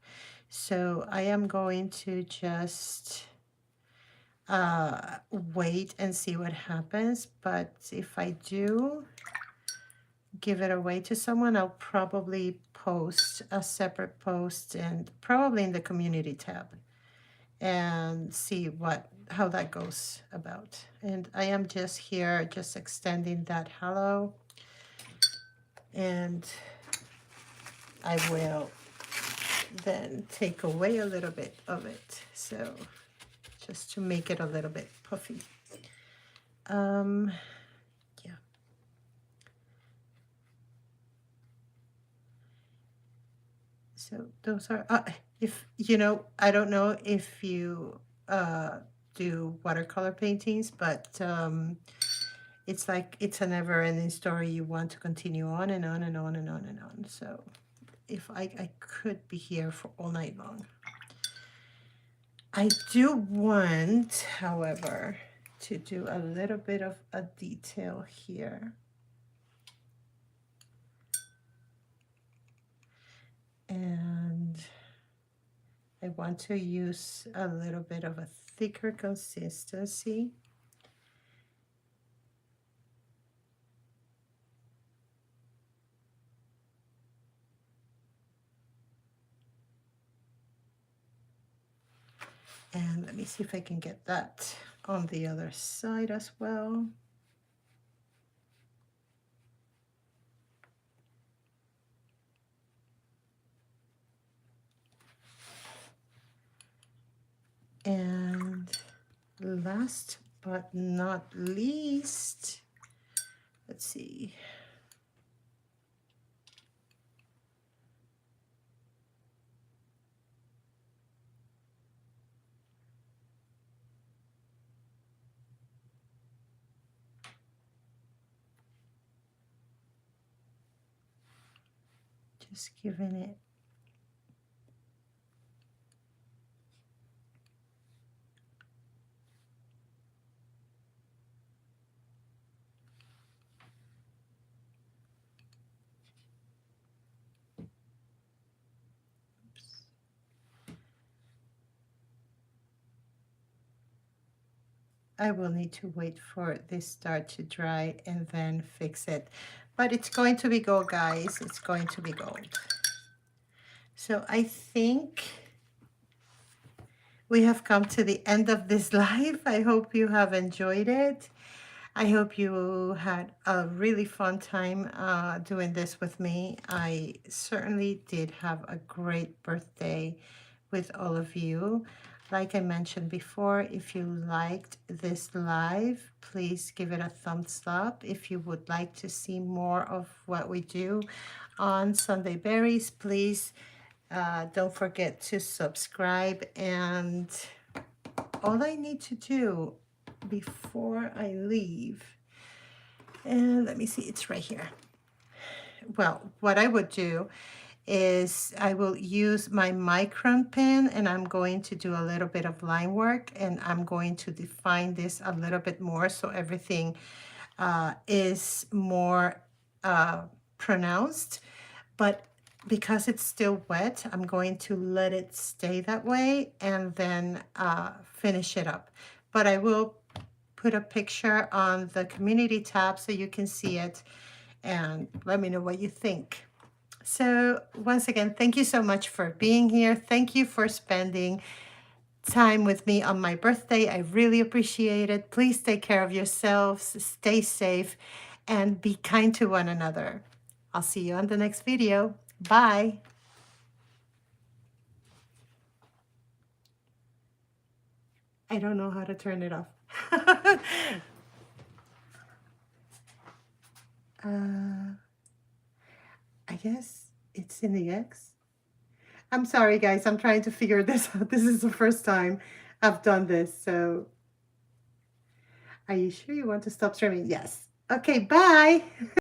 So I am going to just wait and see what happens. But if I do give it away to someone, I'll probably post a separate post and probably in the community tab and see how that goes about. And I am just here just extending that hello, and I will then take away a little bit of it. So just to make it a little bit puffy. Yeah. So those are, if, you know, I don't know if you do watercolor paintings, but it's like it's a never-ending story. You want to continue on and on and on and on and on. So if I could be here for all night long. I do want, however, to do a little bit of a detail here. And I want to use a little bit of a thicker consistency. And let me see if I can get that on the other side as well. And last but not least, let's see. Just giving it I will need to wait for this start to dry and then fix it. But it's going to be gold, guys. It's going to be gold. So I think we have come to the end of this live. I hope you have enjoyed it. I hope you had a really fun time doing this with me. I certainly did have a great birthday with all of you. Like I mentioned before, if you liked this live, please give it a thumbs up. If you would like to see more of what we do on Sunday Berries, please don't forget to subscribe. And all I need to do before I leave, and let me see, it's right here. Well, what I would do is I will use my micron pen and I'm going to do a little bit of line work, and I'm going to define this a little bit more so everything is more pronounced. But because it's still wet, I'm going to let it stay that way and then finish it up. But I will put a picture on the community tab so you can see it and let me know what you think. So once again, thank you so much for being here. Thank you for spending time with me on my birthday. I really appreciate it. Please take care of yourselves, stay safe, and be kind to one another. I'll see you on the next video. Bye. I don't know how to turn it off. I guess it's in the X. I'm sorry, guys. I'm trying to figure this out. This is the first time I've done this. So are you sure you want to stop streaming? Yes. Okay, bye.